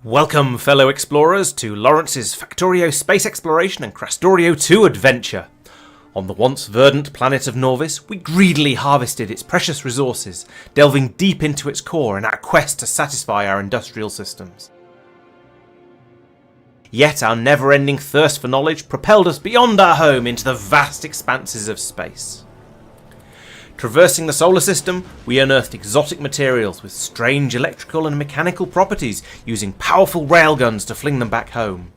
Welcome, fellow explorers, to Laurence's Factorio space exploration and Krastorio² adventure. On the once verdant planet of Norvis, we greedily harvested its precious resources, delving deep into its core in our quest to satisfy our industrial systems. Yet our never-ending thirst for knowledge propelled us beyond our home into the vast expanses of space. Traversing the solar system, we unearthed exotic materials with strange electrical and mechanical properties, using powerful railguns to fling them back home.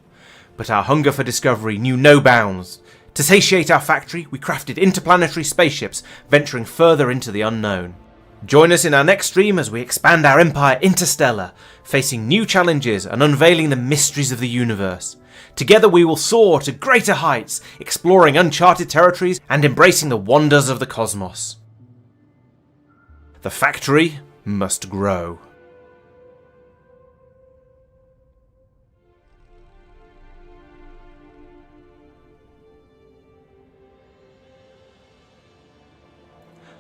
But our hunger for discovery knew no bounds. To satiate our factory, we crafted interplanetary spaceships, venturing further into the unknown. Join us in our next stream as we expand our empire interstellar, facing new challenges and unveiling the mysteries of the universe. Together we will soar to greater heights, exploring uncharted territories and embracing the wonders of the cosmos. The factory must grow.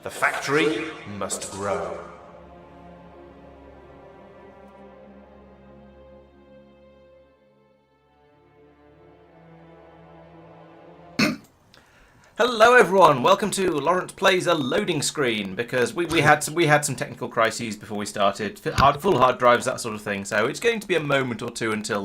The factory must grow. Hello everyone, welcome to Laurence Plays a Loading Screen, because we had some technical crises before we started, full hard drives, that sort of thing, so it's going to be a moment or two until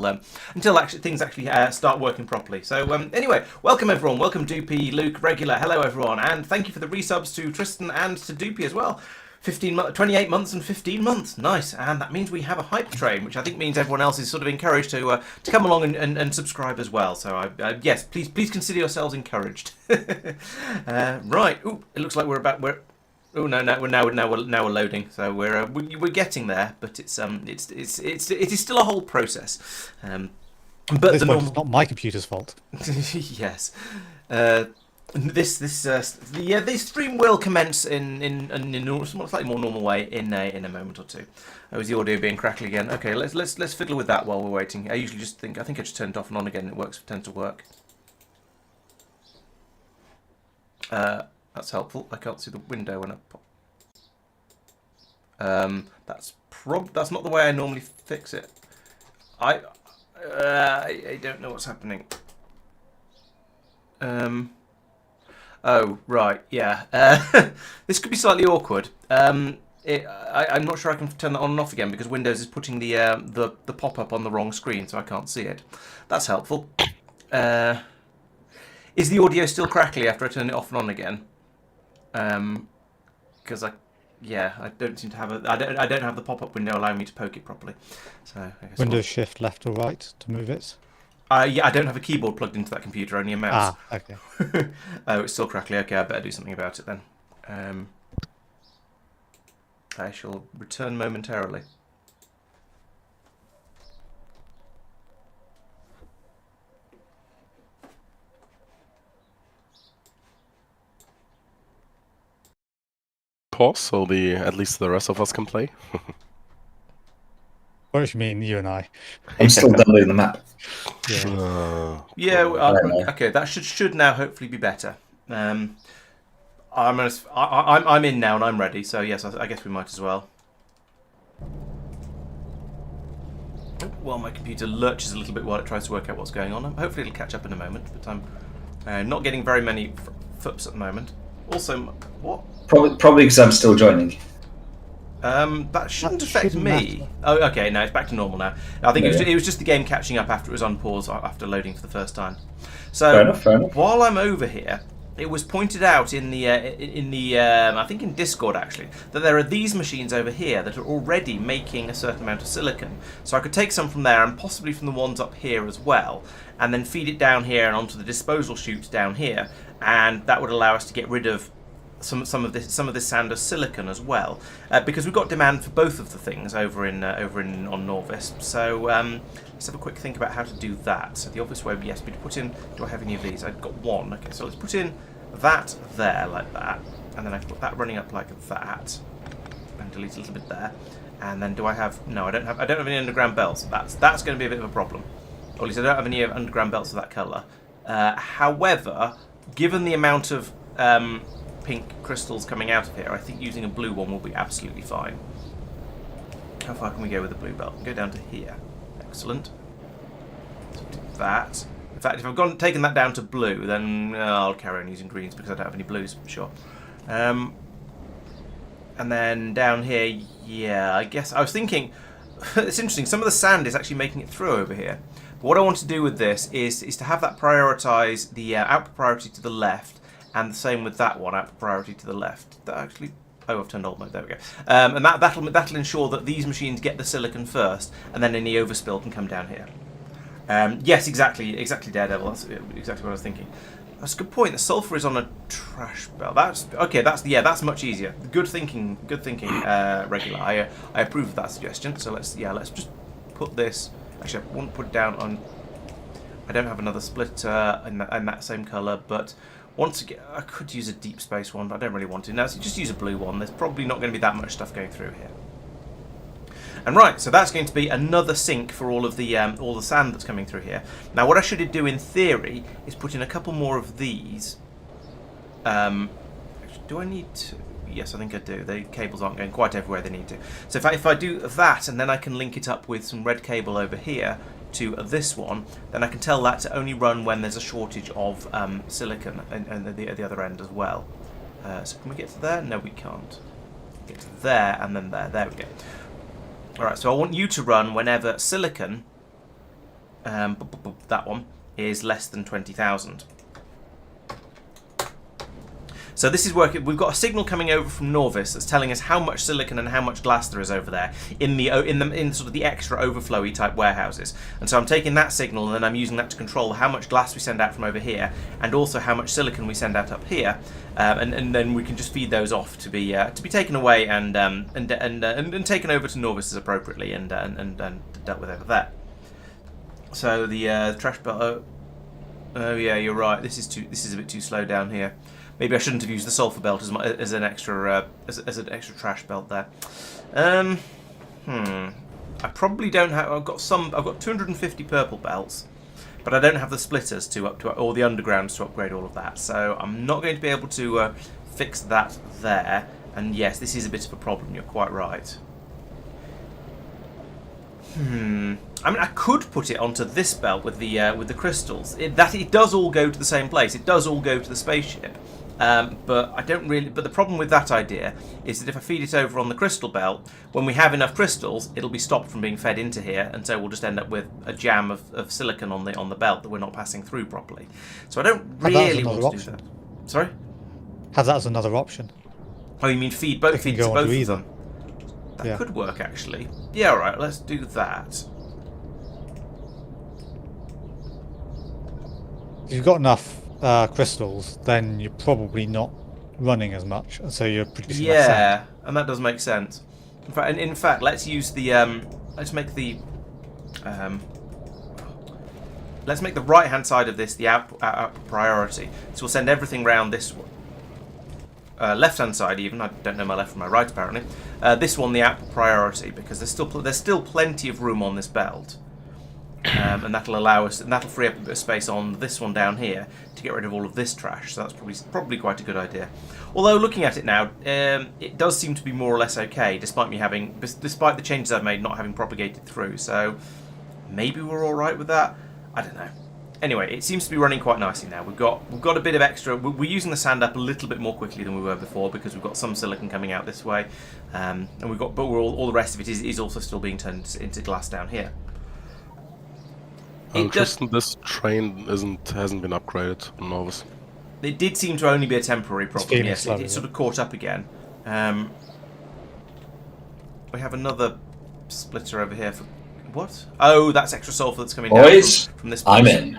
things actually start working properly. So anyway, welcome everyone, welcome Doopy, Luke, Regular, hello everyone, and thank you for the resubs to Tristan and to Doopy as well. 28 months and 15 months. Nice. And that means we have a hype train, which I think means everyone else is sort of encouraged to come along and subscribe as well. So yes, please consider yourselves encouraged. Right. Ooh, it looks like we're oh no, we're loading. So we're getting there, but it is still a whole process. But This point, it's not my computer's fault. Yes. This stream will commence in a slightly more normal way in a moment or two. Oh, is the audio being crackly again? Okay, let's fiddle with that while we're waiting. I think I just turned it off and on again. It tends to work. That's helpful. I can't see the window when I pop. That's not the way I normally fix it. I don't know what's happening. Oh, right, yeah. This could be slightly awkward. I'm not sure I can turn that on and off again because Windows is putting the pop-up on the wrong screen, so I can't see it. That's helpful. Is the audio still crackly after I turn it off and on again? Because I don't seem to have I don't have the pop-up window allowing me to poke it properly. So I guess Windows Shift left or right to move it. Yeah, I don't have a keyboard plugged into that computer, only a mouse. Ah, okay. Oh, it's still crackly. Okay, I better do something about it then. I shall return momentarily. Pause, so at least the rest of us can play. What do you mean, you and I? I'm still downloading the map. Yeah. Okay, that should now hopefully be better. I'm in now and I'm ready. So yes, I guess we might as well. Well, my computer lurches a little bit while it tries to work out what's going on. Hopefully it'll catch up in a moment, but I'm not getting very many foops at the moment. Also, what? Probably because I'm still joining. That shouldn't affect me. Matter. Oh, okay. No, it's back to normal now. I think it was just the game catching up after it was on pause after loading for the first time. So fair enough. While I'm over here, it was pointed out in the I think in Discord actually that there are these machines over here that are already making a certain amount of silicon. So I could take some from there and possibly from the ones up here as well, and then feed it down here and onto the disposal chutes down here, and that would allow us to get rid of some of this sand of silicon as well, because we've got demand for both of the things over on Norvis. So let's have a quick think about how to do that. So the obvious way, yes, be to put in. Do I have any of these? I've got one. Okay, so let's put in that there like that, and then I can put that running up like that, and delete a little bit there. And then do I have? No, I don't have any underground belts. That's going to be a bit of a problem. Or at least I don't have any underground belts of that colour. However, given the amount of pink crystals coming out of here, I think using a blue one will be absolutely fine. How far can we go with the blue belt? Go down to here. Excellent. So do that. In fact, if I've taken that down to blue, then I'll carry on using greens because I don't have any blues, sure. And then down here, yeah, I guess I was thinking, it's interesting, some of the sand is actually making it through over here. But what I want to do with this is to have that prioritise the output priority to the left, and the same with that one, output priority to the left. That actually, oh, I've turned old mode. There we go. And that'll ensure that these machines get the silicon first, and then any overspill can come down here. Yes, exactly, Daredevil. That's exactly what I was thinking. That's a good point. The sulfur is on a trash belt. That's okay. That's much easier. Good thinking, regular. I approve of that suggestion. So let's just put this. Actually, I won't put it down on. I don't have another splitter in that same colour, but. Once again, I could use a deep space one, but I don't really want to. Now, so just use a blue one. There's probably not going to be that much stuff going through here. And right, so that's going to be another sink for all the sand that's coming through here. Now, what I should do in theory is put in a couple more of these. Do I need to? Yes, I think I do. The cables aren't going quite everywhere they need to. So if I do that, and then I can link it up with some red cable over here to this one, then I can tell that to only run when there's a shortage of silicon and the other end as well. So can we get to there? No, we can't. Get to there and then there. There we go. Alright, so I want you to run whenever silicon, that one, is less than 20,000. So this is working. We've got a signal coming over from Norvis that's telling us how much silicon and how much glass there is over there in sort of the extra overflowy type warehouses. And so I'm taking that signal and then I'm using that to control how much glass we send out from over here and also how much silicon we send out up here. And then we can just feed those off to be taken away and taken over to Norvis as appropriately and dealt with over there. So the trash belt. Oh yeah, you're right. This is a bit too slow down here. Maybe I shouldn't have used the sulfur belt as an extra trash belt there. I probably don't have. I've got 250 purple belts, but I don't have the splitters or the undergrounds to upgrade all of that. So I'm not going to be able to fix that there. And yes, this is a bit of a problem. You're quite right. I mean, I could put it onto this belt with the crystals. It does all go to the same place. It does all go to the spaceship. But I don't really. But the problem with that idea is that if I feed it over on the crystal belt, when we have enough crystals, it'll be stopped from being fed into here, and so we'll just end up with a jam of silicon on the belt that we're not passing through properly. So I don't really want to do that. Sorry? Have that as another option. Oh, you mean feed to both of them? That Yeah. could work actually. Yeah, all right. Let's do that. If you've got enough crystals, then you're probably not running as much, and so you're producing less sound. Yeah, and that does make sense. In fact, let's use the let's make the right-hand side of this the output priority. So we'll send everything round this one. Left-hand side, even I don't know my left from my right apparently. This one the output priority because there's still plenty of room on this belt. And that'll allow us, and that'll free up a bit of space on this one down here to get rid of all of this trash. So that's probably quite a good idea. Although looking at it now, it does seem to be more or less okay, despite the changes I've made not having propagated through. So maybe we're all right with that. I don't know. Anyway, it seems to be running quite nicely now. We've got a bit of extra. We're using the sand up a little bit more quickly than we were before because we've got some silicon coming out this way, and all the rest of it is also still being turned into glass down here. Tristan, this train hasn't been upgraded on Novus. It did seem to only be a temporary problem. Yes, slow, it sort of caught up again. We have another splitter over here for what? Oh, that's extra sulfur that's coming down from this place. I'm in.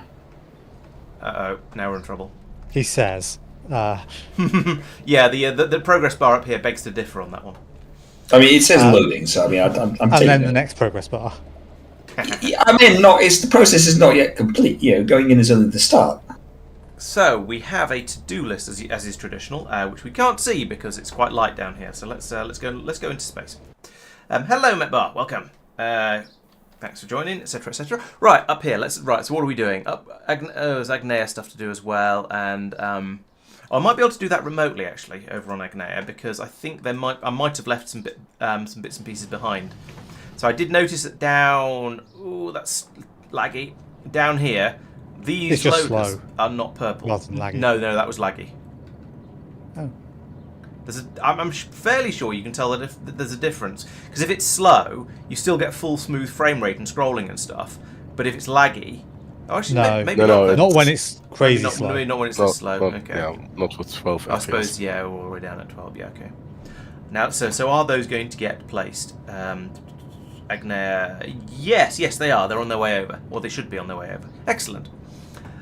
Uh-oh, now we're in trouble. He says. Yeah, the progress bar up here begs to differ on that one. I mean, it says loading, so I mean, I'm and taking then it. the next progress bar. Yeah, I mean, the process is not yet complete. Going in is only the start. So we have a to-do list as is traditional, which we can't see because it's quite light down here. So let's go into space. Hello, Metbar, welcome. Thanks for joining, etc., etc. Right up here. So what are we doing? There's Agnea stuff to do as well, and I might be able to do that remotely actually over on Agnea because I think I might have left some bits and pieces behind. So I did notice that down. Ooh, that's laggy. Down here, these loaders are not purple. Rather than laggy. No, that was laggy. Oh. I'm fairly sure you can tell that if there's a difference because if it's slow, you still get full smooth frame rate and scrolling and stuff. But if it's laggy, maybe not when it's crazy slow. Maybe not when it's this slow. Okay. Yeah, not with 12 I FPS. suppose we're all the way down at 12. Yeah, okay. Now, so are those going to get placed? Agnea, yes, they are. They're on their way over, or they should be on their way over. Excellent.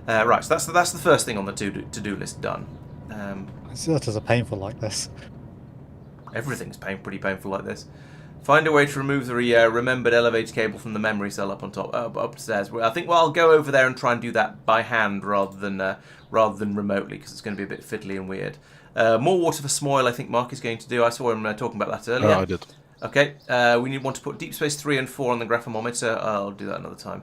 Right, so that's the first thing on the to-do list done. That is painful like this. Everything's pretty painful like this. Find a way to remove the remembered elevator cable from the memory cell up on top, upstairs. I think I'll go over there and try and do that by hand rather than remotely because it's going to be a bit fiddly and weird. More water for Smoil, I think Marc is going to do. I saw him talking about that earlier. Oh, I did. Okay, we want to put Deep Space 3 and 4 on the graphomometer. I'll do that another time.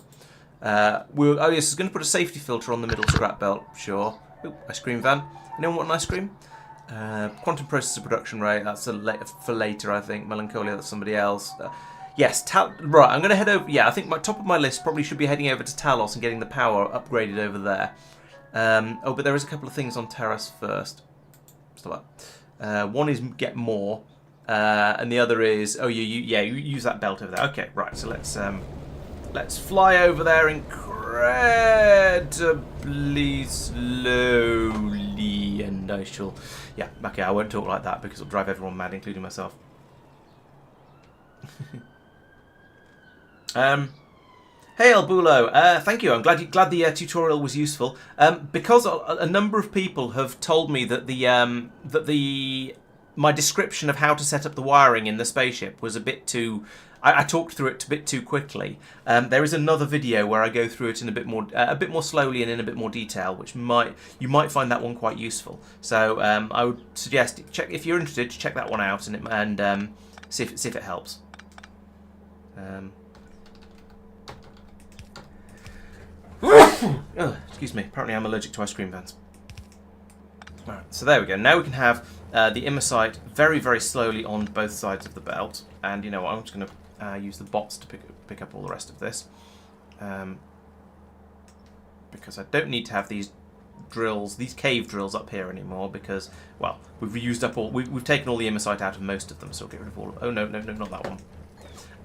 It's going to put a safety filter on the middle scrap belt. Sure. Ooh, ice cream van. Anyone want an ice cream? Quantum processor production rate. That's for later, I think. Melancholia. That's somebody else. Yes. Right. I'm going to head over. Yeah, I think my top of my list probably should be heading over to Talos and getting the power upgraded over there. But there is a couple of things on Terrace first. Stop that. One is get more. And the other is you use that belt over there. Okay, right. So let's fly over there incredibly slowly. and I shall... Yeah, okay, I won't talk like that because it'll drive everyone mad, including myself. Hey Albulo, thank you. I'm glad the tutorial was useful. Because a number of people have told me that my description of how to set up the wiring in the spaceship was a bit too... I talked through it a bit too quickly. There is another video where I go through it in a bit more slowly and in a bit more detail, which you might find that one quite useful. So I would suggest if you're interested, check that one out and see if it helps. Oh, excuse me. Apparently, I'm allergic to ice cream vans. All right, so there we go. Now we can have the immer sight very, very slowly on both sides of the belt, and you know what? I'm just going to use the bots to pick up all the rest of this, because I don't need to have these drills, these cave drills up here anymore, because well, we've used up all, we've taken all the immer sight out of most of them, so we'll get rid of all of. Oh no, not that one.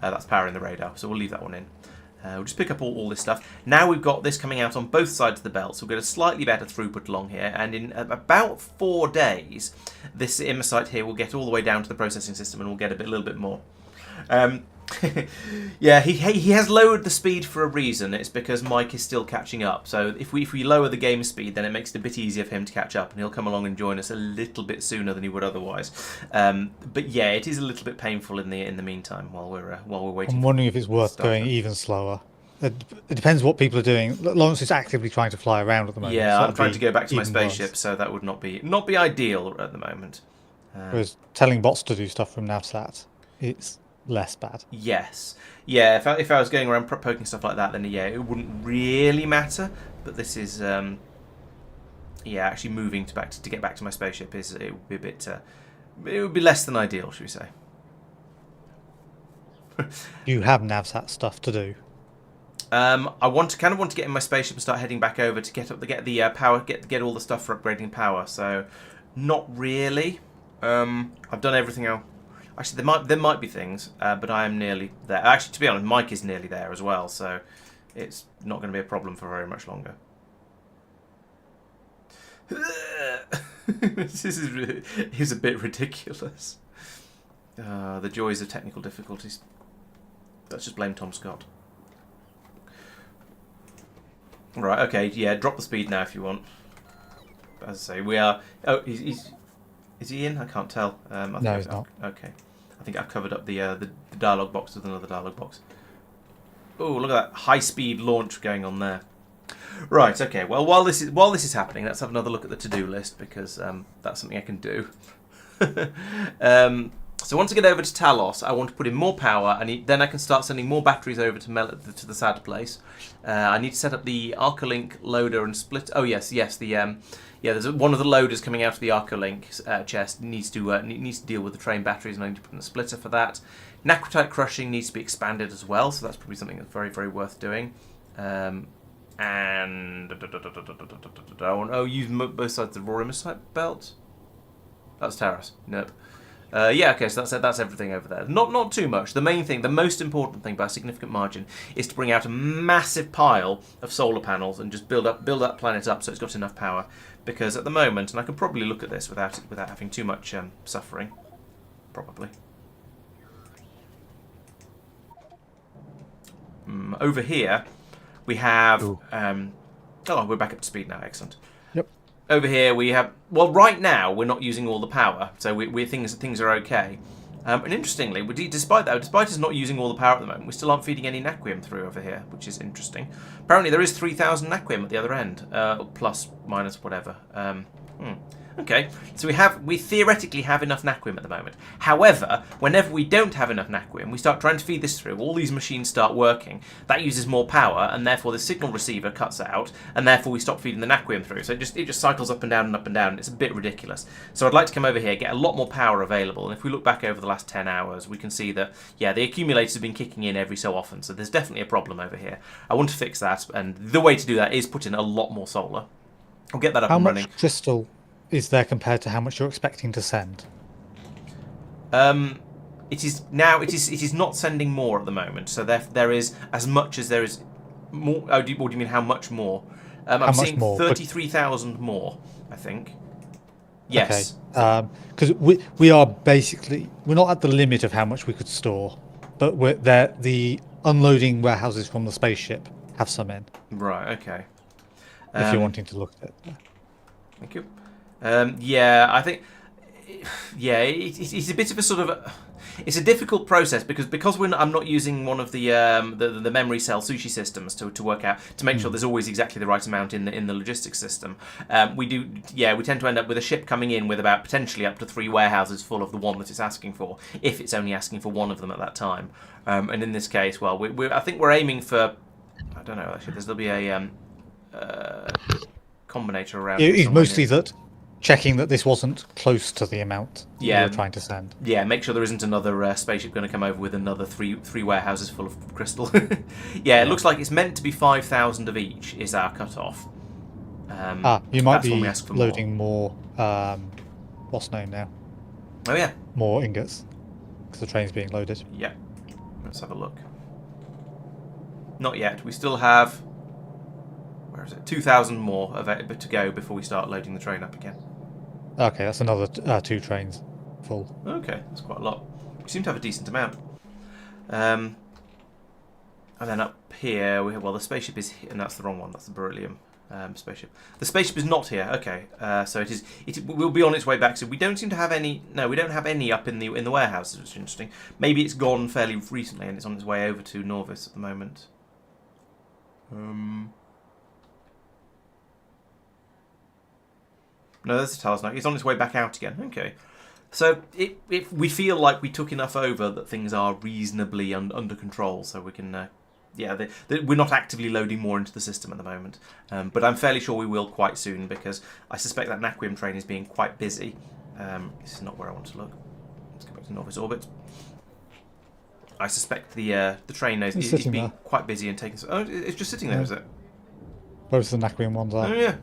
That's powering the radar, so we'll leave that one in. We'll just pick up all this stuff. Now we've got this coming out on both sides of the belt, so we'll get a slightly better throughput along here, and in about 4 days, this immer sight here will get all the way down to the processing system, and we'll get a little bit more. Yeah, he has lowered the speed for a reason. It's because Mike is still catching up. So if we lower the game speed, then it makes it a bit easier for him to catch up, and he'll come along and join us a little bit sooner than he would otherwise. But yeah, it is a little bit painful in the meantime while we're waiting. I'm wondering if it's worth going even slower. It depends what people are doing. Laurence is actively trying to fly around at the moment. Yeah, so I'm trying to go back to my spaceship, worse. so that would not be ideal at the moment. Whereas telling bots to do stuff from navsat, it's less bad. Yes. Yeah, if I was going around poking stuff like that, then yeah, it wouldn't really matter. But this is, yeah, actually moving to get back to my spaceship it would be a bit, it would be less than ideal, should we say? You have navsat stuff to do. I want to get in my spaceship and start heading back over to get the power, get all the stuff for upgrading power. So, not really. I've done everything else. Actually, there might be things, but I am nearly there. Actually, to be honest, Mike is nearly there as well, so it's not going to be a problem for very much longer. This is a bit ridiculous. The joys of technical difficulties. Let's just blame Tom Scott. Right, okay, yeah, drop the speed now if you want. As I say, we are... Oh, is he in? I can't tell. No, he's not. Okay. I think I've covered up the dialogue box with another dialogue box. Oh, look at that high-speed launch going on there. Right, okay, well, while this is happening, let's have another look at the to-do list, because that's something I can do. So once I get over to Talos, I want to put in more power, and then I can start sending more batteries over to the SAD place. I need to set up the Arcolink loader and split. Oh yes, there's one of the loaders coming out of the Arcolink chest needs to deal with the train batteries, and I need to put in a splitter for that. Naquitite crushing needs to be expanded as well, so that's probably something that's very, very worth doing. And use both sides of the raw immersite belt. That's Talos. Nope. Yeah, okay, so that's everything over there. Not too much. The main thing, the most important thing by a significant margin, is to bring out a massive pile of solar panels and just build that planet up so it's got enough power. Because at the moment, and I can probably look at this without having too much suffering, probably. Over here, we have. Oh, we're back up to speed now. Excellent. Yep. Over here we have, well, right now we're not using all the power, so things are okay. And interestingly, despite us not using all the power at the moment, we still aren't feeding any naquium through over here, which is interesting. Apparently there is 3,000 naquium at the other end, plus, minus, whatever. Okay, so we theoretically have enough naquium at the moment. However, whenever we don't have enough naquium, we start trying to feed this through. All these machines start working. That uses more power, and therefore the signal receiver cuts out, and therefore we stop feeding the naquium through. So it just cycles up and down and up and down. And it's a bit ridiculous. So I'd like to come over here, get a lot more power available. And if we look back over the last 10 hours, we can see that, yeah, the accumulators have been kicking in every so often. So there's definitely a problem over here. I want to fix that, and the way to do that is put in a lot more solar. I'll get that up and running. How much crystal is there compared to how much you're expecting to send? It is not sending more at the moment. So there is as much as there is more. What do you mean? How much more? I'm seeing 33,000 more. I think. Yes. Because we are basically we're not at the limit of how much we could store, but we're there. The unloading warehouses from the spaceship have some in. Right. Okay. If you're wanting to look at it. Thank you. Yeah, I think. Yeah, it's a bit of a sort of. It's a difficult process because I'm not using one of the memory cell sushi systems to work out to make sure there's always exactly the right amount in the logistics system. We tend to end up with a ship coming in with about potentially up to 3 warehouses full of the one that it's asking for, if it's only asking for one of them at that time. And in this case, well, I think we're aiming for. I don't know. Actually, there'll be a combinator around. It's mostly that. Checking that this wasn't close to the amount you were trying to send. Yeah, make sure there isn't another spaceship going to come over with another three warehouses full of crystal. Yeah, it looks like it's meant to be 5,000 of each is our cut-off. You might be loading more what's known now? Oh, yeah. More ingots, because the train's being loaded. Yeah. Let's have a look. Not yet. We still have... Where is it? 2,000 more of it to go before we start loading the train up again. Okay, that's another 2 trains full. Okay, that's quite a lot. We seem to have a decent amount. And then up here, we have, well, the spaceship is here, and that's the wrong one. That's the beryllium spaceship. The spaceship is not here. Okay, so it will be on its way back. So we don't seem to have any. No, we don't have any up in the warehouses, which is interesting. Maybe it's gone fairly recently and it's on its way over to Norvis at the moment. No, there's the Talos. It's on its way back out again. Okay. So if we feel like we took enough over that things are reasonably under control, so we can... we're not actively loading more into the system at the moment. But I'm fairly sure we will quite soon, because I suspect that naquium train is being quite busy. This is not where I want to look. Let's go back to Norvis orbit. I suspect the train is being quite busy and taking... Oh, it's just sitting there, is it? Both the naquium ones are. Oh, yeah.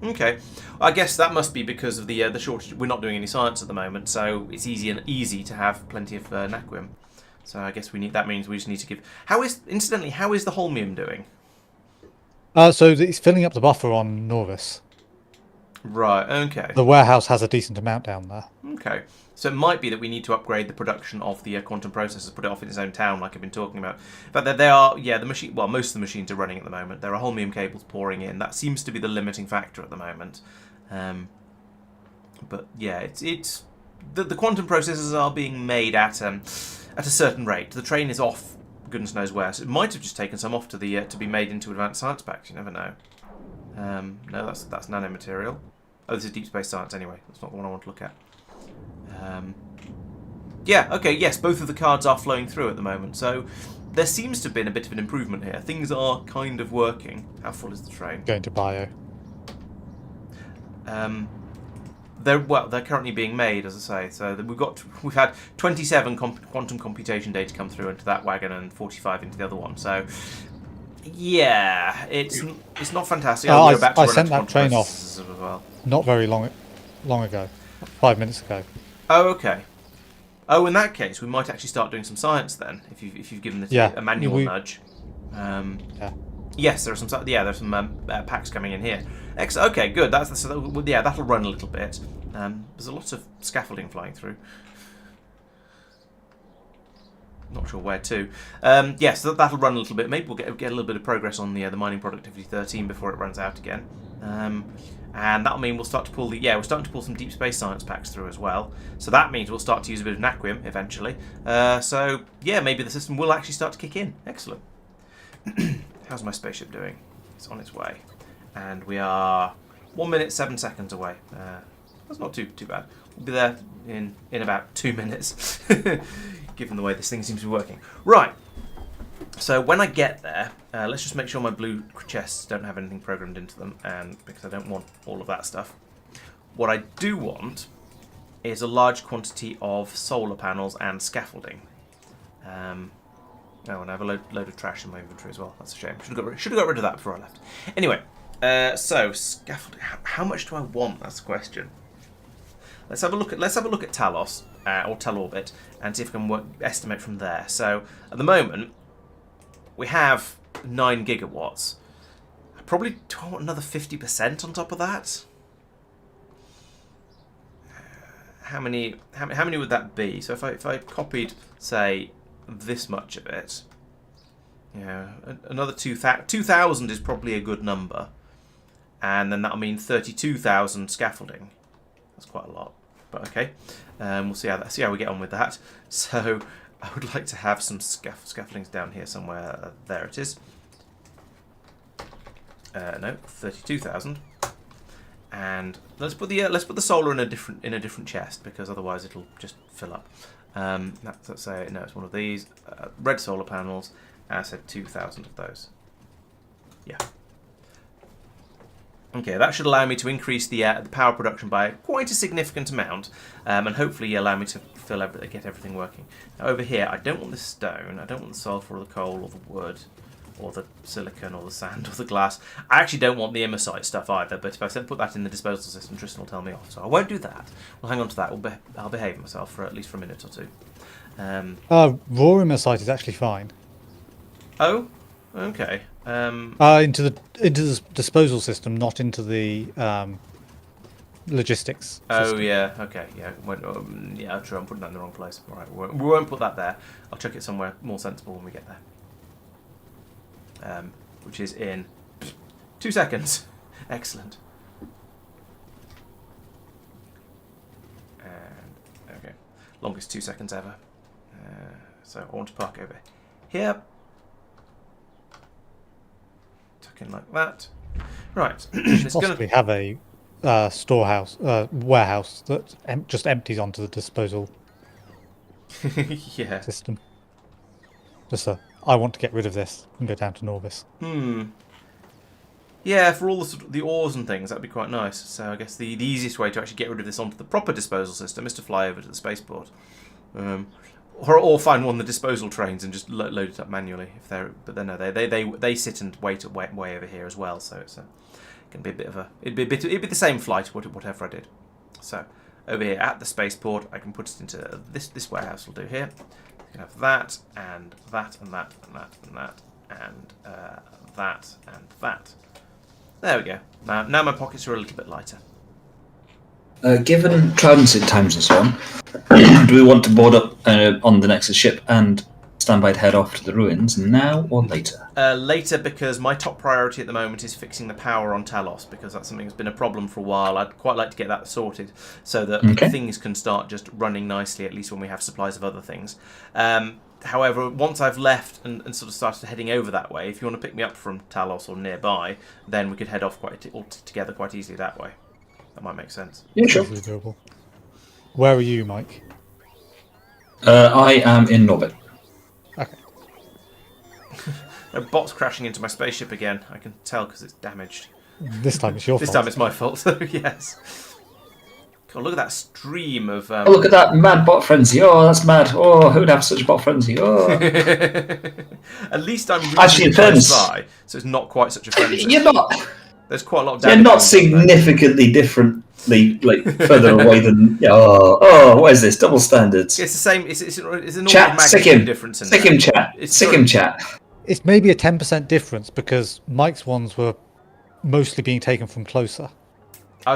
Okay, I guess that must be because of the shortage. We're not doing any science at the moment, so it's easy to have plenty of naquium. So I guess that means we just need to give. How is the holmium doing? So it's filling up the buffer on Norvis. Right. Okay. The warehouse has a decent amount down there. Okay. So it might be that we need to upgrade the production of the quantum processors, put it off in its own town, like I've been talking about. But they are, the machine. Well, most of the machines are running at the moment. There are holmium cables pouring in. That seems to be the limiting factor at the moment. But yeah, it's the quantum processors are being made at a certain rate. The train is off, goodness knows where. So it might have just taken some off to be made into advanced science packs. You never know. No, that's nanomaterial. Oh, this is deep space science anyway. That's not the one I want to look at. Yes, both of the cards are flowing through at the moment, so there seems to have been a bit of an improvement here. Things are kind of working. How full is the train? Going to bio. They're currently being made, as I say. So we've had 27 quantum computation data come through into that wagon and 45 into the other one. So yeah, it's not fantastic. I sent that train off as well. Not very long ago, 5 minutes ago. Oh, okay. Oh, in that case, we might actually start doing some science then, if you've given it a manual nudge. Yes, there's some packs coming in here. Excellent. Okay, good. That'll run a little bit. There's a lot of scaffolding flying through. Not sure where to. Yes, that'll run a little bit. Maybe we'll get a little bit of progress on the mining productivity 13 before it runs out again. And that'll mean we're starting to pull some deep space science packs through as well. So that means we'll start to use a bit of naquium eventually. Maybe the system will actually start to kick in. Excellent. How's my spaceship doing? It's on its way. And we are 1 minute 7 seconds away. That's not too bad. We'll be there in about 2 minutes, given the way this thing seems to be working. Right. So when I get there, let's just make sure my blue chests don't have anything programmed into them, and because I don't want all of that stuff. What I do want is a large quantity of solar panels and scaffolding. And I have a load of trash in my inventory as well. That's a shame. Should have got rid of that before I left. Anyway, so scaffolding. How much do I want? That's the question. Let's have a look at Talos or Talorbit and see if we can estimate from there. So at the moment, we have 9 gigawatts. I probably want another 50% on top of that. how many would that be? So if I copied, say, this much of it, another 2,000 is probably a good number, and then that'll mean 32,000 scaffolding. That's quite a lot, but okay. We'll see how we get on with that. So I would like to have some scaffoldings down here somewhere. There it is. No, 32,000. And let's put the solar in a different chest, because otherwise it'll just fill up. Let's say no, it's one of these red solar panels. And I said 2,000 of those. Yeah. Okay, that should allow me to increase the power production by quite a significant amount, and hopefully allow me to get everything working. Now over here, I don't want the stone, I don't want the sulfur or the coal or the wood, or the silicon or the sand or the glass. I actually don't want the imersite stuff either, but if I put that in the disposal system, Tristan will tell me off, so I won't do that. We'll hang on to that. I'll behave myself for at least for a minute or two. Raw imersite is actually fine. Oh, okay. Into the disposal system, not into the logistics system. Yeah, okay, yeah. Yeah, true, I'm putting that in the wrong place. All right, we won't put that there. I'll chuck it somewhere more sensible when we get there. Which is in 2 seconds. Excellent. And, okay, longest 2 seconds ever. So I want to park over here. Tuck in like that. Right. It's Possibly have a warehouse that just empties onto the disposal yeah. system. I want to get rid of this and go down to Norvis. Yeah, for all the ores and things, that'd be quite nice. So I guess the easiest way to actually get rid of this onto the proper disposal system is to fly over to the spaceport. Or find one of the disposal trains and just load it up manually. But then no, they sit and wait way over here as well. So it's going to be it'd be the same flight whatever I did. So over here at the spaceport, I can put it into this warehouse. We'll do here. You can have that and that and that and that and that and that and that. There we go. Now my pockets are a little bit lighter. Given transit times and so on, do we want to board up on the Nexus ship and stand by to head off to the ruins now or later? Later, because my top priority at the moment is fixing the power on Talos, because that's something that's been a problem for a while. I'd quite like to get that sorted so that things can start just running nicely, at least when we have supplies of other things. However, once I've left and sort of started heading over that way, if you want to pick me up from Talos or nearby, then we could head off all together quite easily that way. That might make sense. Yeah, sure. Easily doable. Where are you, Mike? I am in orbit. Okay. A bot's crashing into my spaceship again. I can tell because it's damaged. This time it's your This fault. time it's my fault, so yes. God, look at that stream of... Oh, look at that mad bot frenzy. Oh, that's mad. Oh, who would have such a bot frenzy? Oh. At least I'm really Actually, close by, so it's not quite such a frenzy. You're not... There's quite a lot of damage. You're not significantly differently further away than... Oh, what is this? Double standards. It's the same. It's an order of Chat, sick magnitude him. difference in Sick there. him, chat. Sick him, chat. It's maybe a 10% difference because Mike's ones were mostly being taken from closer. I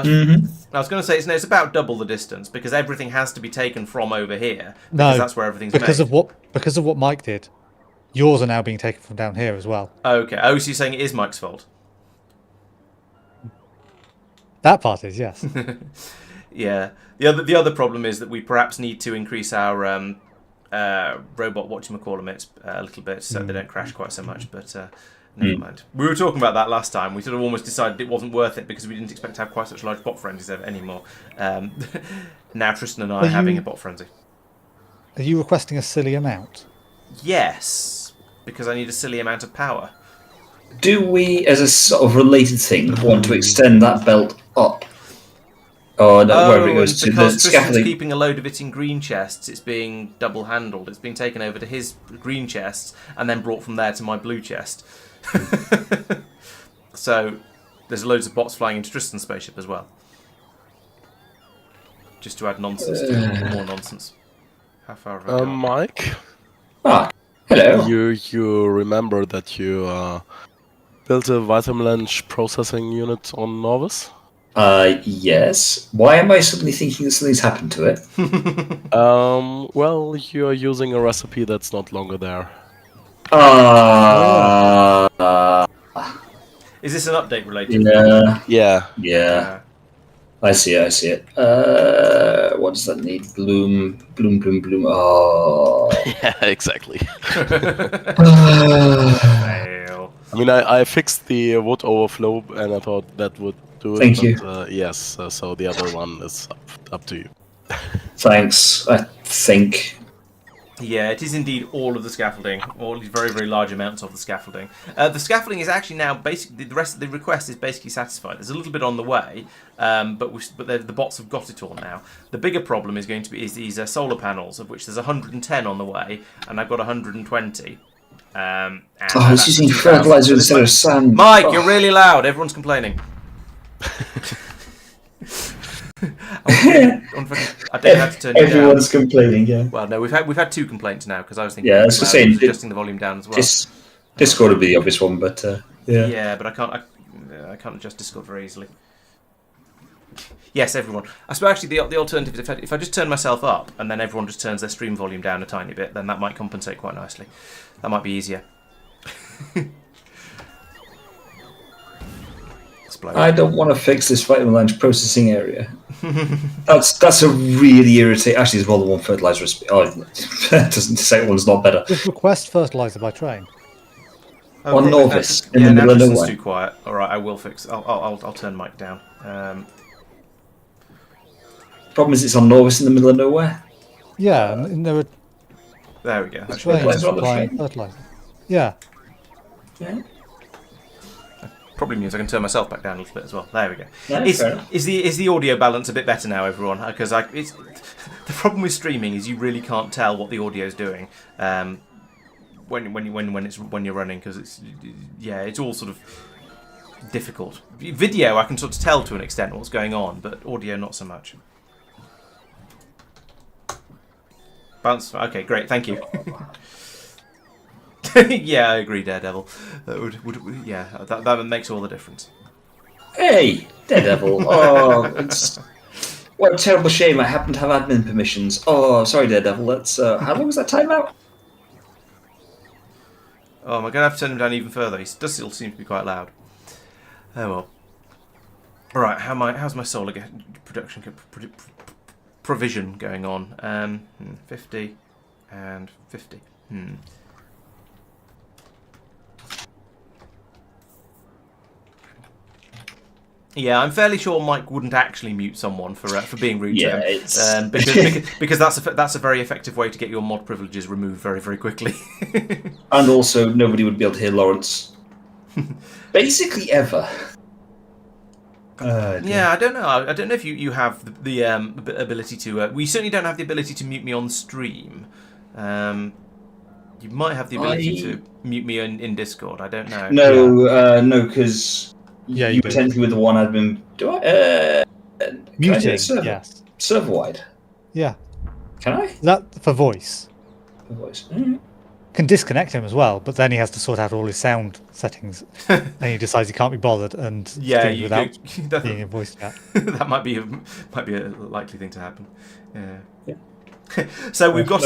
was going to say it's about double the distance because everything has to be taken from over here because that's where everything's because made. Because of what Mike did. Yours are now being taken from down here as well. Okay. Oh, so you're saying it is Mike's fault? That part is, yes. Yeah. The other problem is that we perhaps need to increase our robot whatchamacallit a little bit so they don't crash quite so much. But never mind. We were talking about that last time. We sort of almost decided it wasn't worth it because we didn't expect to have quite such large bot frenzies anymore. Now Tristan and I are having a bot frenzy. Are you requesting a silly amount? Yes, because I need a silly amount of power. Do we, as a sort of related thing, want to extend that belt up? Or no, wherever it goes to the because Tristan's scaffolding? keeping a load of it in green chests, it's being double-handled. It's being taken over to his green chests and then brought from there to my blue chest. So there's loads of bots flying into Tristan's spaceship as well. Just to add nonsense to more nonsense. How far have I gone? Mike, Marc, hello. you remember that you built a vitamin processing unit on Norvis? Yes. Why am I suddenly thinking that something's happened to it? Well, you're using a recipe that's not longer there. Is this an update related? Yeah. Yeah. Yeah. I see it. What does that need? Bloom. Oh. Yeah, exactly. Fail. I mean, I fixed the wood overflow, and I thought that would do it. Thank you. Yes, so the other one is up to you. Thanks. I think. Yeah, it is indeed all of the scaffolding, all these very, very large amounts of the scaffolding. The scaffolding is actually now basically, the rest of the request is basically satisfied. There's a little bit on the way, but the bots have got it all now. The bigger problem is going to be these solar panels, of which there's 110 on the way, and I've got 120. It's using fertilizer instead of sand. Mike, you're really loud. Everyone's complaining. I don't know how to turn it down. Everyone's complaining. Yeah. Well, no, we've had 2 complaints now because I was thinking. Yeah, I was just saying, adjusting the volume down as well. Discord would be the obvious one, but yeah. Yeah, but I can't adjust Discord very easily. Yes, everyone. I suppose actually the alternative is if I just turn myself up and then everyone just turns their stream volume down a tiny bit, then that might compensate quite nicely. That might be easier. I don't want to fix this vitamin lunch processing area. That's a really irritating. Actually, there's more than one fertilizer recipe. Oh, doesn't say one's not better. Just request fertilizer by train. On Norvis in the middle of nowhere. Too quiet. All right, I will fix. I'll turn Mike down. Problem is, it's on Norvis in the middle of nowhere. Yeah, and there are there we go. trains supplying fertilizer. Yeah. Yeah. Probably means I can turn myself back down a little bit as well. There we go. Yeah, Is the audio balance a bit better now, everyone? Because the problem with streaming is you really can't tell what the audio is doing when you're running, because it's all sort of difficult. Video I can sort of tell to an extent what's going on, but audio not so much. Bounce. Okay, great. Thank you. Yeah, I agree, Daredevil. That makes all the difference. Hey, Daredevil. Oh, what a terrible shame. I happen to have admin permissions. Oh, sorry, Daredevil. Let's. How long was that timeout? Oh, am I going to have to turn him down even further? He does still seem to be quite loud. Oh well. All right. How's my solar production provision going on? 50 and 50. Yeah, I'm fairly sure Mike wouldn't actually mute someone for being rude to him, because that's a very effective way to get your mod privileges removed very, very quickly. And also, nobody would be able to hear Laurence. Basically, ever. Yeah, I don't know. I don't know if you have the ability to. We certainly don't have the ability to mute me on stream. You might have the ability to mute me in Discord. I don't know. No, because. Yeah, you potentially with the one admin. Do I? Muting, yes. Server wide. Yeah. Can I? That for voice. For voice. Can disconnect him as well, but then he has to sort out all his sound settings, and he decides he can't be bothered and streams without being in voice chat. That might be a likely thing to happen. Yeah. So we've got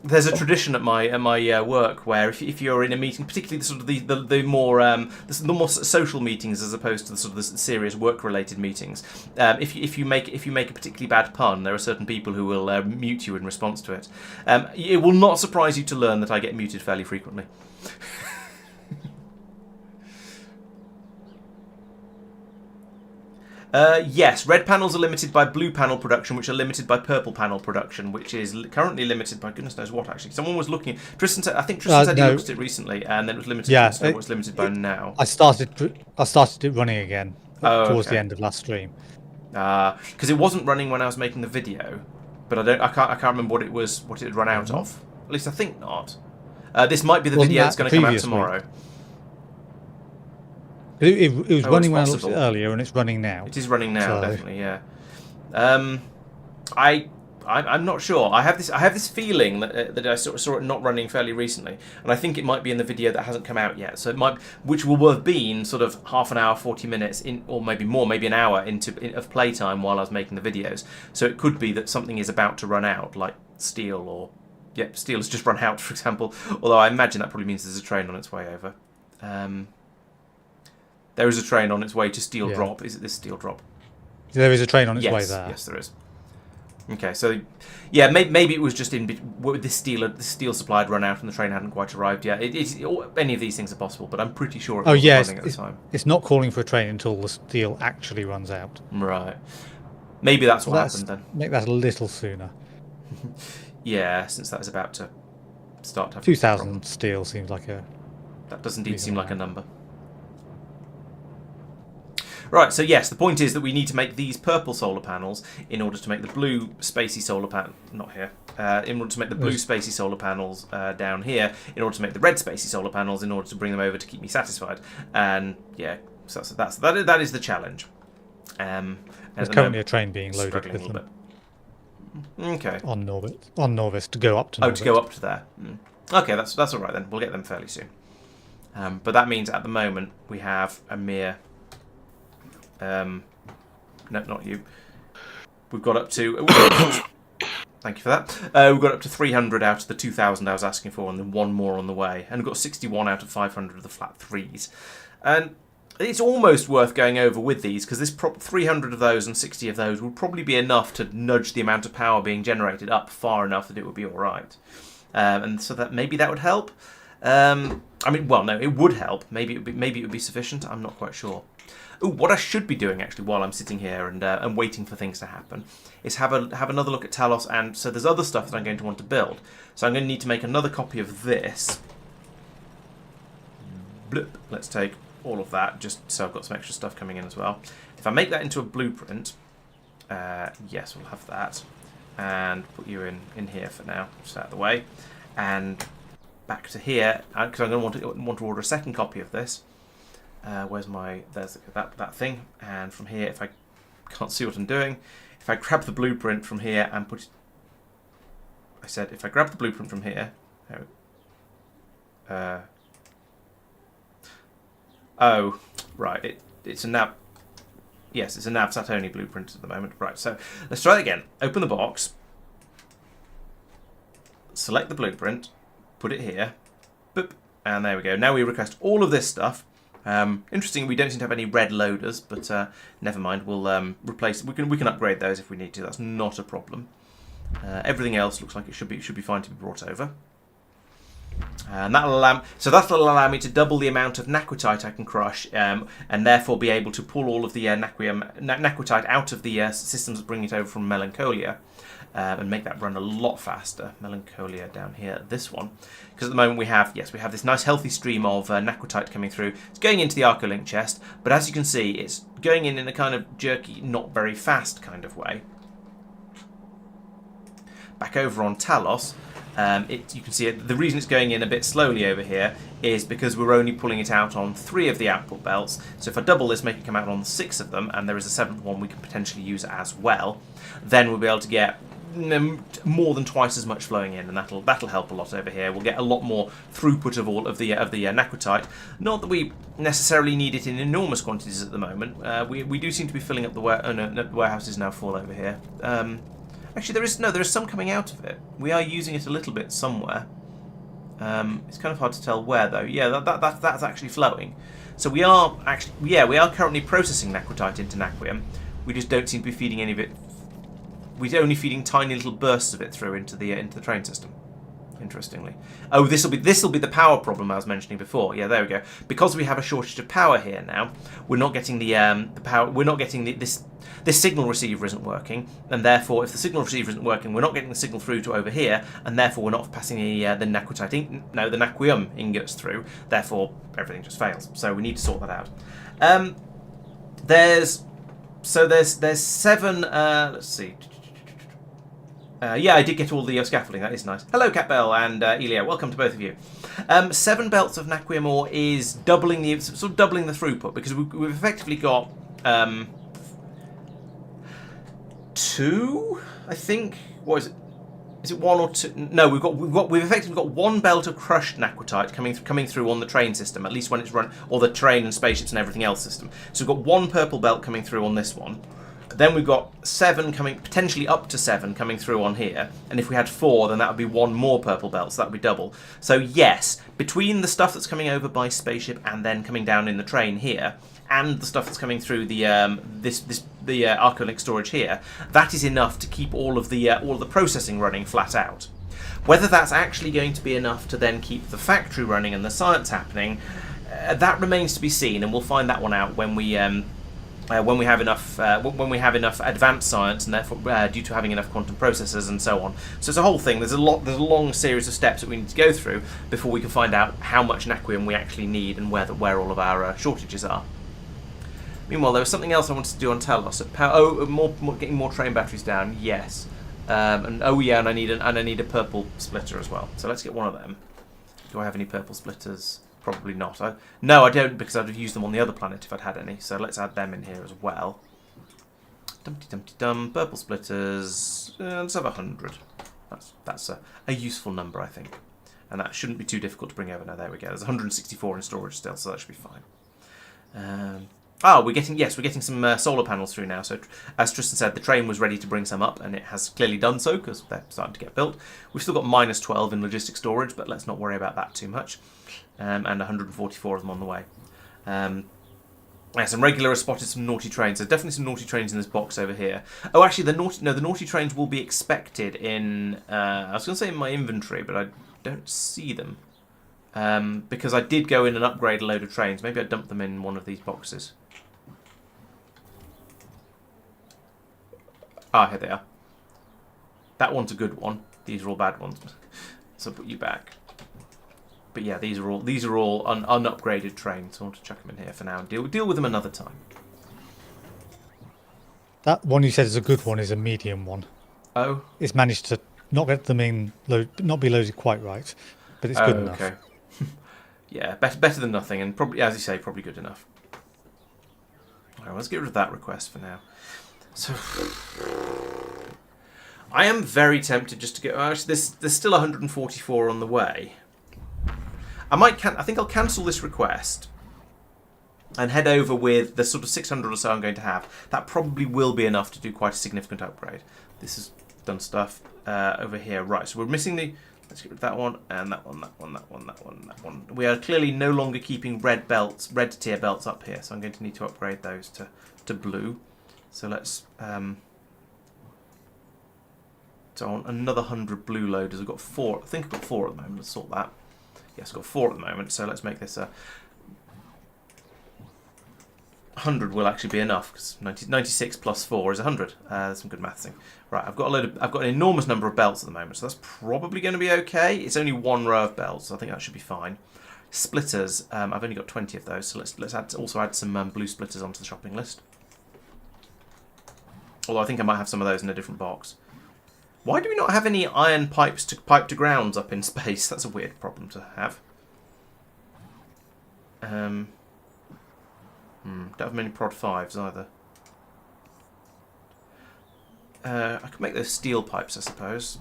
there's a tradition at my work where if you're in a meeting, particularly the more social meetings as opposed to the sort of the serious work related meetings, if you make a particularly bad pun, there are certain people who will mute you in response to it. It will not surprise you to learn that I get muted fairly frequently. Yes, red panels are limited by blue panel production, which are limited by purple panel production, which is currently limited by goodness knows what. Actually, someone was looking. Tristan said he looked at it recently, and then it was limited. Yeah, so what's limited by now? I started it running again towards the end of last stream. Because it wasn't running when I was making the video, but I can't remember what it had run out of. At least I think not. This might be the video that's going to come out tomorrow. Week? It was running when I looked at it earlier, and it's running now. It is running now, definitely, yeah. I I'm not sure. I have this feeling that I sort of saw it not running fairly recently, and I think it might be in the video that hasn't come out yet. So it might, which will have been sort of half an hour, 40 minutes in, or maybe more, maybe an hour of playtime while I was making the videos. So it could be that something is about to run out, like steel or steel has just run out, for example. Although I imagine that probably means there's a train on its way over. There is a train on its way to steel drop. Is it this steel drop? There is a train on its way there. Yes, there is. Okay, so yeah, maybe it was just in this steel supply had run out and the train hadn't quite arrived yet. Any of these things are possible, but I'm pretty sure it was running at the time. It's not calling for a train until the steel actually runs out. Right. Maybe that's what happened then. Make that a little sooner. Yeah, since that is about to start to have 2,000 steel seems like a... That does indeed seem like a number. Right, so yes, the point is that we need to make these purple solar panels in order to make the blue spacey solar panel, not here, in order to make the blue spacey solar panels down here, in order to make the red spacey solar panels, in order to bring them over to keep me satisfied. And yeah, so that is the challenge. There's currently a train being loaded with them. Okay. On Norvis to go up to Norvis. Oh, to go up to there. Okay, that's all right then. We'll get them fairly soon. But that means at the moment we have a mere... no, not you. We've got up to... Thank you for that. We've got up to 300 out of the 2,000 I was asking for, and then one more on the way. And we've got 61 out of 500 of the flat threes. And it's almost worth going over with these, because this 300 of those and 60 of those would probably be enough to nudge the amount of power being generated up far enough that it would be all right. And so that maybe that would help. I mean, well, no, it would help. Maybe it would be sufficient. I'm not quite sure. Ooh, what I should be doing actually while I'm sitting here and waiting for things to happen is have another look at Talos, and so there's other stuff that I'm going to want to build. So I'm going to need to make another copy of this. Blip. Let's take all of that just so I've got some extra stuff coming in as well. If I make that into a blueprint, yes, we'll have that, and put you in here for now, just out of the way, and back to here because I'm going to want to order a second copy of this. Where's my... There's that thing. And from here, if I can't see what I'm doing, if I grab the blueprint from here and put... I said, if I grab the blueprint from here... oh, right. It's a nav... Yes, it's a nav-sat-only blueprint at the moment. Right, so let's try it again. Open the box. Select the blueprint. Put it here. Boop. And there we go. Now we request all of this stuff. Interesting, we don't seem to have any red loaders, but never mind. We'll replace. We can upgrade those if we need to. That's not a problem. Everything else looks like it should be fine to be brought over, and that'll allow me to double the amount of naquitite I can crush, and therefore be able to pull all of the naquitite out of the systems that bring it over from Melancholia. And make that run a lot faster. Melancholia down here, this one. Because at the moment we have this nice healthy stream of naquitite coming through. It's going into the Arcolink chest, but as you can see, it's going in a kind of jerky, not very fast kind of way. Back over on Talos, you can see it, the reason it's going in a bit slowly over here is because we're only pulling it out on 3 of the output belts. So if I double this, make it come out on 6 of them, and there is a 7th one we can potentially use as well, then we'll be able to get more than twice as much flowing in, and that'll help a lot over here. We'll get a lot more throughput of all of the naquitite. Not that we necessarily need it in enormous quantities at the moment. We do seem to be filling up the warehouse is now full over here. Actually, there is some coming out of it. We are using it a little bit somewhere. It's kind of hard to tell where though. Yeah, that's actually flowing. So we are currently processing naquitite into naquium. We just don't seem to be feeding any of it. We're only feeding tiny little bursts of it through into the train system. Interestingly, oh, this will be the power problem I was mentioning before. Yeah, there we go. Because we have a shortage of power here now, we're not getting the power. We're not getting this signal receiver isn't working, and therefore, if the signal receiver isn't working, we're not getting the signal through to over here, and therefore we're not passing the naquitite. The naquium ingots through. Therefore, everything just fails. So we need to sort that out. There's 7. Let's see. Yeah, I did get all the scaffolding. That is nice. Hello, Catbell and Elia. Welcome to both of you. 7 belts of naquium ore is doubling the throughput because we've effectively got 2, I think. What is it? Is it 1 or 2? No, we've effectively got 1 belt of crushed naquitite coming through on the train system, at least when it's run, or the train and spaceships and everything else system. So we've got 1 purple belt coming through on this one. Then we've got 7 coming, potentially up to 7 coming through on here. And if we had 4, then that would be 1 more purple belt, so that would be double. So yes, between the stuff that's coming over by spaceship and then coming down in the train here, and the stuff that's coming through the Arcolink storage here, that is enough to keep all of the processing running flat out. Whether that's actually going to be enough to then keep the factory running and the science happening, that remains to be seen, and we'll find that one out when we have enough advanced science, and therefore due to having enough quantum processors and so on. So it's a whole thing. There's a long series of steps that we need to go through before we can find out how much naquium we actually need and where all of our shortages are. Meanwhile, there was something else I wanted to do on Talos. Getting more train batteries down. Yes, and I need a purple splitter as well. So let's get one of them. Do I have any purple splitters? Probably not. No, I don't, because I'd have used them on the other planet if I'd had any. So let's add them in here as well. Dumpty dumpty dum. Purple splitters. Let's have 100. That's a useful number, I think. And that shouldn't be too difficult to bring over. Now, there we go. There's 164 in storage still, so that should be fine. We're getting some solar panels through now. So, as Tristan said, the train was ready to bring some up, and it has clearly done so because they're starting to get built. We've still got minus 12 in logistic storage, but let's not worry about that too much. And 144 of them on the way. Some regular have spotted some naughty trains. There's definitely some naughty trains in this box over here. Oh, actually, the naughty trains will be expected in. I was going to say in my inventory, but I don't see them because I did go in and upgrade a load of trains. Maybe I dumped them in one of these boxes. Here they are. That one's a good one. These are all bad ones. So I'll put you back. But yeah, these are all unupgraded trains. So I want to chuck them in here for now and deal with them another time. That one you said is a good one is a medium one. Oh. It's managed to not get them in, not be loaded quite right, but it's good enough. Okay. Yeah, better than nothing, and probably, as you say, probably good enough. Alright, let's get rid of that request for now. So, I am very tempted just to go. Actually, there's still 144 on the way. I think I'll cancel this request and head over with the sort of 600 or so I'm going to have. That probably will be enough to do quite a significant upgrade. This has done stuff over here. Right, so we're missing the. Let's get rid of that one and that one, that one, that one, that one, that one. We are clearly no longer keeping red tier belts up here, so I'm going to need to upgrade those to blue. So let's so on another 100 blue loaders. I've got 4. I think I've got 4 at the moment. Let's sort that. Yes, I've got 4 at the moment. So let's make this a 100 will actually be enough because 96 plus 4 is 100. That's some good mathsing. Right, I've got an enormous number of belts at the moment, so that's probably going to be okay. It's only 1 row of belts, so I think that should be fine. Splitters, I've only got 20 of those, so let's also add some blue splitters onto the shopping list. Although I think I might have some of those in a different box. Why do we not have any iron pipes to pipe to grounds up in space? That's a weird problem to have. Don't have many prod 5s either. I could make those steel pipes, I suppose.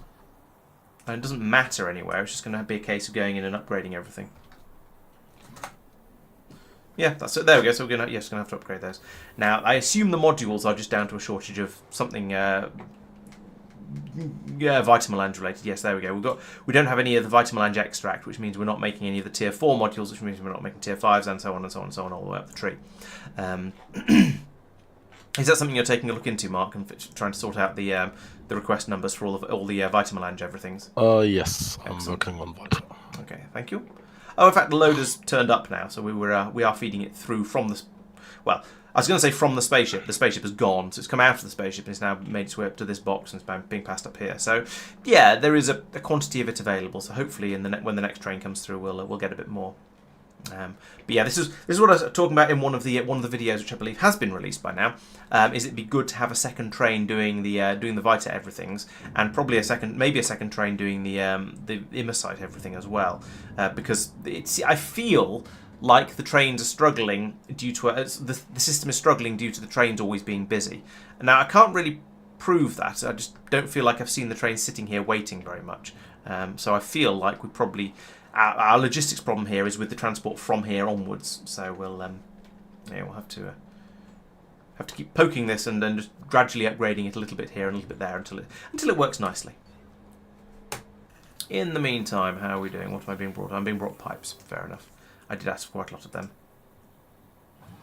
And it doesn't matter anywhere. It's just going to be a case of going in and upgrading everything. Yeah, that's it. There we go. So we're going to have to upgrade those. Now, I assume the modules are just down to a shortage of something. Vitamelange related. Yes, there we go. We don't have any of the Vitamelange extract, which means we're not making any of the tier 4 modules, which means we're not making tier 5s, and so on and so on and so on all the way up the tree. Is that something you're taking a look into, Mark, and trying to sort out the request numbers for all the Vitamelange everything's? Yes, I'm Excellent. working on that. Okay, thank you. Oh, in fact, the loader's turned up now, so we are feeding it through from the. Well, I was going to say from the spaceship. The spaceship has gone, so it's come out of the spaceship and it's now made its way up to this box and it's being passed up here. So, yeah, there is a quantity of it available. So hopefully, when the next train comes through, we'll get a bit more. But yeah, this is what I was talking about in one of the videos, which I believe has been released by now. Is it'd be good to have a second train doing the Vita everythings, and probably maybe a second train doing the Immersite everything as well, because I feel like the trains are struggling due to the system is struggling due to the trains always being busy. Now I can't really prove that. I just don't feel like I've seen the train sitting here waiting very much. So I feel like we probably our logistics problem here is with the transport from here onwards. So we'll have to keep poking this and then just gradually upgrading it a little bit here and a little bit there until it works nicely. In the meantime, how are we doing? What am I being brought? I'm being brought pipes. Fair enough. I did ask for quite a lot of them.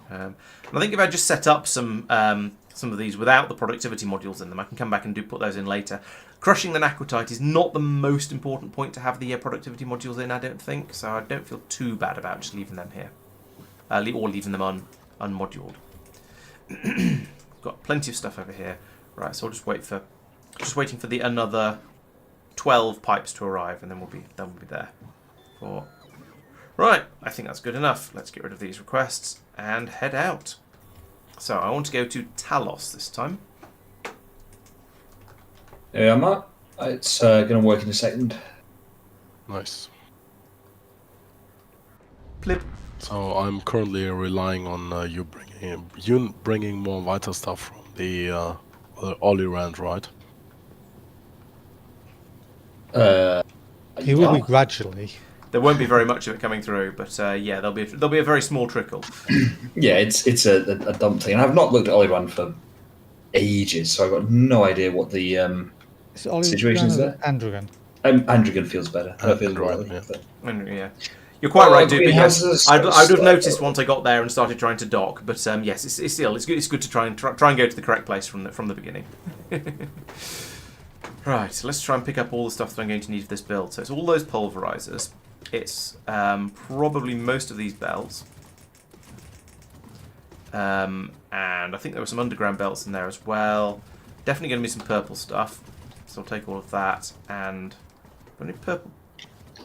And I think if I just set up some of these without the productivity modules in them, I can come back and put those in later. Crushing the naquitite is not the most important point to have the productivity modules in, I don't think, so I don't feel too bad about just leaving them here. Or leaving them unmoduled. Got plenty of stuff over here. Right, so I'll just waiting for the another 12 pipes to arrive, and then we'll be there. Right, I think that's good enough. Let's get rid of these requests and head out. So I want to go to Talos this time. There we are, Mark. It's going to work in a second. Nice. Plip. So I'm currently relying on you bringing more vital stuff from the Olirand, right? It will be gradually. There won't be very much of it coming through, but yeah, there'll be a very small trickle. Yeah, it's a dumb thing. And I've not looked at Olirand for ages, so I've got no idea what the situation is there. Androgen. Androgen feels better. I feel Androgen, right. And, yeah. You're quite right, dude. greenhouses, I would have noticed once I got there and started trying to dock, but yes, it's good to try and go to the correct place from the beginning. Right, so let's try and pick up all the stuff that I'm going to need for this build. So it's all those pulverizers. It's probably most of these belts. And I think there were some underground belts in there as well. Definitely going to be some purple stuff. So I'll take all of that. And any purple?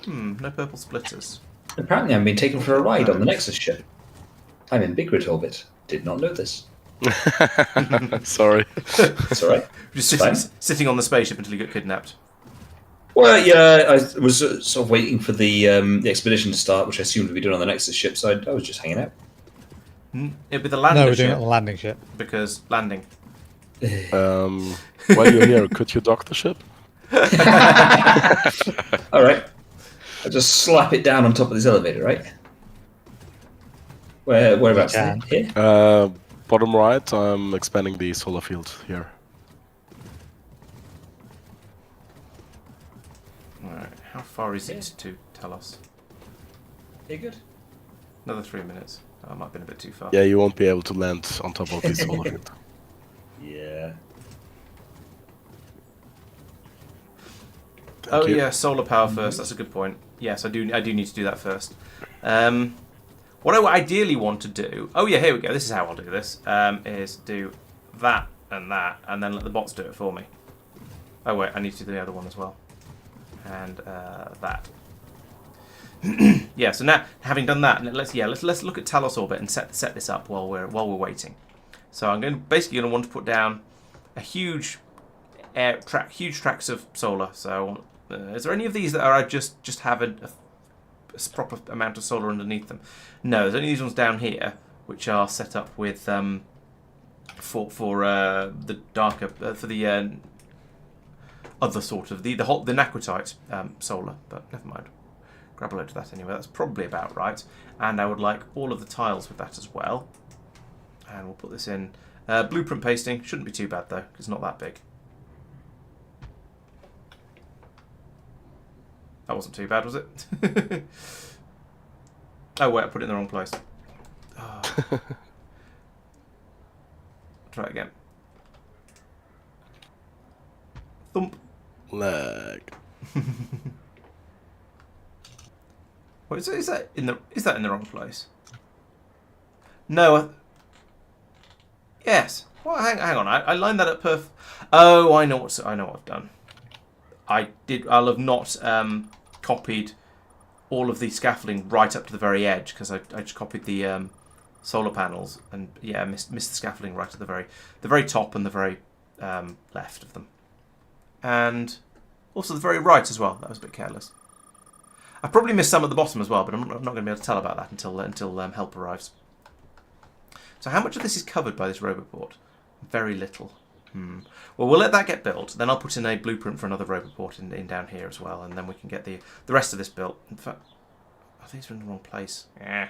No purple splitters. Apparently I'm being taken for a ride on the Nexus ship. I'm in Big Grid orbit. Did not know this. Sorry. It's alright. Just sitting on the spaceship until you got kidnapped. Well, yeah, I was sort of waiting for the expedition to start, which I assumed would be done on the Nexus ship, so I was just hanging out. It'd be the lander No, we're doing it ship, on the landing ship. because landing. While you're here, could you dock the ship? Alright. I'll just slap it down on top of this elevator, right? Whereabouts? You can. Here? Bottom right, I'm expanding the solar field here. Alright, how far is it to Talos? Here, good. Another 3 minutes. That might have been a bit too far. Yeah, you won't be able to land on top of the solar field. Yeah. Oh you. yeah, solar power first. That's a good point. Yes, I do need to do that first. What I ideally want to do... Oh yeah, here we go. This is how I'll do this. Is do that, and then let the bots do it for me. Oh wait, I need to do the other one as well. And that. Yeah. So now, having done that, let's look at Talos orbit and set this up while we're waiting. So I'm basically going to want to put down a huge tracks of solar. So is there any of these that are just have a proper amount of solar underneath them? No, there's only these ones down here which are set up with for the darker for the other sort of the naquitite solar. But never mind. Grab a load of that anyway. That's probably about right. And I would like all of the tiles with that as well. And we'll put this in. Blueprint pasting shouldn't be too bad though, because it's not that big. That wasn't too bad, was it? Oh wait, I put it in the wrong place. Oh. Try it again. Thump. Lag. What is that in the wrong place? No. Yes. Well, hang on. I lined that up perfect. Oh, I know what I've done. I'll have not copied all of the scaffolding right up to the very edge, because I just copied the solar panels and yeah, missed the scaffolding right at the very top and the very left of them, and also the very right as well. That was a bit careless. I probably missed some at the bottom as well, but I'm not going to be able to tell about that until help arrives. So how much of this is covered by this roboport? Very little. Well, we'll let that get built. Then I'll put in a blueprint for another roboport in down here as well, and then we can get the rest of this built. In fact, I think it's in the wrong place. Yeah.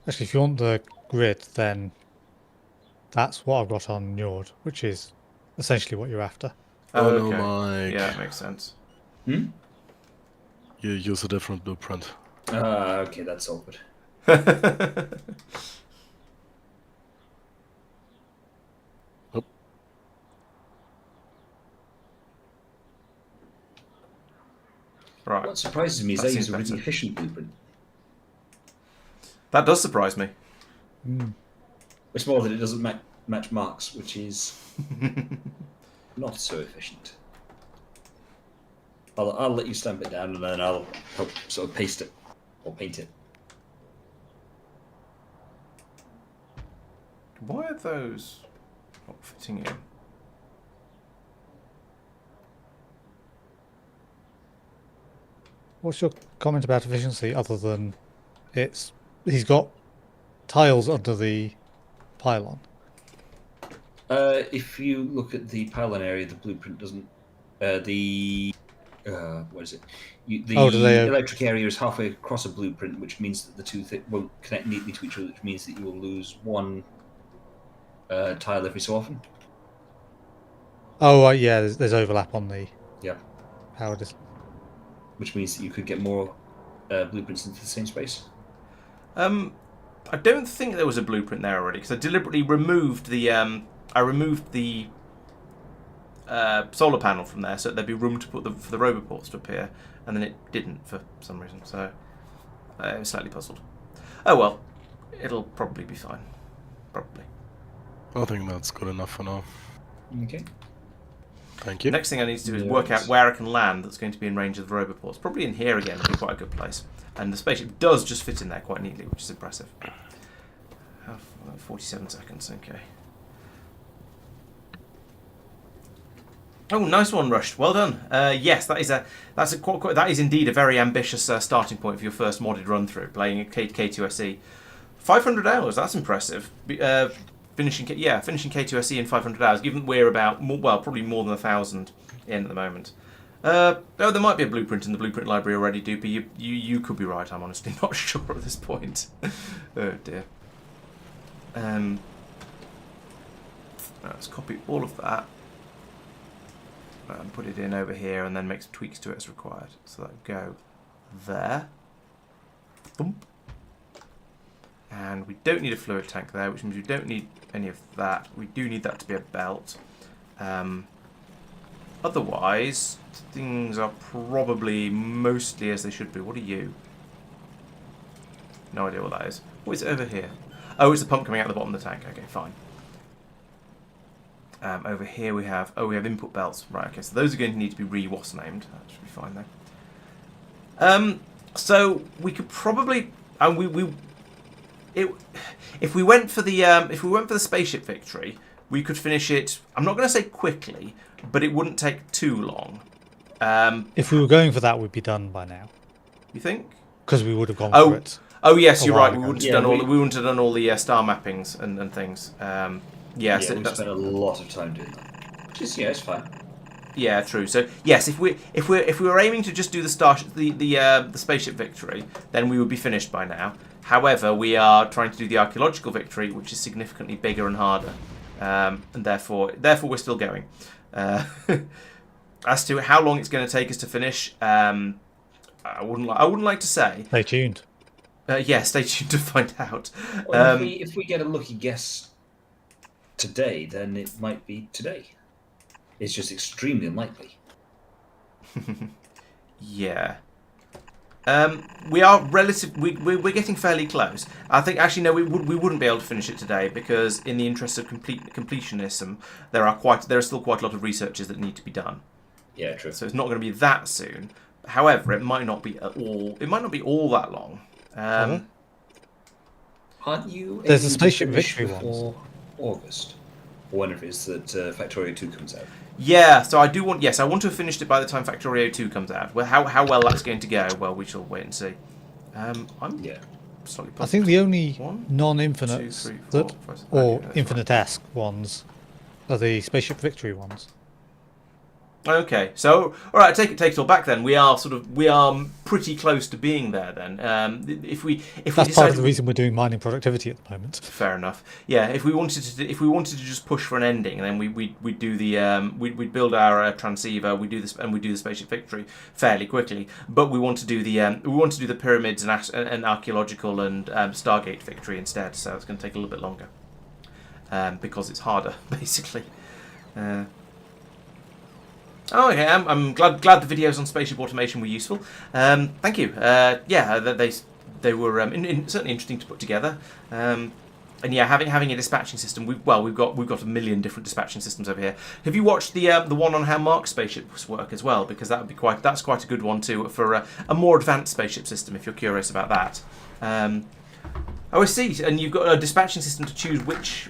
Actually, if you want the grid, then that's what I've got on Njord, which is essentially what you're after. Oh Okay. no, Mike. Yeah, it makes sense. Hmm? You use a different blueprint. Okay, that's awkward. Right. What surprises me is That they seems use a really better. efficient blueprint. That does surprise me. It's more that it doesn't match Marc's, which is not so efficient. I'll let you stamp it down, and then I'll help sort of paste it or paint it. Why are those not fitting in? What's your comment about efficiency other than he's got tiles under the pylon? If you look at the pylon area, the blueprint doesn't. What is it? The electric area is halfway across a blueprint, which means that the two won't connect neatly to each other, which means that you will lose one tile every so often. Oh, yeah, there's overlap on the power dis. Which means that you could get more blueprints into the same space. I don't think there was a blueprint there already because I deliberately removed the solar panel from there so that there'd be room to put for the roboports to appear, and then it didn't for some reason. So I was slightly puzzled. Oh well, it'll probably be fine. Probably. I think that's good enough for now. Okay. Thank you. Next thing I need to do is work out where I can land that's going to be in range of the roboports. Probably in here again would be quite a good place. And the spaceship does just fit in there quite neatly, which is impressive. 47 seconds, okay. Oh, nice one, Rush. Well done. Yes, that is indeed a very ambitious starting point for your first modded run through, playing K2SE. 500 hours, that's impressive. Finishing K2SE in 500 hours, given we're about, probably more than 1,000 in at the moment. There might be a blueprint in the blueprint library already, Doopy. You could be right, I'm honestly not sure at this point. Oh dear. Let's copy all of that and put it in over here and then make some tweaks to it as required. So that'll go there. Thump. And we don't need a fluid tank there, which means we don't need any of that. We do need that to be a belt. Otherwise, things are probably mostly as they should be. What are you? No idea what that is. What is it over here? Oh, it's the pump coming out the bottom of the tank. Okay, fine. Over here we have input belts. Right, okay, so those are going to need to be re-WAS named. That should be fine then. So we could probably if we went for the spaceship victory, we could finish it. I'm not going to say quickly, but it wouldn't take too long. If we were going for that, we'd be done by now. You think? Because we would have gone for it. Oh yes, you're right. ago. We wouldn't have done all the star mappings and things. We spent a lot of time doing that. Which is it's fine. Yeah, true. So yes, if we were aiming to just do the spaceship victory, then we would be finished by now. However, we are trying to do the archaeological victory, which is significantly bigger and harder, and therefore we're still going. As to how long it's going to take us to finish, I wouldn't like to say. Stay tuned. Stay tuned to find out. Well, if we get a lucky guess today, then it might be today. It's just extremely unlikely. Yeah. We are we're getting fairly close. I think actually no, we wouldn't be able to finish it today because in the interest of completionism, there are still quite a lot of researches that need to be done. Yeah, true. So it's not going to be that soon. However, it might not be all that long. Aren't you? There's a spaceship finish victory before August, or whenever it is that Factorio 2 comes out. Yeah, so I want to have finished it by the time Factorio 2 comes out. Well, how well that's going to go, well, we shall wait and see. slightly I think the only 1, non-infinite 2, 3, 4, that 5, 6. or Okay, that's infinite-esque ones are the Spaceship Victory ones. Okay, so all right, take it all back then. We are pretty close to being there then. If we That's part of the decided, reason we're doing mining productivity at the moment. fair enough. Yeah, if we wanted to just push for an ending, then we'd do the we'd build our transceiver. We do this and we do the Spaceship Victory fairly quickly. But we want to do the pyramids and archaeological and Stargate Victory instead. So it's going to take a little bit longer because it's harder, basically. Oh, okay. I'm glad the videos on spaceship automation were useful. Thank you. Yeah, they were certainly interesting to put together. And yeah, having a dispatching system. We've got a million different dispatching systems over here. Have you watched the one on how Marc's spaceships work as well? Because that's quite a good one too for a more advanced spaceship system. If you're curious about that. Oh, I see. And you've got a dispatching system to choose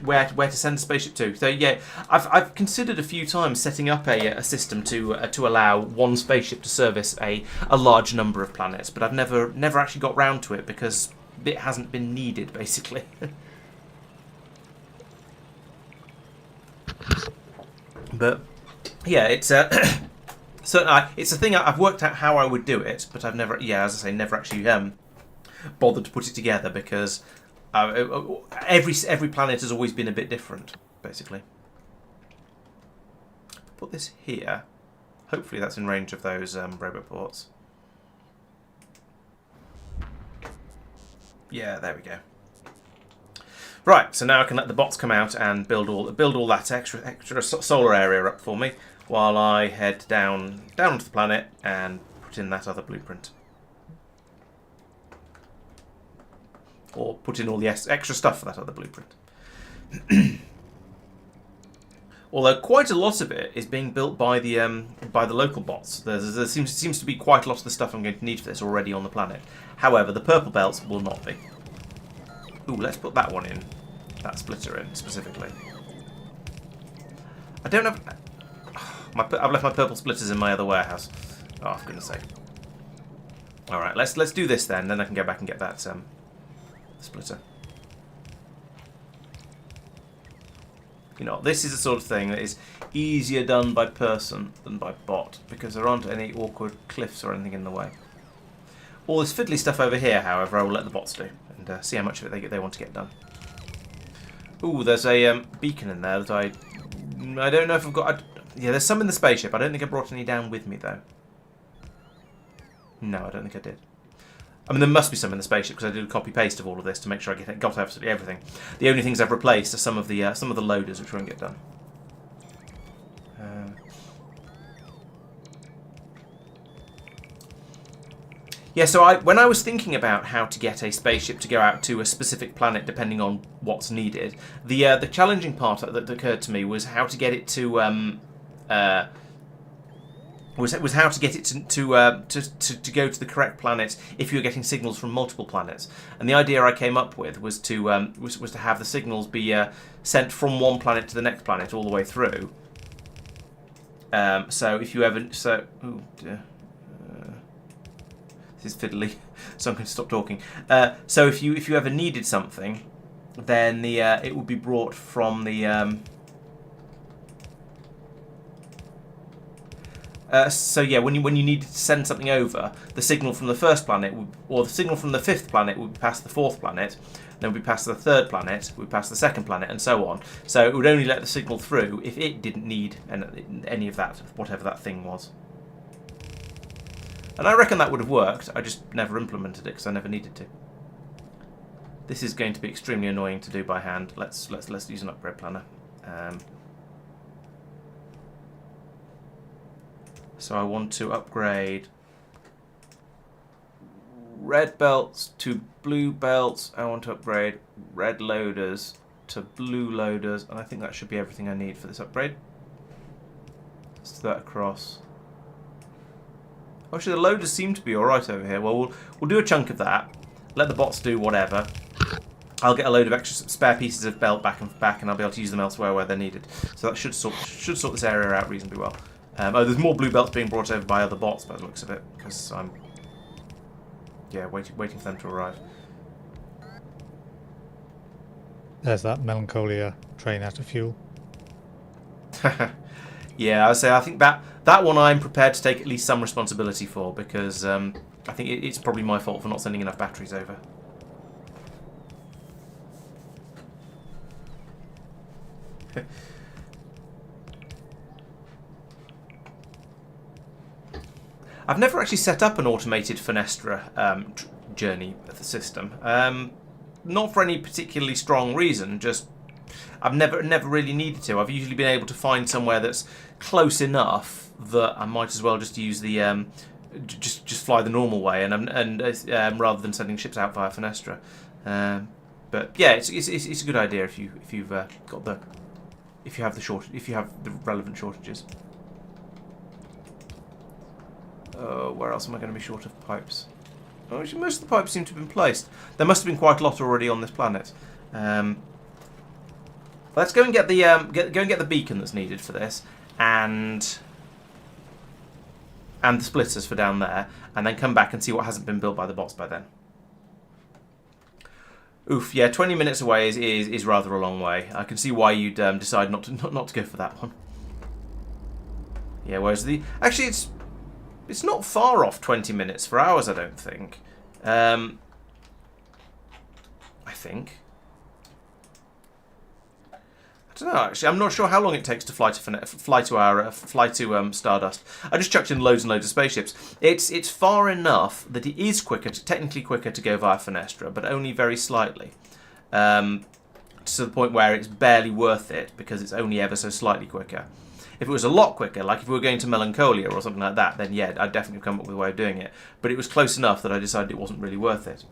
where to send the spaceship to. So yeah, I've considered a few times setting up a system to allow one spaceship to service a large number of planets, but I've never actually got round to it because it hasn't been needed, basically. But yeah, it's certainly it's a thing I've worked out how I would do it, but I've never, as I say, never actually bothered to put it together because every planet has always been a bit different, basically. Put this here. Hopefully that's in range of those roboports. Yeah, there we go. Right, so now I can let the bots come out and build all that extra solar area up for me while I head down to the planet and put in that other blueprint. Or put in all the extra stuff for that other blueprint. Although quite a lot of it is being built by the local bots. There seems to be quite a lot of the stuff I'm going to need for this already on the planet. However, the purple belts will not be. Ooh, let's put that one in. That splitter in, specifically. I don't have... I've left my purple splitters in my other warehouse. Oh, for goodness sake. Alright, let's do this then I can go back and get that splitter. You know, this is the sort of thing that is easier done by person than by bot, because there aren't any awkward cliffs or anything in the way. All this fiddly stuff over here, however, I will let the bots do, and see how much of it they want to get done. Ooh, there's a beacon in there that I don't know if I've got... yeah, there's some in the spaceship. I don't think I brought any down with me, though. No, I don't think I did. I mean, there must be some in the spaceship because I did a copy-paste of all of this to make sure I got absolutely everything. The only things I've replaced are some of the loaders, which won't get done. Yeah, so when I was thinking about how to get a spaceship to go out to a specific planet, depending on what's needed, the challenging part that occurred to me was how to get it to was how to get it to go to the correct planet if you were getting signals from multiple planets. And the idea I came up with was to have the signals be sent from one planet to the next planet all the way through. So if you ever oh dear. This is fiddly, so I'm going to stop talking. So if you ever needed something, then it would be brought from the. So yeah, when you needed to send something over, the signal from the first planet or the signal from the fifth planet would be past the fourth planet, then would be past the third planet, would pass the second planet, and so on. So it would only let the signal through if it didn't need any of that, whatever that thing was. And I reckon that would have worked. I just never implemented it because I never needed to. This is going to be extremely annoying to do by hand. Let's use an upgrade planner. So I want to upgrade red belts to blue belts. I want to upgrade red loaders to blue loaders, and I think that should be everything I need for this upgrade. Let's do that across. Actually, the loaders seem to be alright over here. Well, we'll do a chunk of that. Let the bots do whatever. I'll get a load of extra spare pieces of belt back, and I'll be able to use them elsewhere where they're needed. So that should sort this area out reasonably well. Oh, there's more blue belts being brought over by other bots by the looks of it, because I'm waiting for them to arrive. There's that Melancholia train out of fuel. Yeah, I think that one I'm prepared to take at least some responsibility for, because I think it's probably my fault for not sending enough batteries over. I've never actually set up an automated Fenestra journey system. Not for any particularly strong reason, just I've never really needed to. I've usually been able to find somewhere that's close enough that I might as well just use the just fly the normal way, and rather than sending ships out via Fenestra. But yeah, it's a good idea if you have the relevant shortages. Where else am I going to be short of pipes? Oh, actually, most of the pipes seem to have been placed. There must have been quite a lot already on this planet. Let's go and get the beacon that's needed for this, and the splitters for down there, and then come back and see what hasn't been built by the bots by then. Oof, yeah, 20 minutes away is rather a long way. I can see why you'd decide not to go for that one. Yeah, whereas actually it's not far off 20 minutes for hours, I don't think. I think. I don't know, actually. I'm not sure how long it takes to fly to Stardust. I just chucked in loads and loads of spaceships. It's far enough that it is technically quicker to go via Fenestra, but only very slightly. To the point where it's barely worth it, because it's only ever so slightly quicker. If it was a lot quicker, like if we were going to Melancholia or something like that, then yeah, I'd definitely come up with a way of doing it. But it was close enough that I decided it wasn't really worth it.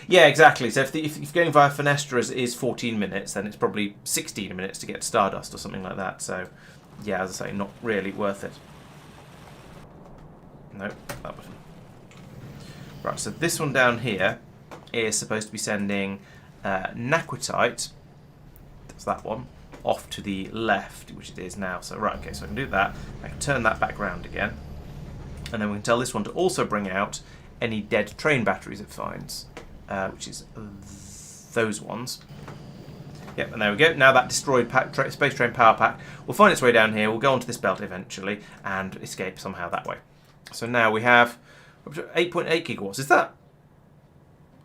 Yeah, exactly. So if going via Fenestra is 14 minutes, then it's probably 16 minutes to get to Stardust or something like that. So, yeah, as I say, not really worth it. No, that button. Right, so this one down here is supposed to be sending naquitite. That's that one. Off to the left, which it is now. So, right, okay, so I can do that. I can turn that back round again. And then we can tell this one to also bring out any dead train batteries it finds. Which is those ones. Yep, and there we go. Now that destroyed space train power pack will find its way down here. We'll go onto this belt eventually and escape somehow that way. So now we have 8.8 gigawatts. Is that...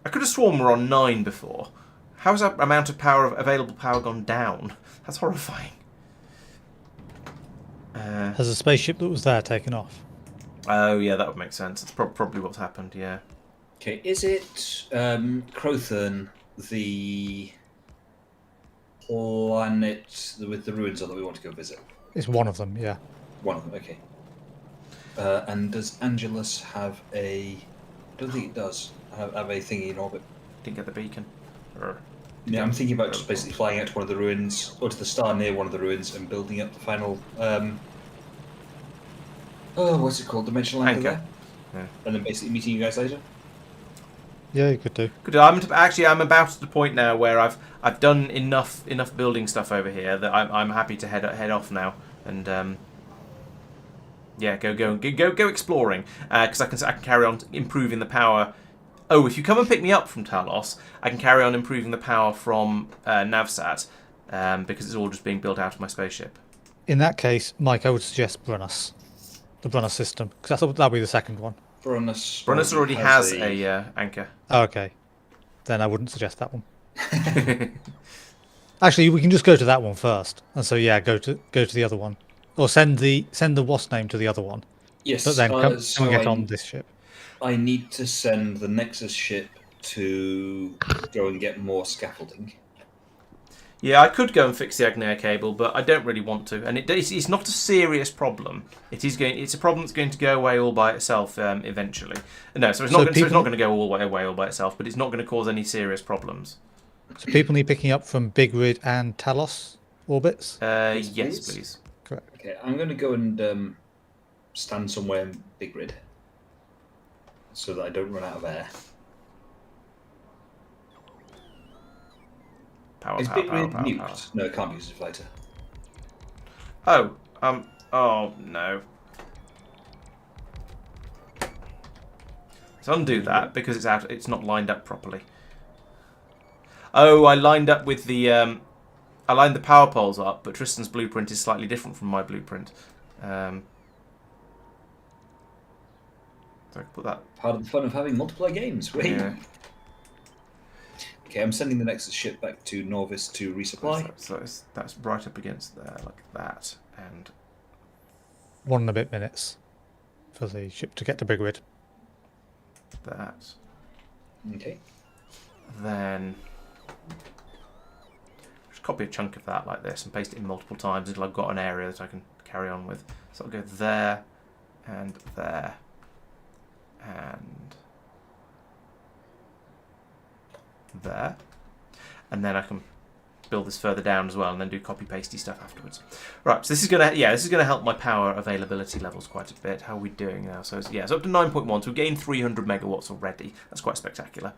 I could have sworn we were on 9 before. How has that amount of available power gone down? That's horrifying. Has a spaceship that was there taken off? Oh, yeah, that would make sense. That's probably what's happened, yeah. Okay, is it Crothern, the planet with the ruins on that we want to go visit? It's one of them, yeah. One of them, okay. And does Angelus have a... I don't think it does. Have a thingy in orbit. Didn't get the beacon. Yeah, I'm thinking about just basically flying out to one of the ruins, or to the star near one of the ruins, and building up the final... what's it called? Dimensional anchor there? Yeah. And then basically meeting you guys later? Yeah, you could do. I'm about at the point now where I've done enough building stuff over here that I'm happy to head off now and yeah, go exploring, because I can carry on improving the power. Oh, if you come and pick me up from Talos, I can carry on improving the power from Navsat, because it's all just being built out of my spaceship. In that case, Mike, I would suggest Brunus, the Brunus system, because that'll be the second one. Brunus already has a anchor. Oh, okay, then I wouldn't suggest that one. Actually, we can just go to that one first, and so yeah, go to the other one, or send the wasp name to the other one. Yes, but then come and get on this ship. I need to send the Nexus ship to go and get more scaffolding. Yeah, I could go and fix the Agnaia cable, but I don't really want to. And it's not a serious problem. It's a problem that's going to go away all by itself eventually. No, so it's not going to go all the way all by itself, but it's not going to cause any serious problems. So people need picking up from Big Rid and Talos orbits? Yes, please. Correct. Okay, I'm going to go and stand somewhere in Big Rid so that I don't run out of air. Power. Nuked? No, it can't be used as a fighter. Oh, oh no. Let's undo that because it's not lined up properly. Oh, I lined up with the... I lined the power poles up, but Tristan's blueprint is slightly different from my blueprint. So I can put that... Part of the fun of having multiplayer games. Wait. Yeah. Okay, I'm sending the Nexus ship back to Norvis to resupply. So that's right up against there, like that, and 1 and a bit minutes for the ship to get to Big Rid. that. Okay. Then just copy a chunk of that like this and paste it in multiple times until I've got an area that I can carry on with. So I'll go there, and there, and there, and then I can build this further down as well, and then do copy pasty stuff afterwards. Right, so this is gonna help my power availability levels quite a bit. How are we doing now? So it's up to 9.1. So we've gained 300 megawatts already. That's quite spectacular.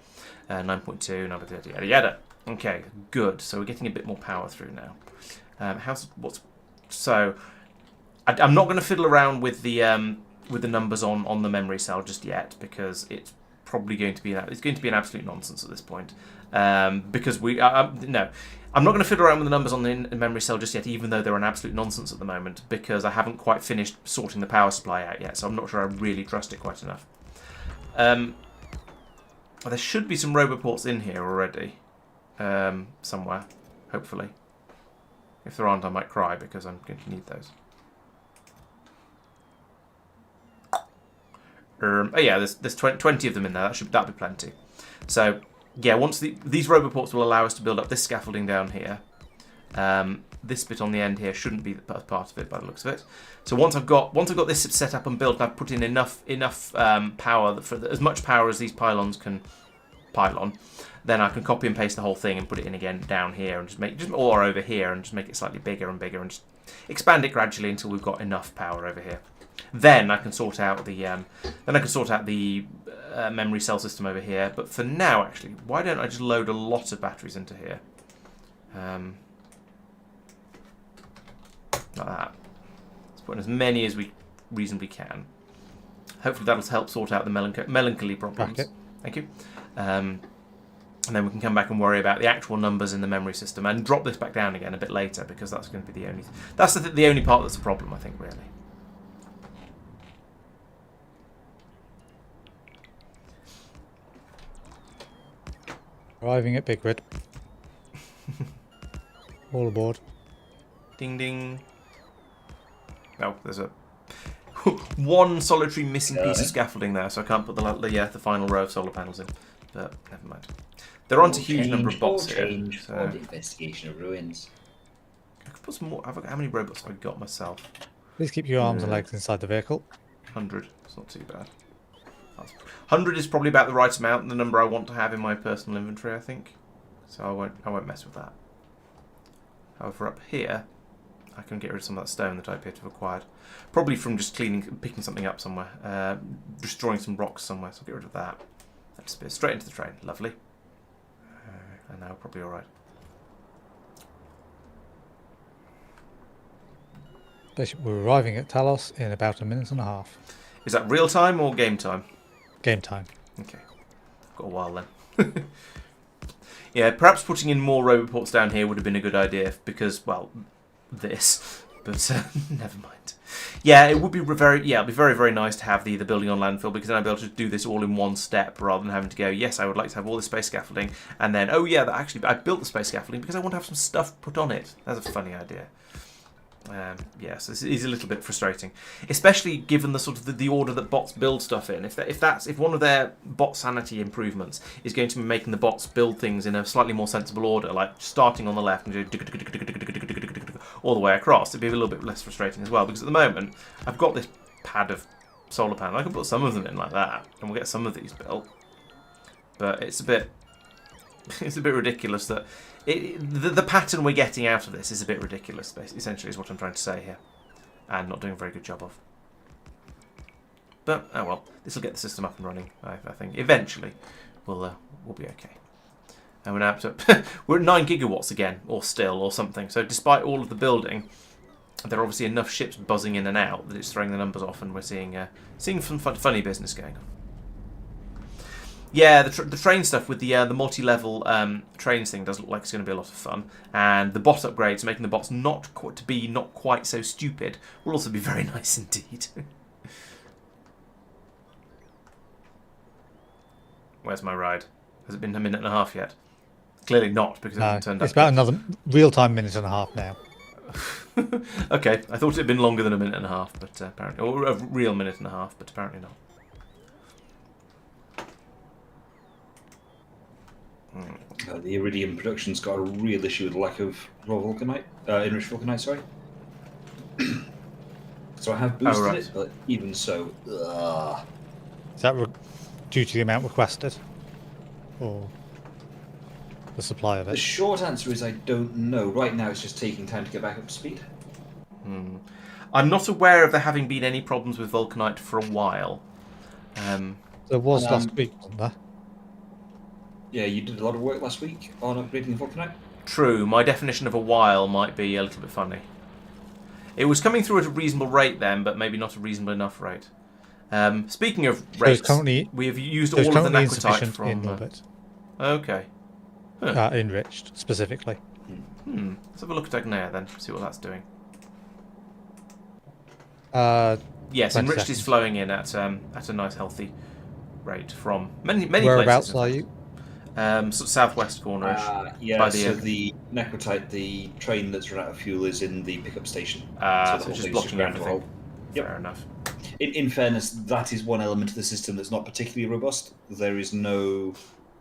9.2, yada yada. Okay, good. So we're getting a bit more power through now. I'm not going to fiddle around with the numbers on the memory cell just yet, because it's probably going to be an absolute nonsense at this point. Because I'm not going to fiddle around with the numbers on the memory cell just yet, even though they're an absolute nonsense at the moment, because I haven't quite finished sorting the power supply out yet, so I'm not sure I really trust it quite enough. There should be some roboports in here already, somewhere, hopefully. If there aren't, I might cry, because I'm going to need those. There's 20 of them in there. That'll be plenty. So yeah, once these roboports will allow us to build up this scaffolding down here. This bit on the end here shouldn't be part of it by the looks of it. So once I've got this set up and built, and I've put in enough power for as much power as these pylons can pylon, then I can copy and paste the whole thing and put it in again down here, and or over here, and just make it slightly bigger and bigger, and just expand it gradually until we've got enough power over here. Then I can sort out the memory cell system over here. But for now, actually, why don't I just load a lot of batteries into here, like that. Let's put in as many as we reasonably can. Hopefully that'll help sort out the melancholy problems. Okay. Thank you. And then we can come back and worry about the actual numbers in the memory system and drop this back down again a bit later, because that's going to be the only part that's a problem, I think, really. Arriving at Big Rid. All aboard. Ding ding. Oh, there's a one solitary missing piece of scaffolding there, so I can't put the final row of solar panels in. But never mind. There aren't a huge number of bots here. So the investigation of ruins. I could put some more. How many robots have I got myself? Please keep your arms and legs inside the vehicle. 100. It's not too bad. 100 is probably about the right amount, the number I want to have in my personal inventory, I think. So I won't mess with that. However, up here, I can get rid of some of that stone that I appear to have acquired. Probably from just picking something up somewhere. Destroying some rocks somewhere, so I'll get rid of that. That disappears straight into the train. Lovely. And now probably alright. We're arriving at Talos in about 1.5 minutes. Is that real time or game time? Game time. Okay. Got a while then. Yeah, perhaps putting in more roboports down here would have been a good idea, because, well, this. But never mind. Yeah, it would be it'd be very, very nice to have the building on landfill, because then I'd be able to do this all in one step, rather than having to go, yes, I would like to have all this space scaffolding, and then, oh yeah, I built the space scaffolding because I want to have some stuff put on it. That's a funny idea. Yes, this is a little bit frustrating, especially given the sort of the order that bots build stuff in. If one of their bot sanity improvements is going to be making the bots build things in a slightly more sensible order, like starting on the left and do all the way across, it'd be a little bit less frustrating as well. Because at the moment, I've got this pad of solar panel. I can put some of them in like that, and we'll get some of these built. But it's a bit ridiculous that. The pattern we're getting out of this is a bit ridiculous, essentially, is what I'm trying to say here. And not doing a very good job of. But, oh well, this will get the system up and running, I think. Eventually, we'll be okay. And we're now up to... we're at 9 gigawatts again, or something. So despite all of the building, there are obviously enough ships buzzing in and out that it's throwing the numbers off, and we're seeing some funny business going on. Yeah, the train stuff with the multi-level trains thing does look like it's going to be a lot of fun, and the bot upgrades, making the bots not quite so stupid, will also be very nice indeed. Where's my ride? Has it been a minute and a half yet? Clearly not, because it hasn't turned up. It's about another real-time minute and a half now. Okay, I thought it had been longer than a minute and a half, but apparently, or a real minute and a half, but apparently not. The iridium production's got a real issue with the lack of raw vulcanite, enriched vulcanite. Sorry. So I have boosted it, but even so, Is that due to the amount requested, or the supply of the it? short answer is I don't know. Right now, it's just taking time to get back up to speed. I'm not aware of there having been any problems with vulcanite for a while. There was last week, wasn't there? Yeah, you did a lot of work last week on upgrading the vulcanite. True, my definition of a while might be a little bit funny. It was coming through at a reasonable rate then, but maybe not a reasonable enough rate. Speaking of rates, we have used all of the naquitite from... in orbit. Okay. Enriched, specifically. Let's have a look at Agnea then, see what that's doing. Yes, enriched is flowing in at a nice healthy rate from many Whereabouts places. are you? Sort of southwest cornerish. Yeah, so the naquitite, the train that's run out of fuel, is in the pickup station. So it's just blocking everything. Yep. Fair enough. In fairness, that is one element of the system that's not particularly robust. There is no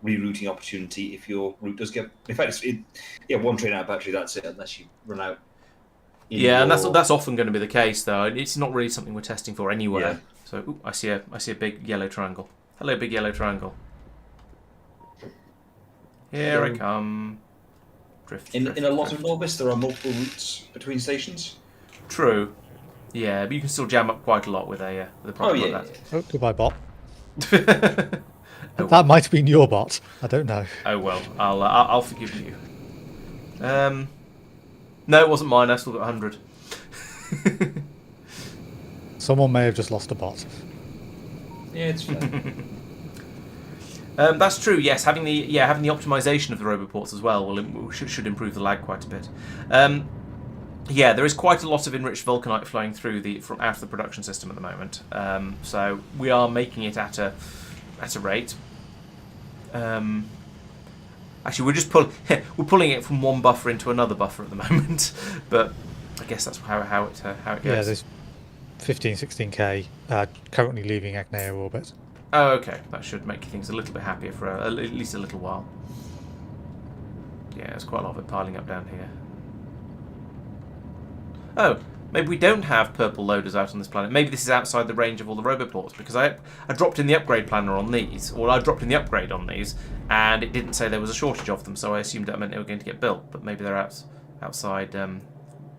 rerouting opportunity if your route does get... In fact, one train out of battery, that's it, unless you run out. Yeah, and that's often going to be the case, though. It's not really something we're testing for anywhere. Yeah. So, I see a big yellow triangle. Hello, big yellow triangle. Here I come. Drift. In a lot of Norbis, there are multiple routes between stations. True. Yeah, but you can still jam up quite a lot with a problem like that. Oh, goodbye, bot. That might have been your bot. I don't know. Oh well, I'll forgive you. No, it wasn't mine. I still got 100. Someone may have just lost a bot. Yeah, it's fine. That's true. Yes, having the optimization of the roboports as well should improve the lag quite a bit. Yeah, there is quite a lot of enriched vulcanite flowing through out of the production system at the moment. So we are making it at a rate. Actually, we're pulling it from one buffer into another buffer at the moment, but I guess that's how it goes. Yeah, there's 16K currently leaving Agnea orbit. Oh, okay. That should make things a little bit happier for at least a little while. Yeah, there's quite a lot of it piling up down here. Oh, maybe we don't have purple loaders out on this planet. Maybe this is outside the range of all the roboports, because I dropped in the upgrade planner on these, or I dropped in the upgrade on these, and it didn't say there was a shortage of them, so I assumed that meant they were going to get built, but maybe they're outside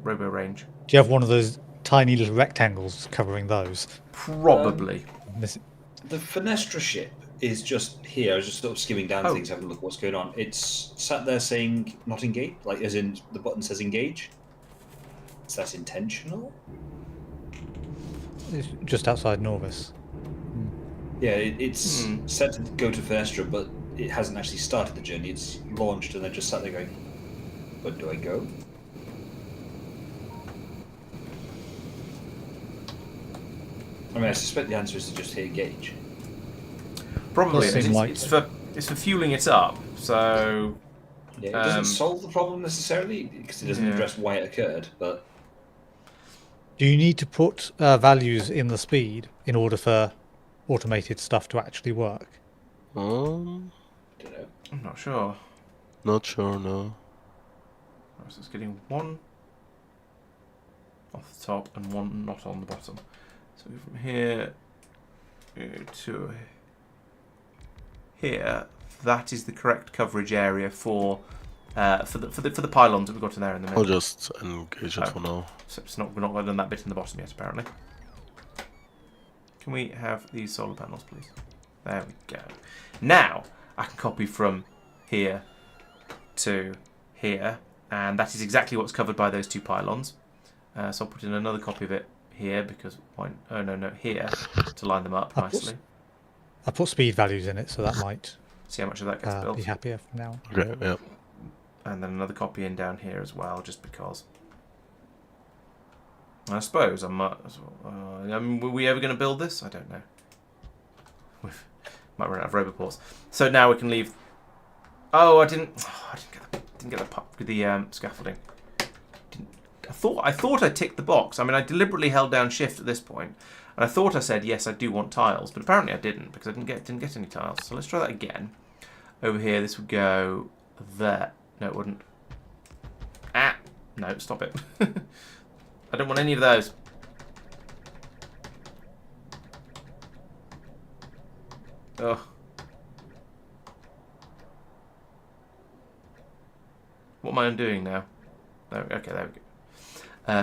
robo range. Do you have one of those tiny little rectangles covering those? Probably. The Fenestra ship is just here. I was just sort of skimming down things, having a look at what's going on. It's sat there saying not engage, like as in the button says engage. Is that intentional? It's just outside Norvis. Yeah, it's set to go to Fenestra, but it hasn't actually started the journey. It's launched and then just sat there going, "Where do I go?" I mean, I suspect the answer is to just hit engage. Probably. It's for fueling it up, so... Yeah, it doesn't solve the problem necessarily, because it doesn't address why it occurred, but... Do you need to put values in the speed in order for automated stuff to actually work? Don't know. I'm not sure. Not sure, no. So it's getting one off the top and one not on the bottom. So from here to here, that is the correct coverage area for the pylons that we've got in there in the middle. I'll just engage it for now. So we're not done that bit in the bottom yet, apparently. Can we have these solar panels, please? There we go. Now I can copy from here to here, and that is exactly what's covered by those two pylons. So I'll put in another copy of it here because here to line them up nicely. I put speed values in it, so that might See how much of that gets built. be happier from now on. Okay, yeah. And then another copy in down here as well, just because. I suppose I might as well. I mean, were we ever going to build this? I don't know. We might run out of roboports. So now we can leave. Oh, I didn't get the scaffolding. I thought I ticked the box. I mean, I deliberately held down shift at this point, and I thought I said yes, I do want tiles, but apparently I didn't because I didn't get any tiles. So let's try that again. Over here, this would go there. No, it wouldn't. Ah, no, stop it. I don't want any of those. Oh. What am I undoing now? No, okay, there we go.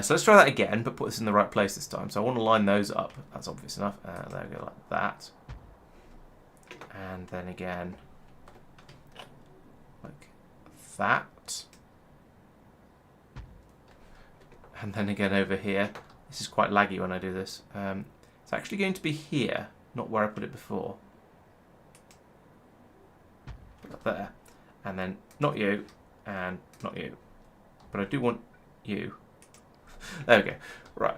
So let's try that again, but put this in the right place this time. So I want to line those up. That's obvious enough. There we go, like that. And then again, like that. And then again over here. This is quite laggy when I do this. It's actually going to be here, not where I put it before. Put that there. And then not you, and not you. But I do want you. There we go. Right,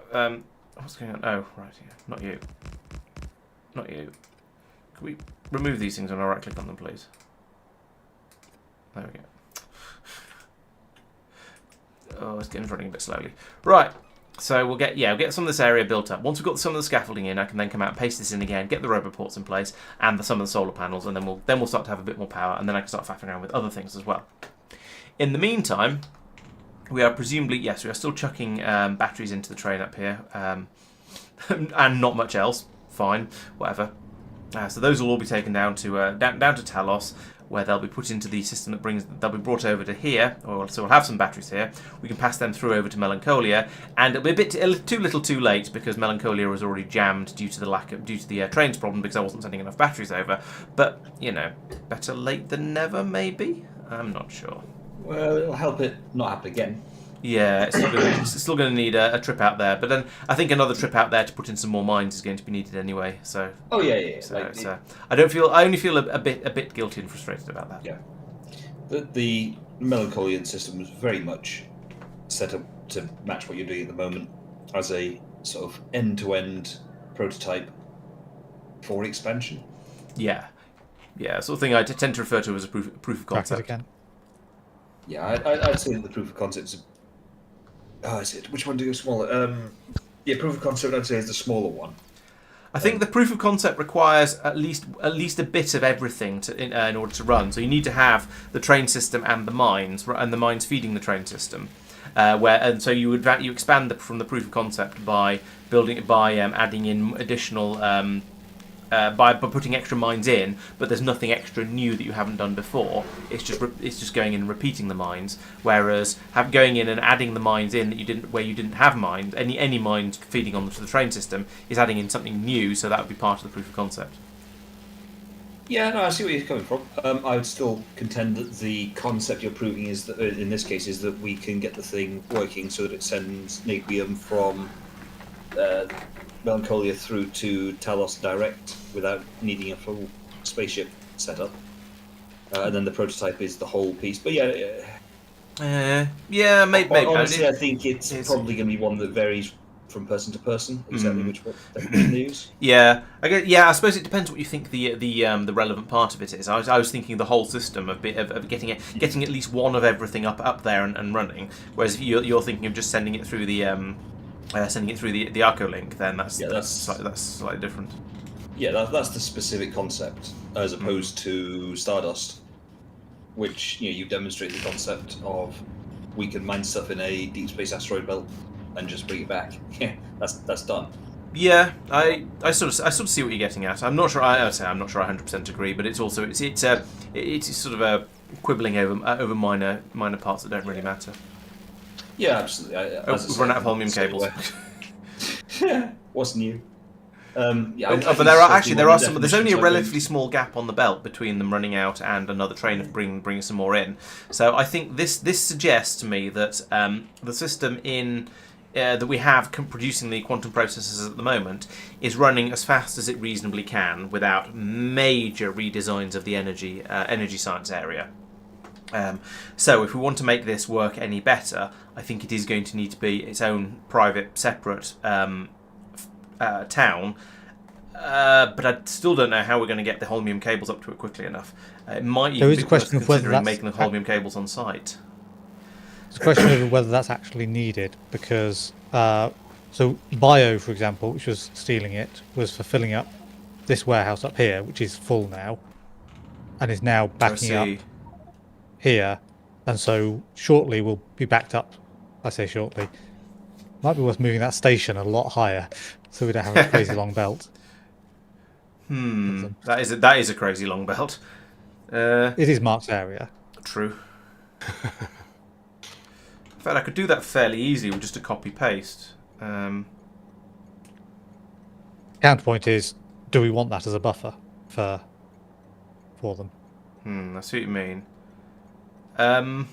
what's going on? Oh, right here. Not you. Not you. Can we remove these things when I right click on them, please? There we go. Oh, this game's running a bit slowly. Right, so we'll get some of this area built up. Once we've got some of the scaffolding in, I can then come out and paste this in again, get the roboports in place, and some of the solar panels, and then we'll start to have a bit more power, and then I can start faffing around with other things as well. In the meantime, we are presumably, yes, we are still chucking batteries into the train up here, and not much else. Fine, whatever. So those will all be taken down to Talos, where they'll be put into the system they'll be brought over to here, so we'll have some batteries here. We can pass them through over to Melancholia, and it'll be a bit too late because Melancholia was already jammed due to the trains problem because I wasn't sending enough batteries over. But you know, better late than never, maybe. I'm not sure. Well, it'll help it not happen again. Yeah, it's still going to need a trip out there, but then I think another trip out there to put in some more mines is going to be needed anyway. So. Oh yeah. So, I only feel a bit guilty and frustrated about that. Yeah. The Melancholian system was very much set up to match what you're doing at the moment as a sort of end-to-end prototype for expansion. Yeah, sort of thing I tend to refer to as a proof of concept. Again. Yeah, I'd say that the proof of concept is. Is it? Which one do you go smaller? Proof of concept I'd say is the smaller one. I think the proof of concept requires at least a bit of everything in order to run. So you need to have the train system and the mines feeding the train system. So you expand from the proof of concept by adding in additional. By putting extra mines in, but there's nothing extra new that you haven't done before. It's just going in and repeating the mines. Whereas going in and adding the mines in where you didn't have mines, any mines feeding onto the train system is adding in something new. So that would be part of the proof of concept. Yeah, no, I see where you're coming from. I would still contend that the concept you're proving is that in this case is that we can get the thing working so that it sends naquium from. Melancholia through to Talos direct without needing a full spaceship setup, and then the prototype is the whole piece. But maybe. Honestly, I think it's probably going to be one that varies from person to person. Exactly which definition they use. Yeah, I suppose it depends what you think the relevant part of it is. I was thinking the whole system of getting at least one of everything up there and running. Whereas if you're thinking of just sending it through the the Arco link, then that's slightly different. Yeah, that's the specific concept, as opposed to Stardust, which you demonstrate the concept of we can mine stuff in a deep space asteroid belt and just bring it back. Yeah, that's done. Yeah, I sort of see what you're getting at. I'm not sure. I'm not sure I 100% agree, but it's sort of a quibbling over minor parts that don't really matter. Yeah, absolutely. We've run out of holmium cables. What's new? But there are some. There's only a relatively small gap on the belt between them running out and another train of bringing some more in. So I think this suggests to me that the system in that we have producing the quantum processors at the moment is running as fast as it reasonably can without major redesigns of the energy science area. So if we want to make this work any better, I think it is going to need to be its own private, separate town. But I still don't know how we're going to get the holmium cables up to it quickly enough. It might even be worth considering making the holmium cables on site. It's a question of whether that's actually needed, because so Bio, for example, which was stealing it, was for filling up this warehouse up here, which is full now, and is now backing up here, and so shortly we'll be backed up. I say shortly. Might be worth moving that station a lot higher, so we don't have a crazy long belt. That is a crazy long belt. It is Marc's area. True. In fact, I could do that fairly easily with just a copy paste. Counterpoint is, do we want that as a buffer for them? I see what you mean. I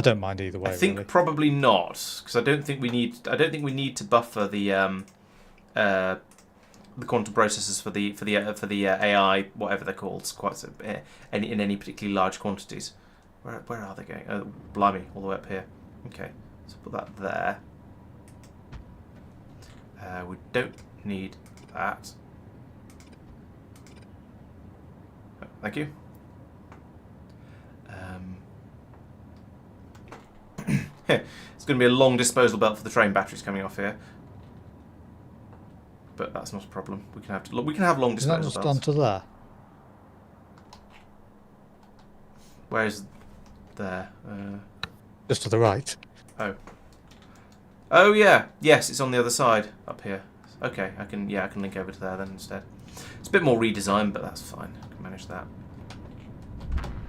don't mind either way. I think really. Probably not, because I don't think we need to buffer the quantum processors for the AI, whatever they're called, in any particularly large quantities. Where are they going? Oh, blimey, all the way up here. Okay, so put that there. We don't need that. Oh, thank you. It's going to be a long disposal belt for the train batteries coming off here, but that's not a problem. We can have long disposal belts. Is that just onto there? Where's there? Just to the right. Oh yeah. Yes, it's on the other side up here. Okay, I can link over to there then instead. It's a bit more redesigned, but that's fine. I can manage that.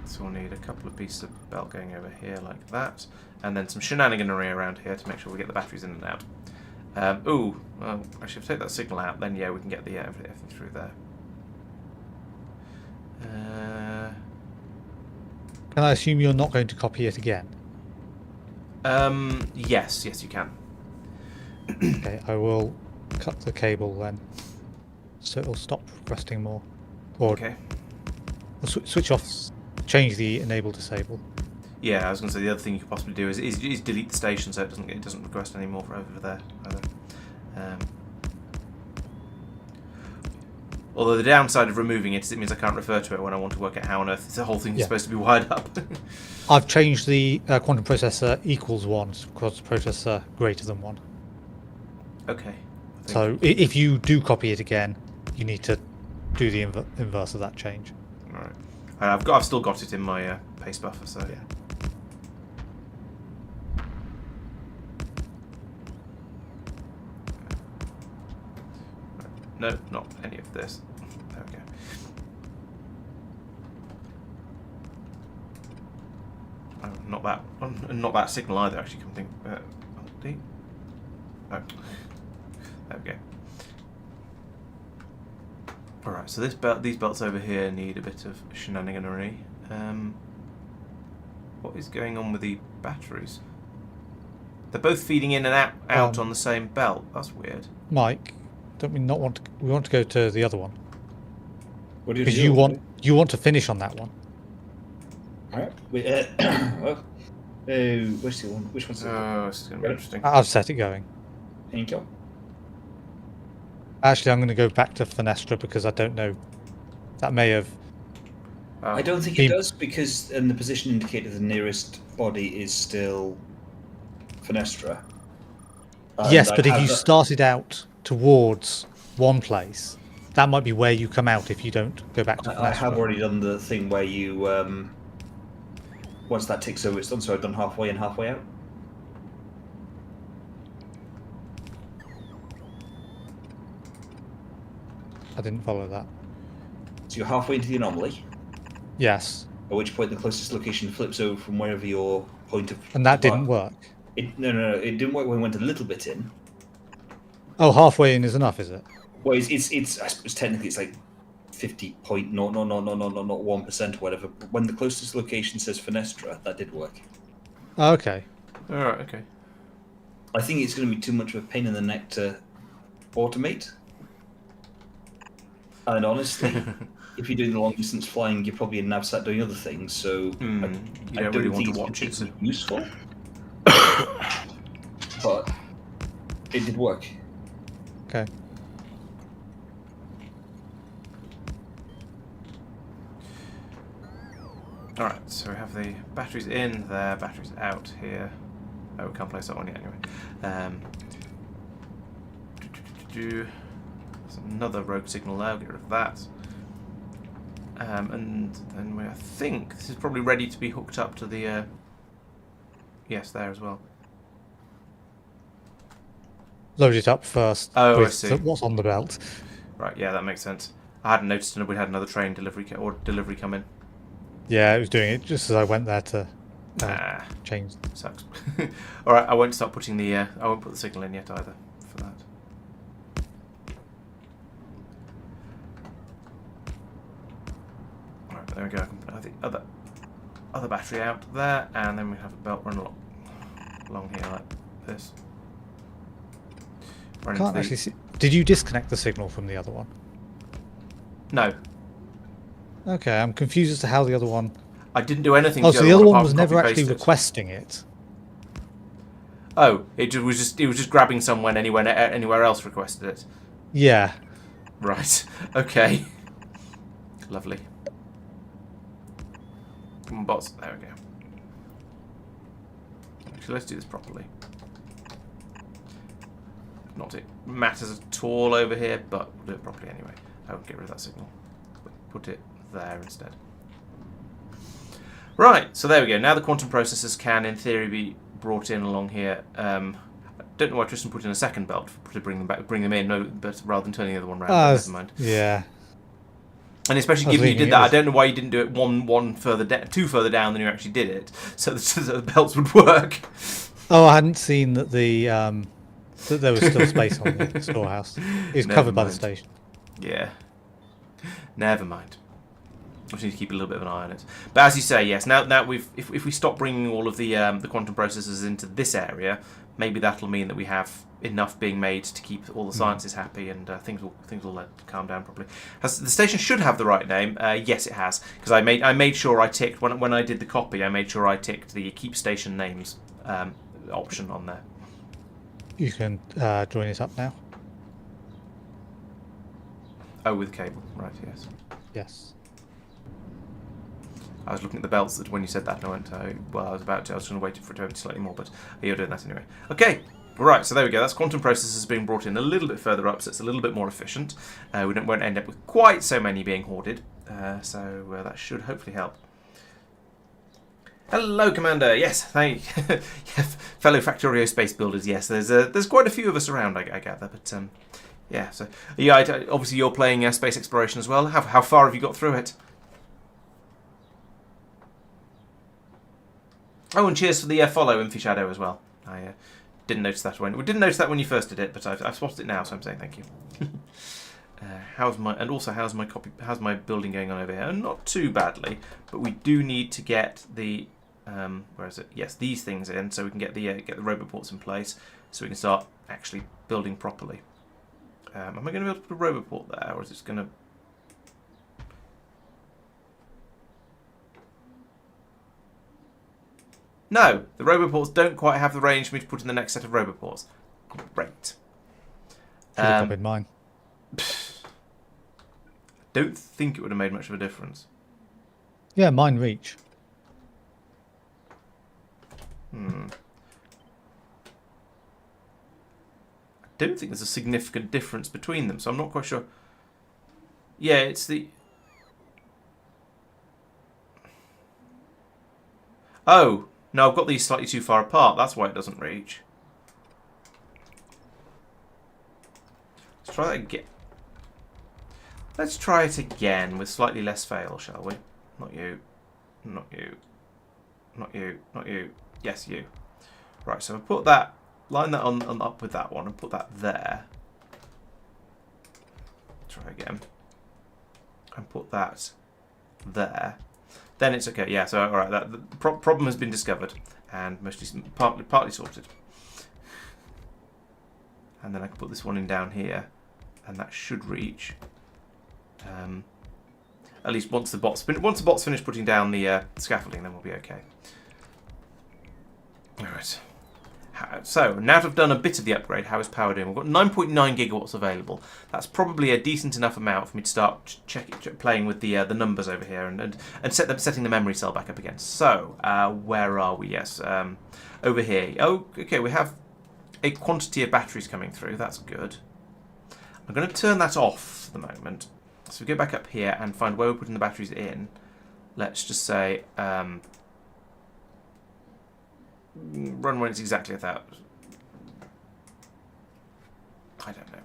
So we'll need a couple of pieces of belt going over here like that, and then some shenaniganery around here to make sure we get the batteries in and out. Well, actually, if I take that signal out, then yeah, we can get the everything through there. Can I assume you're not going to copy it again? Yes, you can. Okay, I will cut the cable then, so it'll stop requesting more. Or okay. Switch off, change the enable disable. Yeah, I was going to say the other thing you could possibly do is delete the station so it doesn't request any more for over there either. Although the downside of removing it is it means I can't refer to it when I want to work out how on earth the whole thing is supposed to be wired up. I've changed the quantum processor equals 1 to quantum processor greater than 1. Okay. So if you do copy it again, you need to do the inverse of that change. All right. I've still got it in my paste buffer, so yeah. No, not any of this. There we go. Oh, not that signal either. Actually, come think. Oh, there we go. All right. So these belts over here need a bit of shenaniganery. What is going on with the batteries? They're both feeding in and out on the same belt. That's weird. Mike, don't we not want to? We want to go to the other one. What do you Because do? you want to finish on that one. All right. Wait, where's the one? Which one's the one? Oh, this is going to be interesting. I've set it going. Thank you. Actually, I'm going to go back to Fenestra because I don't know. That may have. I don't think it does, because in the position indicator, the nearest body is still Fenestra. Yes, but if you started out towards one place, that might be where you come out if you don't go back to Fenestra. I have already done the thing where you, once that ticks over, it's done, so I've done halfway in, halfway out. I didn't follow that. So you're halfway into the anomaly, Yes. at which point the closest location flips over from wherever your point of... And that didn't work. No, it didn't work when we went a little bit in. Oh, halfway in is enough, is it? Well, it's I suppose technically it's like 50.1% or whatever. But when the closest location says Fenestra, that did work. Okay. All right. Okay. I think it's going to be too much of a pain in the neck to automate. And honestly, if you're doing the long distance flying, you're probably in NavSat doing other things. So You I don't don't really think want to it's watch it. particularly useful. But it did work. Okay. Alright, so we have the batteries in there, batteries out here. Oh, we can't place that one yet anyway. There's another rogue signal there, get rid of that. And then I think this is probably ready to be hooked up to the... yes, there as well. Load it up first Oh, I with see. what's on the belt. Right, yeah, that makes sense. I hadn't noticed we had another train delivery come in. Yeah, it was doing it just as I went there to change. Sucks. Alright, I won't start putting the... I won't put the signal in yet either for that. Alright, there we go. I can put the other battery out there, and then we have a belt run along here like this. Run Can't actually see. Did you disconnect the signal from the other one? No. Okay, I'm confused as to how the other one... I didn't do anything. Oh, to so the other one apart was from never actually copy-paste it. requesting it. Oh, it was just grabbing someone anywhere else requested it. Yeah. Right. Okay. Lovely. Come on, bots. There we go. Actually, let's do this properly. Not that it matters at all over here, but we'll do it properly anyway. I won't get rid of that signal. Put it there instead. Right, so there we go. Now the quantum processors can, in theory, be brought in along here. I don't know why Tristan put in a second belt to bring them in, no, but rather than turning the other one around. Never mind. Yeah. And especially given you did that, I don't know why you didn't do it two further down than you actually did it, so the belts would work. Oh, I hadn't seen that that there was still space on the storehouse. It was covered by the station. Yeah. Never mind. We just need to keep a little bit of an eye on it. But as you say, yes. Now if we stop bringing all of the quantum processors into this area, maybe that'll mean that we have enough being made to keep all the scientists happy, and things will calm down properly. The station should have the right name. Yes, it has, because I made sure I ticked when I did the copy. I made sure I ticked the keep station names option on there. You can join it up now. Oh, with cable, right? Yes. Yes. I was looking at the belts when you said that, and I went, well, I was going to wait for it to open slightly more, but you're doing that anyway. Okay, right, so there we go. That's quantum processors being brought in a little bit further up, so it's a little bit more efficient. We won't end up with quite so many being hoarded, so that should hopefully help. Hello, Commander. Yes, thank you. Fellow Factorio space builders. Yes, there's quite a few of us around, I gather, but yeah. So yeah, obviously you're playing space exploration as well. How far have you got through it? Oh, and cheers for the follow, Infy Shadow, as well. I didn't notice that when you first did it, but I've spotted it now, so I'm saying thank you. How's my building going on over here? Not too badly, but we do need to get the where is it? Yes, these things in, so we can get the roboports in place, so we can start actually building properly. Am I going to be able to put a roboport there, or is it just going to? No, the roboports don't quite have the range for me to put in the next set of roboports. Great. Should have copied mine. Don't think it would have made much of a difference. Yeah, mine reach. I don't think there's a significant difference between them, so I'm not quite sure. Yeah, it's the... Oh, no, I've got these slightly too far apart. That's why it doesn't reach. Let's try that again. Let's try it again with slightly less fail, shall we? Not you. Not you. Not you. Not you. Yes, you. Right, so I put that, line that on up with that one and put that there. Try again. And put that there. Then it's okay. Yeah, so alright, the problem has been discovered and mostly partly sorted. and then I can put this one in down here, and that should reach. At least once the bot's finished putting down the scaffolding, then we'll be okay. All right. So now that I've done a bit of the upgrade, how is power doing? We've got 9.9 gigawatts available. That's probably a decent enough amount for me to start playing with the numbers over here and setting the memory cell back up again. So where are we? Yes, over here. Oh, okay. We have a quantity of batteries coming through. That's good. I'm going to turn that off for the moment. So we go back up here and find where we're putting the batteries in. Let's just say. Run when it's exactly at that. I don't know.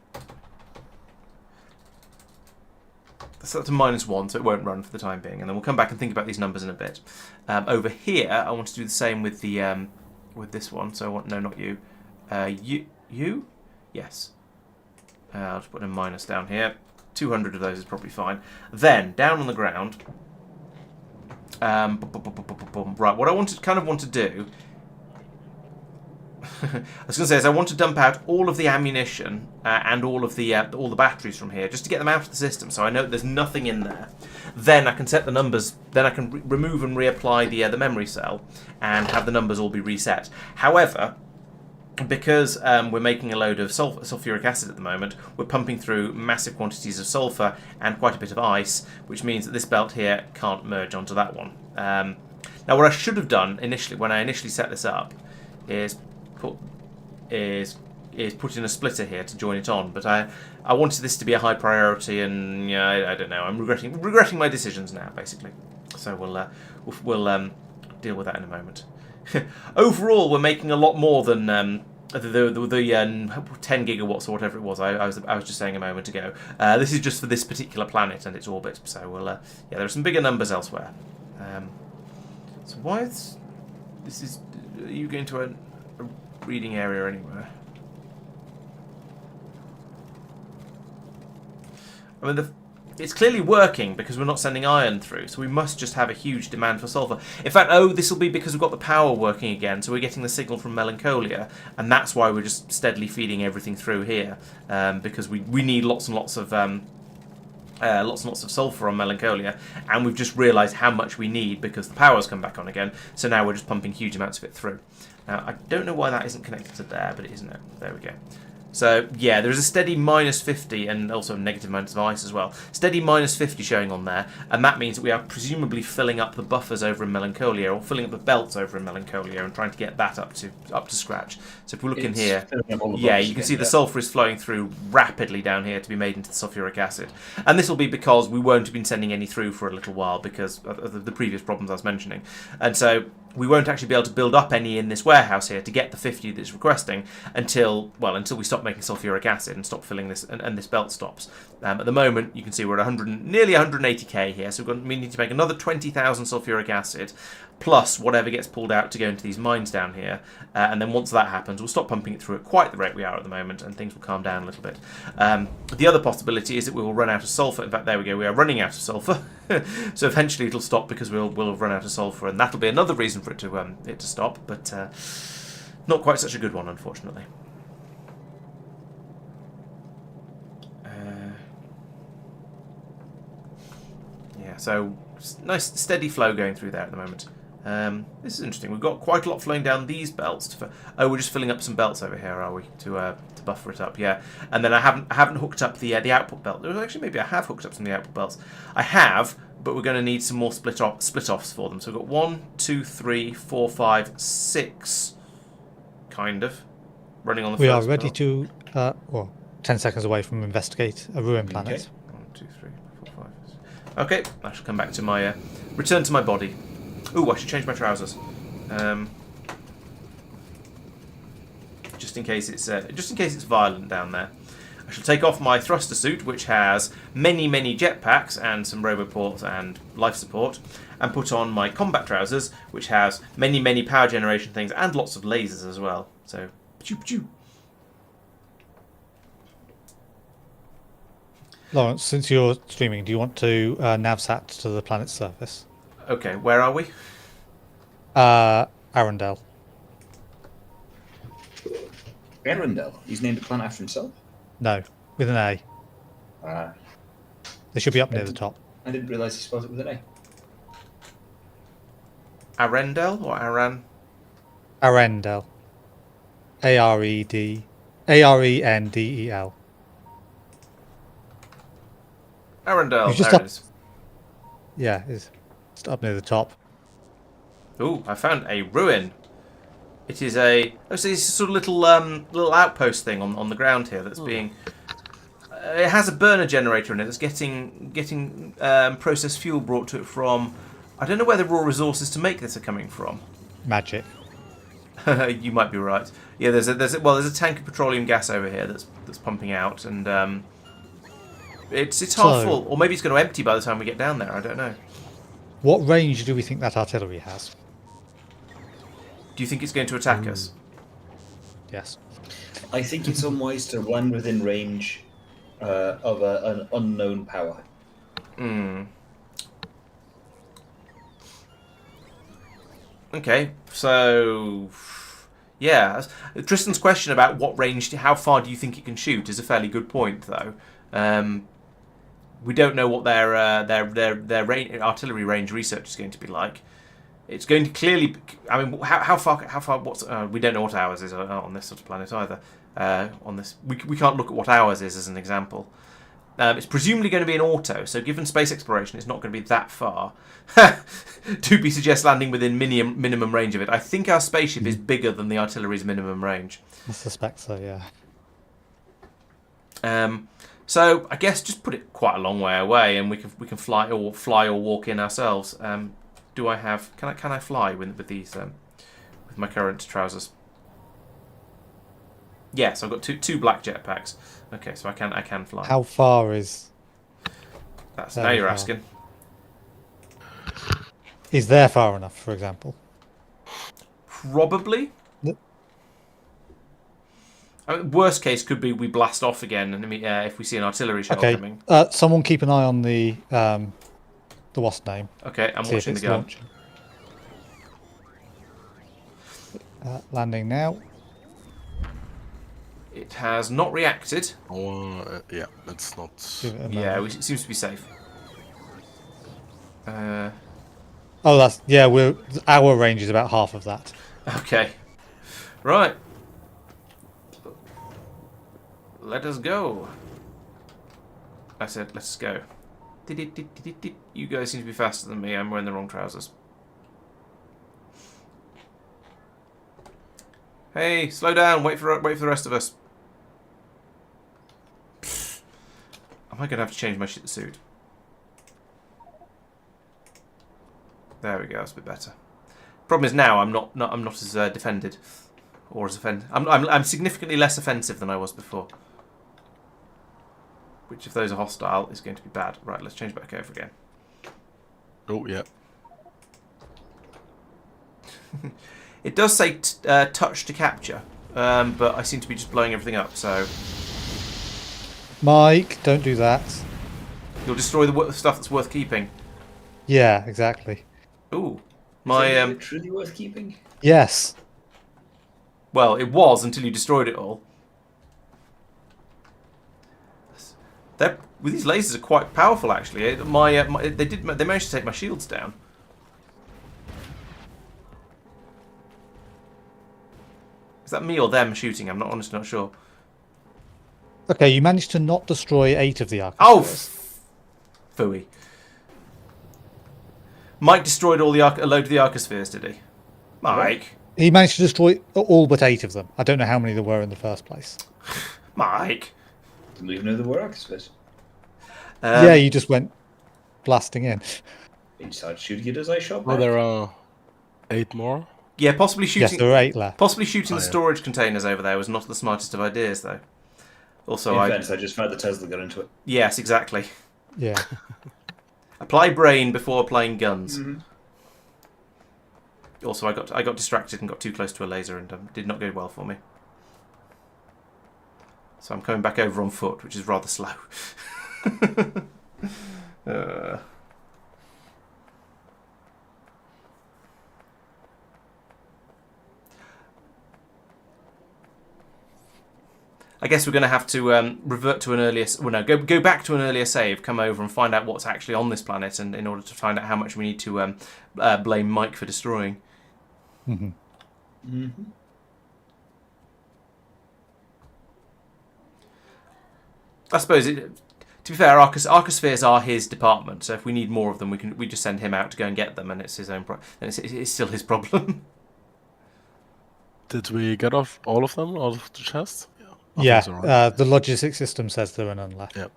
That's up to -1, so it won't run for the time being, and then we'll come back and think about these numbers in a bit. Over here, I want to do the same with the with this one. So I want not you. You? Yes. I'll just put a minus down here. 200 of those is probably fine. Then down on the ground. Right. What I want to do. I was going to say is I want to dump out all of the ammunition and all the batteries from here just to get them out of the system, so I know there's nothing in there. Then I can set the numbers. Then I can remove and reapply the memory cell and have the numbers all be reset. However, because we're making a load of sulfuric acid at the moment, we're pumping through massive quantities of sulfur and quite a bit of ice, which means that this belt here can't merge onto that one. Now, what I should have done initially, when I initially set this up, is put in a splitter here to join it on, but I wanted this to be a high priority, and I don't know. I'm regretting my decisions now, basically. So we'll deal with that in a moment. Overall, we're making a lot more than the 10 gigawatts or whatever it was I was just saying a moment ago. This is just for this particular planet and its orbit. So we'll there are some bigger numbers elsewhere. So why is this is are you going to a reading area anywhere? I mean, it's clearly working because we're not sending iron through, so we must just have a huge demand for sulfur. In fact, this will be because we've got the power working again, so we're getting the signal from Melancholia, and that's why we're just steadily feeding everything through here, because we need lots and lots of sulfur on Melancholia, and we've just realised how much we need because the power's come back on again, so now we're just pumping huge amounts of it through. Now, I don't know why that isn't connected to there, but it is now. There we go. So, yeah, there's a steady -50 and also negative amounts of ice as well. Steady -50 showing on there, and that means that we are presumably filling up the buffers over in Melancholia, or filling up the belts over in Melancholia, and trying to get that up to scratch. So if we look in here, yeah, you can see the sulfur is flowing through rapidly down here to be made into the sulfuric acid. And this will be because we won't have been sending any through for a little while because of the previous problems I was mentioning. And so we won't actually be able to build up any in this warehouse here to get the 50 that it's requesting until we stop making sulfuric acid and stop filling this, and this belt stops. At the moment, you can see we're at nearly 180k here, so we need to make another 20,000 sulfuric acid, plus whatever gets pulled out to go into these mines down here. And then once that happens, we'll stop pumping it through at quite the rate we are at the moment, and things will calm down a little bit. The other possibility is that we will run out of sulfur. In fact, there we go, we are running out of sulfur. So eventually it'll stop because we'll have run out of sulfur, and that'll be another reason for it to stop, but not quite such a good one, unfortunately. Yeah, so nice steady flow going through there at the moment. This is interesting. We've got quite a lot flowing down these belts. We're just filling up some belts over here, are we? To buffer it up, yeah. And then I haven't hooked up the output belt. Actually, maybe I have hooked up some of the output belts. I have, but we're going to need some more split offs for them. So we've got 1, 2, 3, 4, 5, 6, kind of running on the. We first are ready belt. to 10 seconds away from investigate a ruined planet. Okay. 1, 2, 3, 4, 5. 6. Okay, I shall come back to my return to my body. Ooh, I should change my trousers. Just in case it's violent down there. I shall take off my thruster suit, which has many jetpacks and some roboports and life support, and put on my combat trousers, which has many power generation things and lots of lasers as well. So, choo. Laurence, since you're streaming, do you want to navsat to the planet's surface? Okay, where are we? Arundel. Arendelle. He's named a planet after himself. No, with an A. Ah, They should be up near the top. I didn't realise he spelled it with an A. Arendelle or Aran? Arendelle. Arendel. Arendelle, He's just there up. it is. Yeah, it's just up near the top. Ooh, I found a ruin. It is a... Oh, so it's a sort of little outpost thing on the ground here that's being... it has a burner generator in it that's getting processed fuel brought to it from... I don't know where the raw resources to make this are coming from. Magic. You might be right. Yeah, there's a tank of petroleum gas over here that's pumping out, and it's half full, or maybe it's going to empty by the time we get down there. I don't know. What range do we think that artillery has? Do you think it's going to attack us? Yes. I think it's unwise to land within range of an unknown power. Hmm. Okay, so yeah, Tristan's question about what range, how far do you think it can shoot, is a fairly good point, though. We don't know what their artillery range research is going to be like. It's going to clearly. I mean, how far? What's? We don't know what ours is on this sort of planet either. On this, we can't look at what ours is as an example. It's presumably going to be an auto, so given space exploration, it's not going to be that far. Doopy suggests landing within minimum range of it. I think our spaceship is bigger than the artillery's minimum range. I suspect so, yeah. So I guess just put it quite a long way away, and we can fly or walk in ourselves. Do I have? Can I fly with these with my current trousers? Yes, I've got two black jetpacks. Okay, so I can fly. How far is... That's now you're asking. Is there far enough, for example? Probably. Yep. I mean, worst case could be we blast off again, and if we see an artillery shell coming. Someone keep an eye on the what's name. Okay, I'm See watching if the it's gun. launching. Landing now. It has not reacted. Yeah, it's not. Yeah, it seems to be safe. Oh, our range is about half of that. Okay. Right. Let us go. I said, let's go. You guys seem to be faster than me. I'm wearing the wrong trousers. Hey, slow down. Wait for the rest of us. Am I going to have to change my suit? There we go. That's a bit better. Problem is now I'm not as defended or as offended. I'm significantly less offensive than I was before. Which, if those are hostile, is going to be bad. Right, let's change back over again. Oh yeah. It does say touch to capture, but I seem to be just blowing everything up. So Mike, don't do that. you'll destroy the stuff that's worth keeping. Yeah, exactly. Ooh, Is it truly worth keeping? Yes. Well, it was until you destroyed it all. These lasers are quite powerful, actually. They managed to take my shields down. Is that me or them shooting? I'm honestly not sure. Okay, you managed to not destroy 8 of the arcs. Oh, phooey. Mike destroyed a load of the Arcospheres, did he? Mike. He managed to destroy all but 8 of them. I don't know how many there were in the first place. Mike. Didn't even know there were Arcospheres. Yeah, you just went blasting in. He decided shooting it as I shot Well, back. there are 8 more. Yeah, possibly shooting. Yes, there were 8 left. Possibly shooting the yeah. storage containers over there was not the smartest of ideas, though. Also, In fairness, I just found the Tesla got into it. Yes, exactly. Yeah. Apply brain before applying guns. Mm-hmm. Also, I got distracted and got too close to a laser and did not go well for me. So I'm coming back over on foot, which is rather slow. I guess we're going to have to revert to an earlier. Well, no, go back to an earlier save, come over and find out what's actually on this planet, and in order to find out how much we need to blame Mike for destroying. Mhm. Mm-hmm. I suppose, to be fair, Arcospheres are his department. So if we need more of them, we just send him out to go and get them, and it's his own. Then it's still his problem. Did we get off all of them out of the chest? Yeah. I Yeah, think so, right? the logistics system says there are none left. Yeah.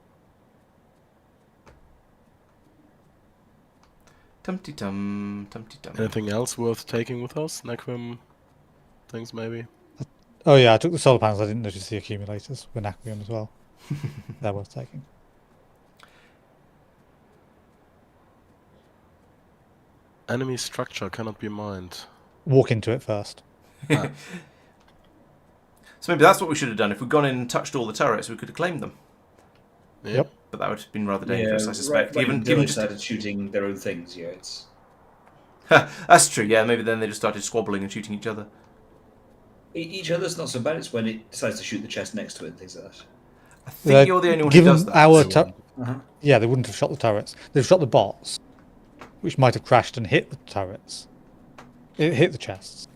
Tumty tum, tumty tum. Anything else worth taking with us? Naquium things, maybe? Oh yeah, I took the solar panels. I didn't notice the accumulators with naquium as well. They're worth taking. Enemy structure cannot be mined. Walk into it first. Ah, So maybe that's what we should have done. If we'd gone in and touched all the turrets, we could have claimed them. yeah. Yep. But that would have been rather dangerous, I suspect. Right, Given given just started shooting their own things, yeah, it's... that's true. Yeah, maybe then they just started squabbling and shooting each other. Each other's not so bad, it's when it decides to shoot the chest next to it and things like that. I think you're the only one who Given does that. our Uh-huh. yeah, they wouldn't have shot the turrets. They've shot the bots, which might have crashed and hit the turrets. It hit the chests,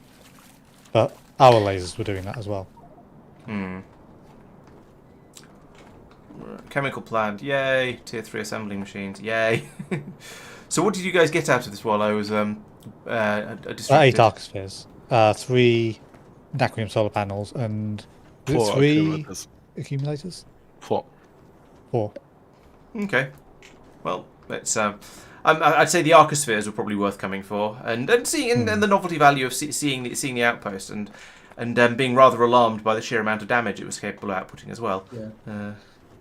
but our lasers were doing that as well. Chemical plant, yay! Tier 3 assembling machines, yay! So what did you guys get out of this while I was distracted? 8 arcospheres, 3 naquium solar panels, and was it 4 3 accumulators. accumulators? 4. 4. Okay. Well, it's I'd say the arcospheres were probably worth coming for, and seeing and the novelty value of seeing the outpost, and being rather alarmed by the sheer amount of damage it was capable of outputting as well. Yeah.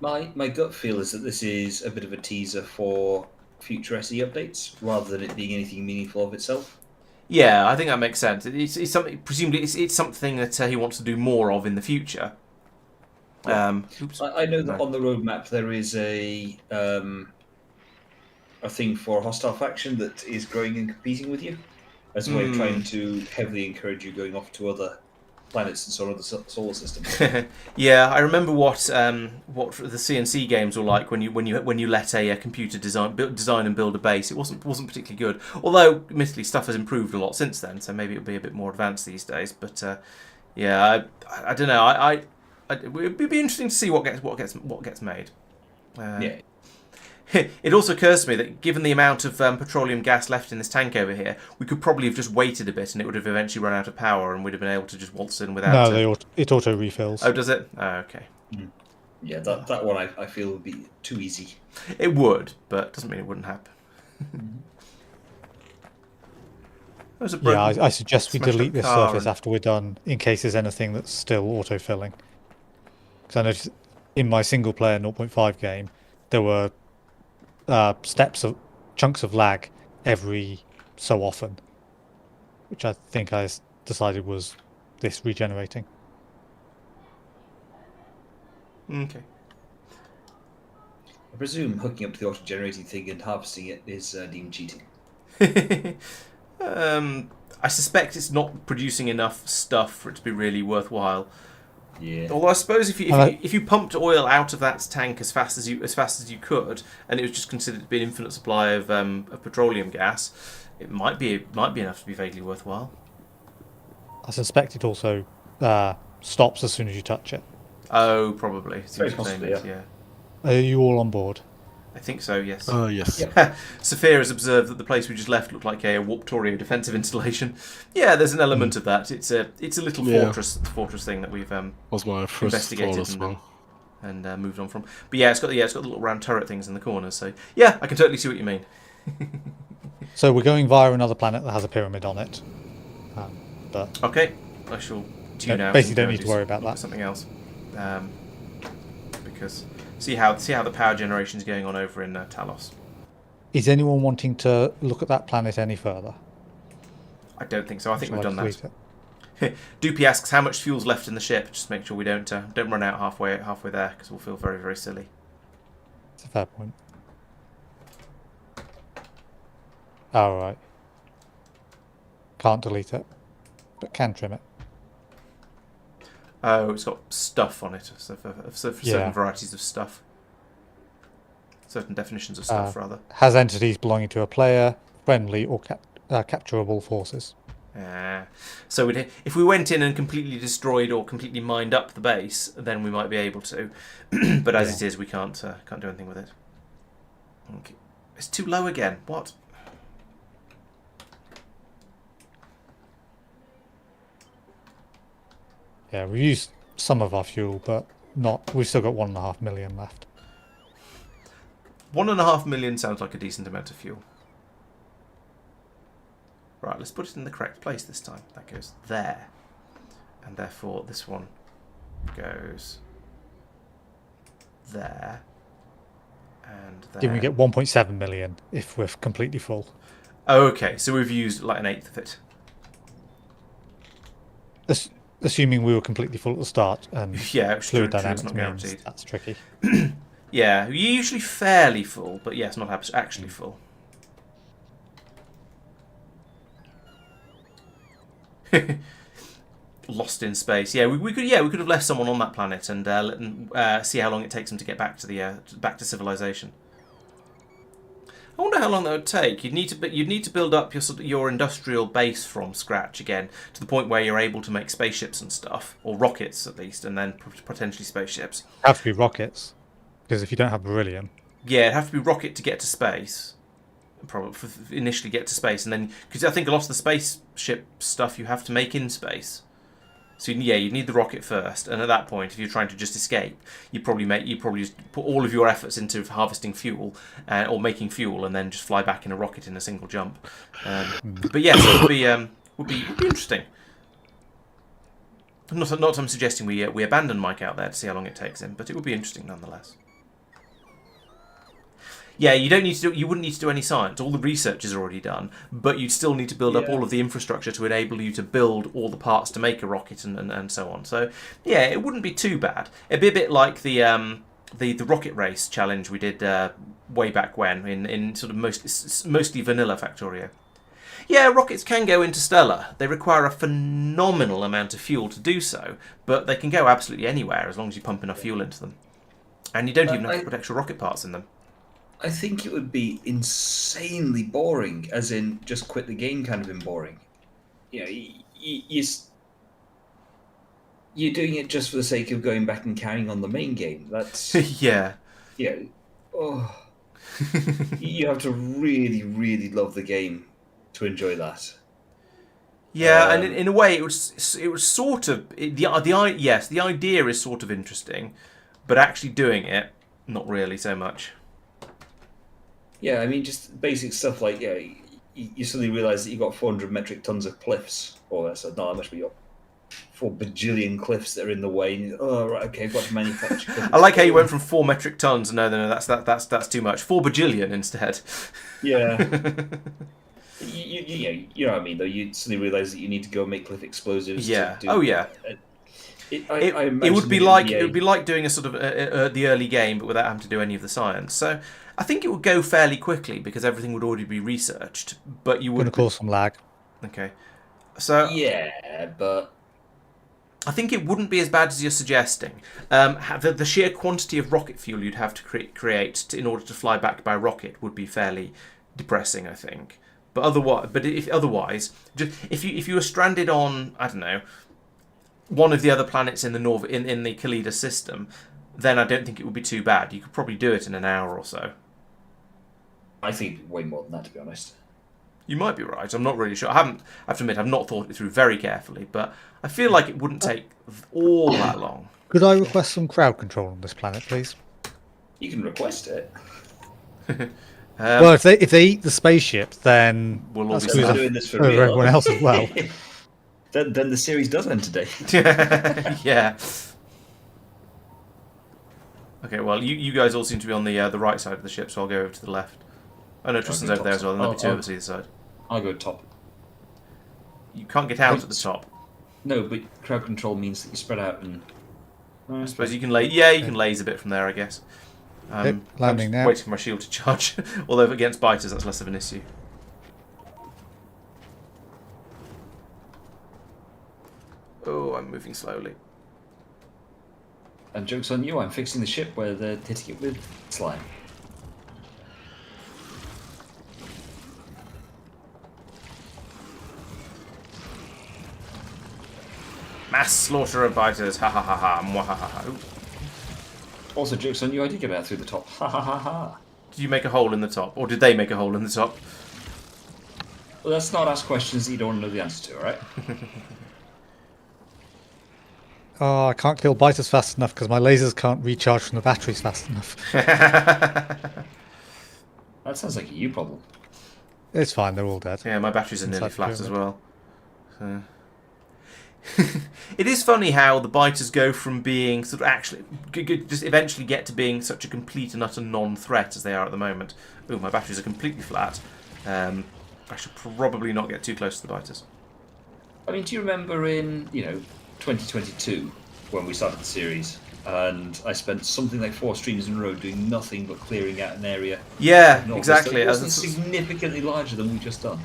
My gut feel is that this is a bit of a teaser for future SE updates, rather than it being anything meaningful of itself. Yeah, I think that makes sense. It's something. Presumably, it's something that he wants to do more of in the future. Oops. I know that No. on the roadmap there is a thing for a hostile faction that is growing and competing with you, as a way of trying to heavily encourage you going off to other planets and sort of the solar system. Yeah, I remember what the CNC games were like when you let a computer design and build a base. It wasn't particularly good. Although, admittedly, stuff has improved a lot since then, so maybe it'll be a bit more advanced these days. But yeah, I don't know. It'd be interesting to see what gets made. Yeah. It also occurs to me that given the amount of petroleum gas left in this tank over here, we could probably have just waited a bit and it would have eventually run out of power and we'd have been able to just waltz in without... No, it auto refills. Oh, does it? Oh, okay. Yeah, that one I feel would be too easy. It would, but doesn't mean it wouldn't happen. There's a Yeah, broken- I suggest we smashed up delete this car surface and- after we're done, in case there's anything that's still auto-filling. Because I noticed in my single-player 0.5 game, there were chunks of lag every so often, which I think I decided was this regenerating. Okay. I presume hooking up to the auto-generating thing and harvesting it is deemed cheating. I suspect it's not producing enough stuff for it to be really worthwhile. Yeah. Although I suppose if you pumped oil out of that tank as fast as you could, and it was just considered to be an infinite supply of petroleum gas, it might be enough to be vaguely worthwhile. I suspect it also stops as soon as you touch it. Oh, probably. Very Seems possibly, explained, yeah. Are you all on board? I think so. Yes. Yes. Yeah. Sophia has observed that the place we just left looked like a Warptorio defensive installation. Yeah, there's an element of that. It's a little fortress thing that we've Was my first investigated thought as well. and moved on from. But yeah, it's got the little round turret things in the corners. So yeah, I can totally see what you mean. So we're going via another planet that has a pyramid on it. But Okay, I shall tune out. basically and don't go need to worry about look at that. something else, because see how the power generation is going on over in Talos. Is anyone wanting to look at that planet any further? I don't think so. I think Shall we've done delete that. it? Doopy asks how much fuel's left in the ship. Just make sure we don't run out halfway there, because we'll feel very, very silly. It's a fair point. All right. Can't delete it, but can trim it. Oh, it's got stuff on it, so for certain varieties of stuff. Certain definitions of stuff, rather. Has entities belonging to a player, friendly or capturable forces. So if we went in and completely destroyed or completely mined up the base, then we might be able to. But as it is, we can't do anything with it. Okay. It's too low again. What? Yeah, we used some of our fuel, but not. We've still got 1.5 million left. 1.5 million sounds like a decent amount of fuel. Right, let's put it in the correct place this time. That goes there. And therefore this one goes there. And there. Then we get 1.7 million if we're completely full. Oh, okay, so we've used like an eighth of it. Assuming we were completely full at the start, and fluid dynamics not means guaranteed. that's tricky. Yeah, you're usually fairly full, but yes, not actually full. Lost in space. Yeah, we could have left someone on that planet and see how long it takes them to get back to back to civilization. I wonder how long that would take. You'd need to build up your industrial base from scratch again to the point where you're able to make spaceships and stuff, or rockets at least, and then potentially spaceships. Have to be rockets, because if you don't have beryllium, it'd have to be rocket to get to space. Probably initially get to space, and then because I think a lot of the spaceship stuff you have to make in space. So you need the rocket first, and at that point, if you're trying to just escape, you probably just put all of your efforts into harvesting fuel or making fuel, and then just fly back in a rocket in a single jump. But yes, it would be interesting. Not I'm suggesting we abandon Mike out there to see how long it takes him, but it would be interesting nonetheless. Yeah, you wouldn't need to do any science. All the research is already done, but you'd still need to build up all of the infrastructure to enable you to build all the parts to make a rocket and so on. So yeah, it wouldn't be too bad. It'd be a bit like the rocket race challenge we did way back when in sort of mostly vanilla Factorio. Yeah, rockets can go interstellar. They require a phenomenal amount of fuel to do so, but they can go absolutely anywhere as long as you pump enough fuel into them. And you don't even have to put extra rocket parts in them. I think it would be insanely boring, as in just quit the game kind of in boring. You know, you're doing it just for the sake of going back and carrying on the main game. That's yeah. You have to really, really love the game to enjoy that. Yeah, and in a way, it was sort of the idea is sort of interesting, but actually doing it, not really so much. Yeah, I mean, just basic stuff like, you suddenly realise that you've got 400 metric tons of cliffs. Or that's not that much, but you've got 4 bajillion cliffs that are in the way. And I've got to manufacture cliffs. I like how you went from 4 metric tons. No, that's too much. 4 bajillion instead. Yeah. you know what I mean, though. You suddenly realise that you need to go and make cliff explosives. Yeah. To do, It would be like doing a sort of the early game, but without having to do any of the science. So I think it would go fairly quickly because everything would already be researched. But you would going to cause some lag. Okay, so yeah, but I think it wouldn't be as bad as you're suggesting. The sheer quantity of rocket fuel you'd have to create in order to fly back by rocket would be fairly depressing, I think. But otherwise, if you were stranded on, I don't know, one of the other planets in the in the Khalida system, then I don't think it would be too bad. You could probably do it in an hour or so. I think way more than that, to be honest. You might be right. I'm not really sure. I have to admit, I've not thought it through very carefully, but I feel like it wouldn't take all that long. Could I request some crowd control on this planet, please? You can request it. Well, if they eat the spaceship, then we'll all be doing this for everyone else as well. Then the series does end today. Yeah. Okay, well, you guys all seem to be on the right side of the ship, so I'll go over to the left. Oh no, Tristan's over there as well, and there'll be 2 of us either side. I'll go top. You can't get out at the top. No, but crowd control means that you spread out and... I suppose you can you can laze a bit from there, I guess. Landing now. Waiting for my shield to charge. Although against biters, that's less of an issue. Oh, I'm moving slowly. And joke's on you, I'm fixing the ship where they're hitting it with slime. Mass slaughter of biters. Ha ha ha ha. Mwahaha. Ooh. Also, joke's on you, I did get out through the top. Ha ha ha ha. Did you make a hole in the top? Or did they make a hole in the top? Well, let's not ask questions that you don't want to know the answer to, alright? Oh, I can't kill biters fast enough because my lasers can't recharge from the batteries fast enough. That sounds like a you problem. It's fine, they're all dead. Yeah, my batteries are nearly Inside the flat as pyramid. well. So. It is funny how the biters go from being sort of actually just eventually get to being such a complete and utter non-threat as they are at the moment. Ooh, my batteries are completely flat. I should probably not get too close to the biters. I mean, do you remember in, 2022 when we started the series and I spent something like 4 streams in a row doing nothing but clearing out an area? Yeah, exactly. It wasn't significantly larger than we've just done.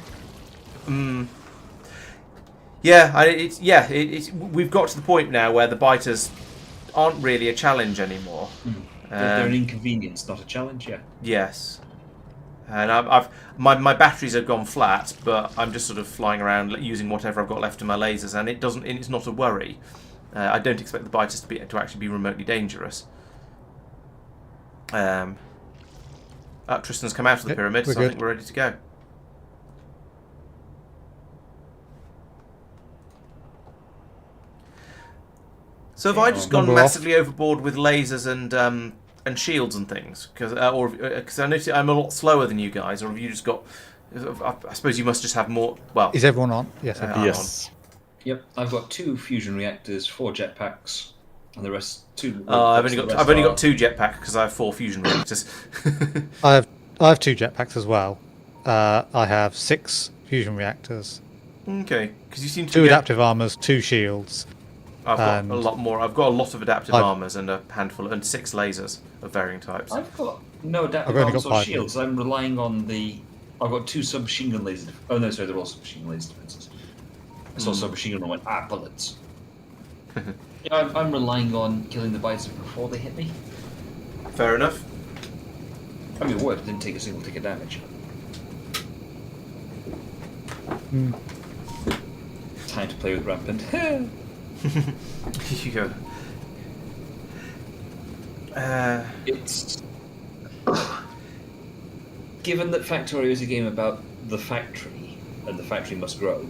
Yeah, we've got to the point now where the biters aren't really a challenge anymore. They're an inconvenience, not a challenge, yeah. Yes. And my batteries have gone flat, but I'm just sort of flying around using whatever I've got left in my lasers, and it's not a worry. I don't expect the biters to actually be remotely dangerous. Tristan's come out of the pyramid, so I think we're ready to go. So have I just gone massively overboard with lasers and shields and things? Because I noticed I'm a lot slower than you guys, or have you just got? I suppose you must just have more. Well, is everyone on? Yes. Yes. Yep, I've got 2 fusion reactors, 4 jetpacks, and the rest 2. I've only got 2 jetpacks because I have 4 fusion reactors. I have 2 jetpacks as well. I have 6 fusion reactors. Okay, because you seem to 2 adaptive armors, 2 shields. I've got a lot more. I've got a lot of adaptive armors and a handful and 6 lasers of varying types. I've got no adaptive armors or shields. I'm relying on the. I've got 2 submachine gun lasers. Oh no, sorry, they're all submachine gun laser defenses. I saw submachine gun and went, bullets. Yeah, I'm relying on killing the biters before they hit me. Fair enough. I mean, it worked. Didn't take a single tick of damage. Time to play with rampant. You go. It's given that Factorio is a game about the factory and the factory must grow.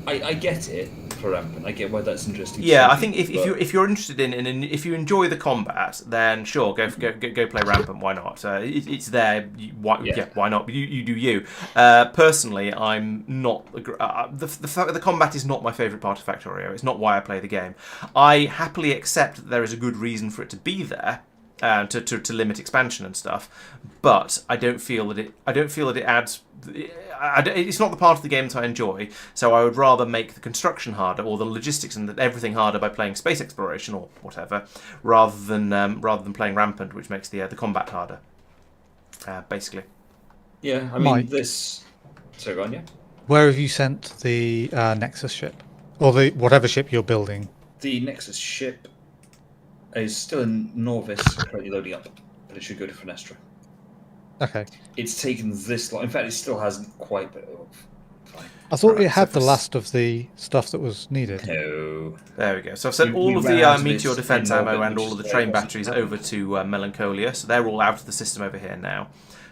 I get it for rampant. I get why that's interesting. Yeah, I think if you're interested in if you enjoy the combat, then sure, go play rampant. Why not? It's there. Why not? You do you. Personally, I'm not. The combat is not my favourite part of Factorio. It's not why I play the game. I happily accept that there is a good reason for it to be there. To limit expansion and stuff, but I don't feel that it adds. It's not the part of the game that I enjoy, so I would rather make the construction harder or the logistics and everything harder by playing space exploration or whatever, rather than playing rampant, which makes the combat harder. Basically. Yeah, I mean this. So go on, yeah. Where have you sent the Nexus ship, or the whatever ship you're building? The Nexus ship is still in Norvis, currently loading up, but it should go to Fenestra. Okay. It's taken this long. In fact, it still hasn't quite. But fine. I thought it had the last of the stuff that was needed. No. There we go. So I've sent all of the meteor defense ammo and all of the train batteries over to Melancholia, so they're all out of the system over here now.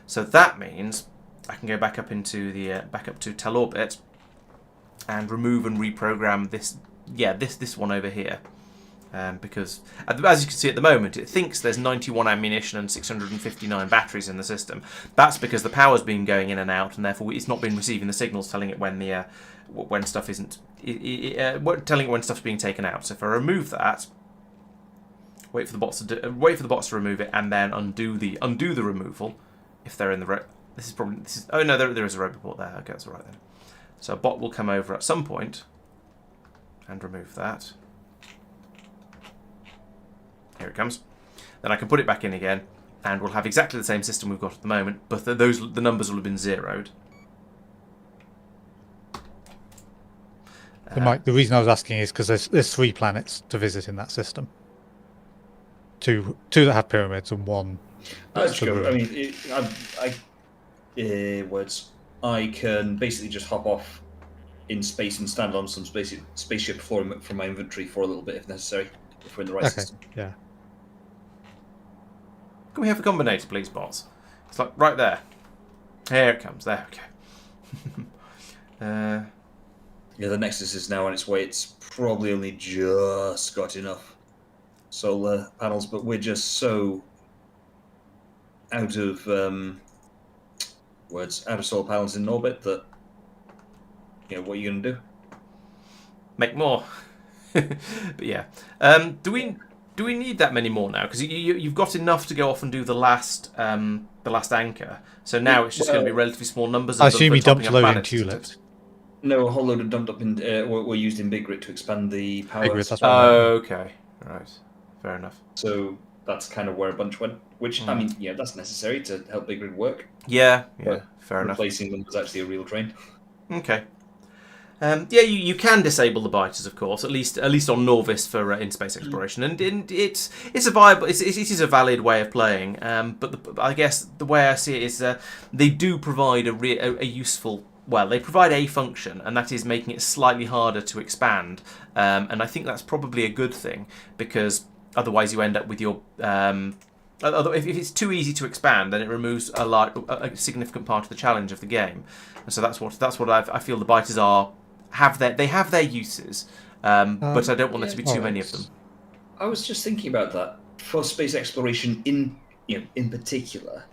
So that means I can go back up into the back up to Talorbit and remove and reprogram this. Yeah, this one over here. Because, as you can see at the moment, it thinks there's 91 ammunition and 659 batteries in the system. That's because the power's been going in and out, and therefore it's not been receiving the signals telling it when stuff isn't, telling it when stuff's being taken out. So if I remove that, wait for the bots to remove it, and then undo the removal. If they're in the oh no, there is a robot port there. Okay, that's all right then. So a bot will come over at some point and remove that. Here it comes. Then I can put it back in again, and we'll have exactly the same system we've got at the moment, but the numbers will have been zeroed. So Mike, the reason I was asking is because there's 3 planets to visit in that system. two that have pyramids and one. That's the good. I ruin. mean, words. I can basically just hop off in space and stand on some spaceship from my inventory for a little bit if necessary, if we're in the right Okay. system. Yeah. Can we have a combinator, please, boss? It's like right there. Here it comes. There we go. Yeah, the Nexus is now on its way. It's probably only just got enough solar panels, but we're just so out of solar panels in orbit that what are you going to do? Make more. But yeah. Do we need that many more now? Because you've got enough to go off and do the last anchor. So now it's just going to be relatively small numbers. I Of assume them he dumped topping a up load in planets, tulips. No, a whole load of dumped up in were used in Big Grit to expand the power. Big Grit, that's what I meant. Okay. Right. Fair enough. So that's kind of where a bunch went. Which I mean, that's necessary to help Big Grit work. Yeah. But Fair enough. Replacing them was actually a real drain. Okay. Yeah, you can disable the biters, of course, at least on Norvis for in-space exploration, and it's a viable, it is a valid way of playing. But I guess the way I see it is they do provide a useful. Well, they provide a function, and that is making it slightly harder to expand. And I think that's probably a good thing, because otherwise you end up with your if it's too easy to expand, then it removes a significant part of the challenge of the game. And so that's what I feel the biters have their uses, but I don't want there to be too many of them. I was just thinking about that for space exploration in particular.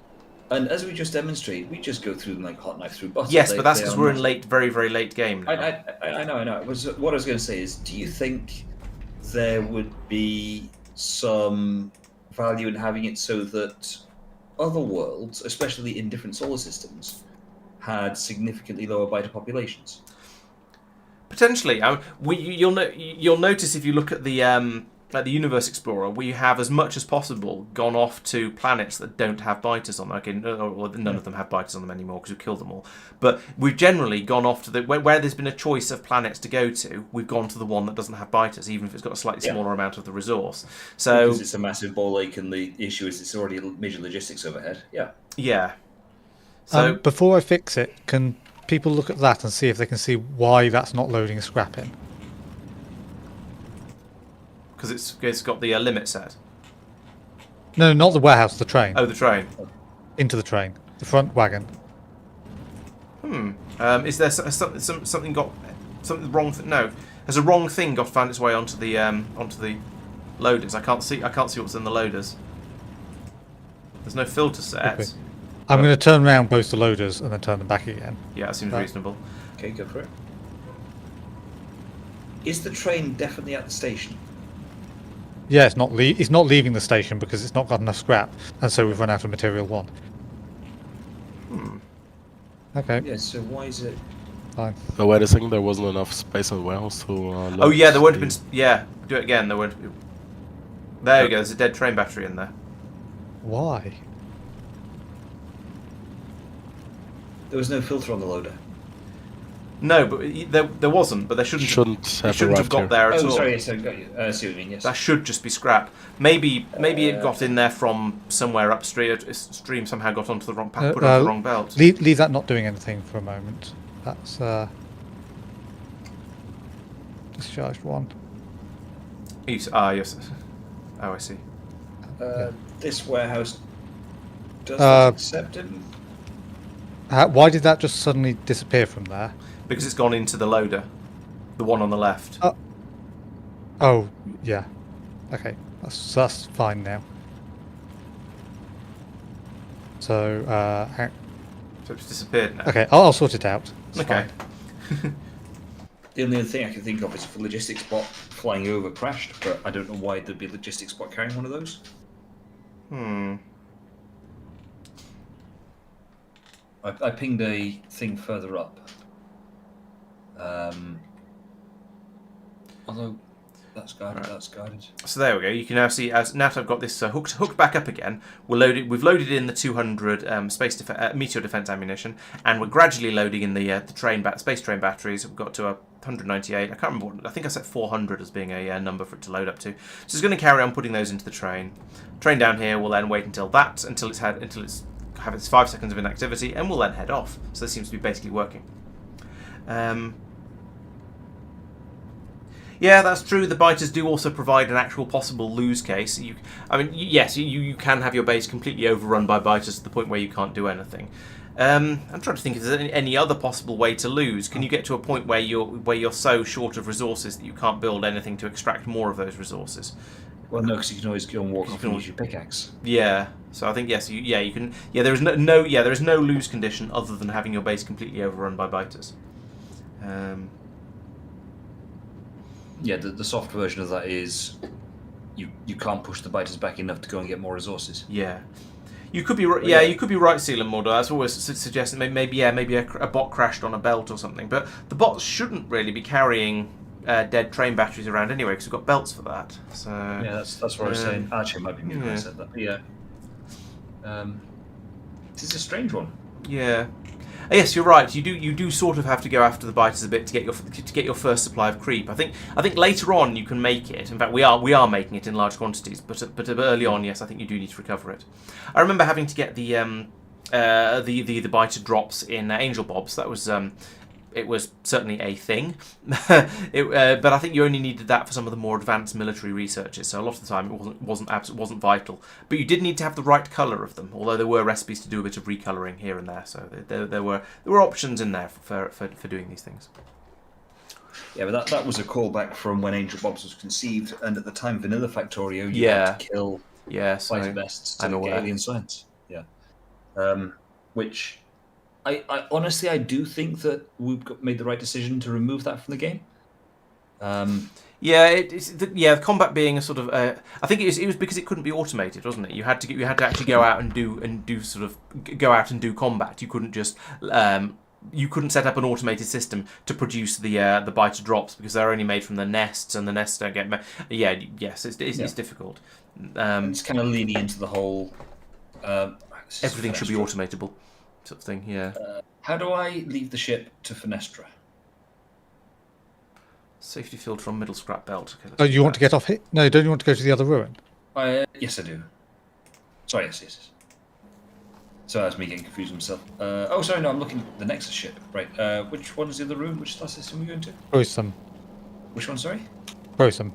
And as we just demonstrated, we just go through them like hot knife through butter. Yes, but that's because we're in very, very late game now. I know. What I was going to say is, do you think there would be some value in having it so that other worlds, especially in different solar systems, had significantly lower biter populations? Potentially, you'll notice if you look at the Universe Explorer, we have as much as possible gone off to planets that don't have biters on them. Okay, or none of them have biters on them anymore because we killed them all. But we've generally gone off to where there's been a choice of planets to go to. We've gone to the one that doesn't have biters, even if it's got a slightly smaller amount of the resource. So because it's a massive ball lake, and the issue is it's already a major logistics overhead. Yeah. Yeah. So before I fix it, can people look at that and see if they can see why that's not loading scrap in? because it's got the limit set. No, not the warehouse, the train. Oh, the train. Into the train. The front wagon. Is there something wrong? No, has a wrong thing found its way onto the loaders? I can't see what's in the loaders. There's no filter set. Okay. I'm going to turn around both the loaders and then turn them back again. Yeah, that seems reasonable. Okay, go for it. Is the train definitely at the station? Yeah, it's not leaving the station because it's not got enough scrap, and so we've run out of material 1. Okay. Yeah, so why is it... Fine. So wait a second, there wasn't enough space in the warehouse to load Oh yeah, there would have been... Yeah, do it again. There would... There you go, there's a dead train battery in there. Why? There was no filter on the loader. No, but there wasn't, but there shouldn't have got there at all. Oh, sorry, yes, I got you. I see what you mean, yes. That should just be scrap. Maybe it got in there from somewhere upstream. Stream somehow got onto the wrong put onto the wrong belt. Leave that not doing anything for a moment. That's discharged 1. Yes. Oh, I see. This warehouse doesn't accept it. Why did that just suddenly disappear from there? Because it's gone into the loader, the one on the left. Oh, yeah. Okay, that's fine now. So, So it's disappeared now. okay, I'll sort it out. It's Okay. fine. The only other thing I can think of is if a logistics bot flying over crashed, but I don't know why there'd be a logistics bot carrying one of those. I pinged a thing further up. Although that's guarded. So there we go. You can now see as now that I've got this hooked back up again. We've loaded in the 200 meteor defense ammunition, and we're gradually loading in the space train batteries. We've got to 198. I can't remember what. I think I set 400 as being a number for it to load up to. So it's going to carry on putting those into the train. Train down here will then wait until it's have its 5 seconds of inactivity, and will then head off. So this seems to be basically working. Yeah, that's true. The biters do also provide an actual possible lose case. Yes, you can have your base completely overrun by biters to the point where you can't do anything. I'm trying to think if there's any other possible way to lose. Can you get to a point where you're so short of resources that you can't build anything to extract more of those resources? Well, no, because you can always go and walk off and use your pickaxe. Yeah. So I think yes, you can. Yeah, there is there is no lose condition other than having your base completely overrun by biters. Yeah, the soft version of that is you can't push the biters back enough to go and get more resources. Yeah. You could be right. Yeah, you could be right, Sealand Mordor. That's always suggesting maybe a bot crashed on a belt or something. But the bots shouldn't really be carrying dead train batteries around anyway, because we've got belts for that. So yeah, that's what I was saying. Actually, it might be me that said that. But yeah, this is a strange one. Yeah. Yes, you're right. You do sort of have to go after the biters a bit to get your first supply of creep. I think later on you can make it. In fact, we are making it in large quantities. But early on, yes, I think you do need to recover it. I remember having to get the biter drops in Angel Bobs. That was it was certainly a thing. But I think you only needed that for some of the more advanced military researches. So a lot of the time it wasn't vital. But you did need to have the right colour of them. Although there were recipes to do a bit of recolouring here and there. So there were options in there for doing these things. Yeah, but that was a callback from when Angel Bobs was conceived, and at the time Vanilla Factorio, you had to kill fighter bests to get alien science. Yeah, which. I honestly, I do think that we've made the right decision to remove that from the game. The combat being a sort of, I think it was because it couldn't be automated, wasn't it? You had to actually go out and go out and do combat. You couldn't just you couldn't set up an automated system to produce the biter drops because they're only made from the nests, and the nests don't get. It's difficult. It's kind of leaning into the whole. Everything should be automatable. Sort of thing, yeah. How do I leave the ship to Fenestra? Safety filter on middle scrap belt. Okay, you want to get off here? No, don't you want to go to the other ruin? Yes, I do. Sorry, yes. So that's me getting confused with myself. Sorry, no, I'm looking at the Nexus ship. Right, which one is the other ruin? Which star system are we going to? Crotham. Which one, sorry? Crotham.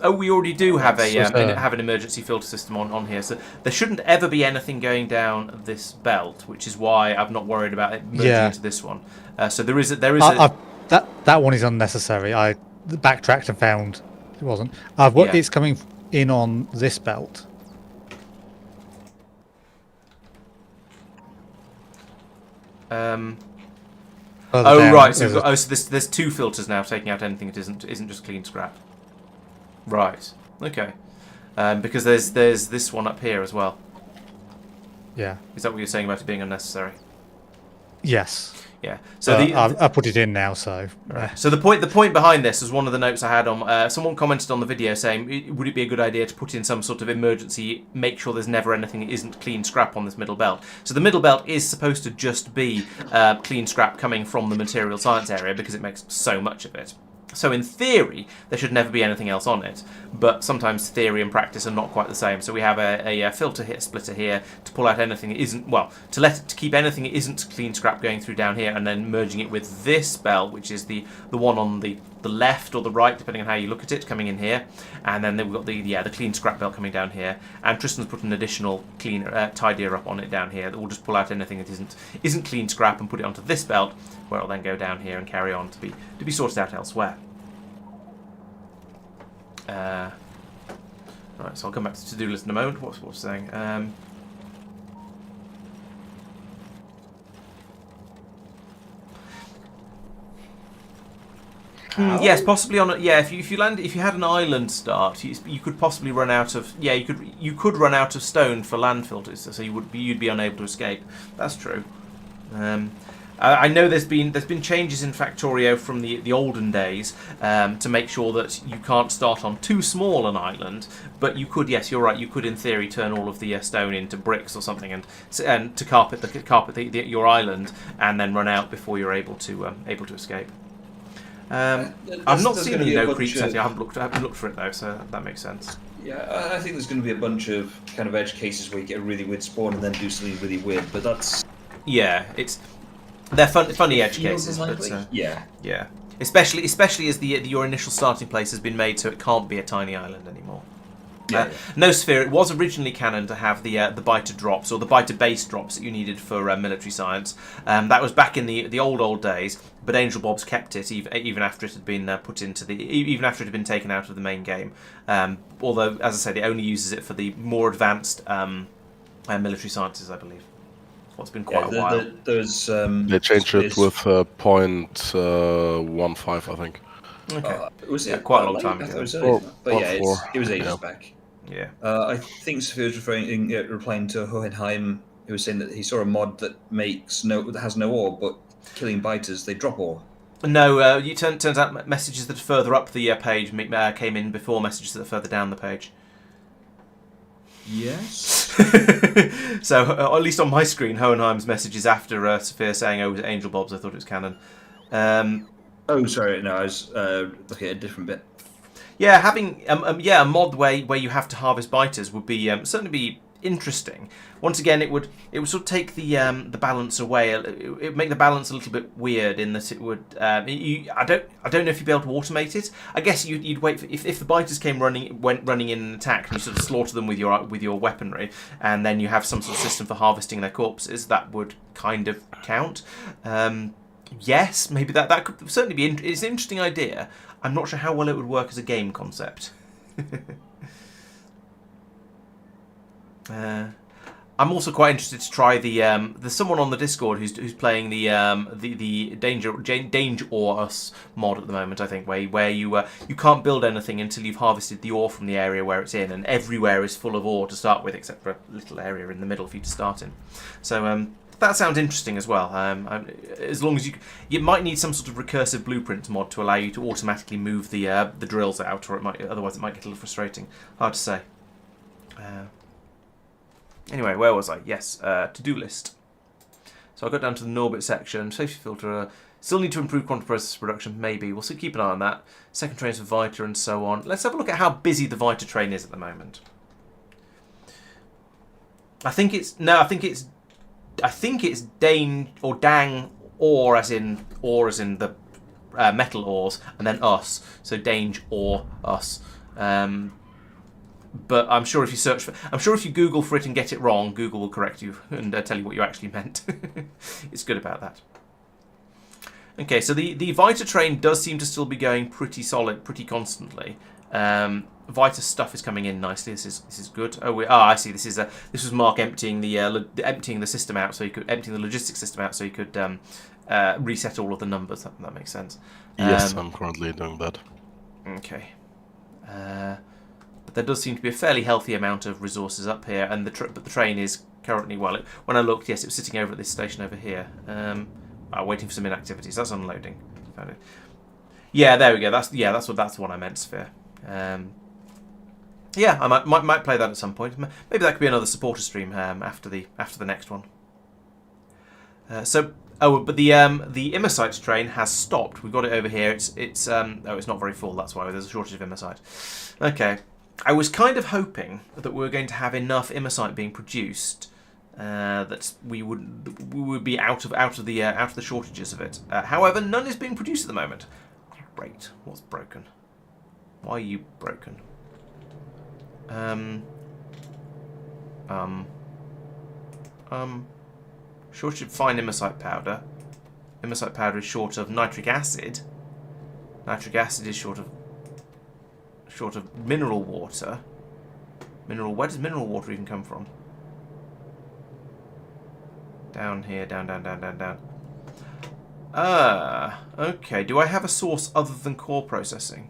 Oh, we already do have an emergency filter system on here, so there shouldn't ever be anything going down this belt, which is why I'm not worried about it merging into this one. So there is that one is unnecessary. I backtracked and found it wasn't. It's coming in on this belt. Right. So there's two filters now taking out anything that isn't just clean scrap. Right. Okay. Because there's this one up here as well. Yeah. Is that what you're saying about it being unnecessary? Yes. Yeah. So I put it in now. So. Right. So the point behind this was one of the notes I had on. Someone commented on the video saying, "Would it be a good idea to put in some sort of emergency? Make sure there's never anything that isn't clean scrap on this middle belt." So the middle belt is supposed to just be clean scrap coming from the material science area because it makes so much of it. So in theory, there should never be anything else on it, but sometimes theory and practice are not quite the same. So we have a filter splitter here to pull out anything that isn't, to keep anything that isn't clean scrap going through down here, and then merging it with this belt, which is the one on the left or the right, depending on how you look at it, coming in here, and then we've got the clean scrap belt coming down here, and Tristan's put an additional tidier up on it down here that will just pull out anything that isn't clean scrap and put it onto this belt, where it'll then go down here and carry on to be sorted out elsewhere. Right, so I'll come back to to-do list in a moment. What's saying? Yes, possibly on. If you had an island start, you could possibly run out of. Yeah, you could run out of stone for land filters, so you'd be unable to escape. That's true. I know there's been changes in Factorio from the olden days to make sure that you can't start on too small an island, but you could, yes, you're right, you could in theory turn all of the stone into bricks or something and to carpet your island and then run out before you're able to escape. I've not seen the no creep setting. I haven't looked for it though, so that makes sense. Yeah, I think there's going to be a bunch of kind of edge cases where you get a really weird spawn and then do something really weird, but that's... Yeah, they're funny edge cases, but yeah. Especially as your initial starting place has been made so it can't be a tiny island anymore. No sphere. It was originally canon to have the biter drops or the biter base drops that you needed for military science. That was back in the old days, but Angel Bob's kept it even after it had been even after it had been taken out of the main game. Although, as I said, it only uses it for the more advanced military sciences, I believe. It's been quite a while. They changed it with 0.15, I think. Okay. Was it quite a long time ago? I thought it was earlier, but yeah, it was ages back. Yeah. I think Sophia was replying to Hohenheim, who was saying that he saw a mod that has no ore, but killing biters, they drop ore. No, it turns out messages that are further up the page came in before messages that are further down the page. Yes. So, at least on my screen, Hohenheim's message is after Sophia saying, "Oh, it was Angel Bob's." I thought it was canon. Oh, sorry. No, I was looking at a different bit. Yeah, having a mod where you have to harvest biters would be certainly be interesting. Once again, it would sort of take the balance away. It would make the balance a little bit weird in that it would. I don't know if you'd be able to automate it. I guess you'd wait for if the biters went running in an attack and you sort of slaughter them with your weaponry, and then you have some sort of system for harvesting their corpses. That would kind of count. Yes, maybe that could certainly be. It's an interesting idea. I'm not sure how well it would work as a game concept. I'm also quite interested to try there's someone on the Discord who's playing the Danger or Us mod at the moment. I think where you can't build anything until you've harvested the ore from the area where it's in, and everywhere is full of ore to start with, except for a little area in the middle for you to start in. So that sounds interesting as well. As long as you might need some sort of recursive blueprint mod to allow you to automatically move the drills out, or otherwise it might get a little frustrating. Hard to say. Anyway, where was I? Yes, to-do list. So I got down to the Norbit section. Safety filter. Still need to improve quantum process production. Maybe. We'll keep an eye on that. Second trains for Vita and so on. Let's have a look at how busy the Vita train is at the moment. I think it's Dane or Dang ore as in the metal ores, and then us. So Dange or us. But I'm sure if you Google for it and get it wrong, Google will correct you and tell you what you actually meant. It's good about that. Okay, so the Vita train does seem to still be going pretty solid, pretty constantly. Vita stuff is coming in nicely. This is good. I see. This was Marc emptying the system out, so you could emptying the logistics system out, so you could reset all of the numbers. That makes sense. Yes, I'm currently doing that. Okay. But there does seem to be a fairly healthy amount of resources up here, and but the train is currently when I looked, yes, it was sitting over at this station over here, waiting for some inactivities. That's unloading. Found it. Yeah, there we go. That's the one I meant, Sphere. Yeah, I might play that at some point. Maybe that could be another supporter stream after the next one. But the Immersite train has stopped. We've got it over here. It's not very full. That's why there's a shortage of Immersite. Okay, I was kind of hoping that we were going to have enough Immersite being produced that we would be out of the shortages of it. However, none is being produced at the moment. Great. What's broken? Why are you broken? Shortage of fine Immersite powder. Immersite powder is short of nitric acid. Nitric acid is short of mineral water. Where does mineral water even come from? Down here, down. Okay. Do I have a source other than core processing?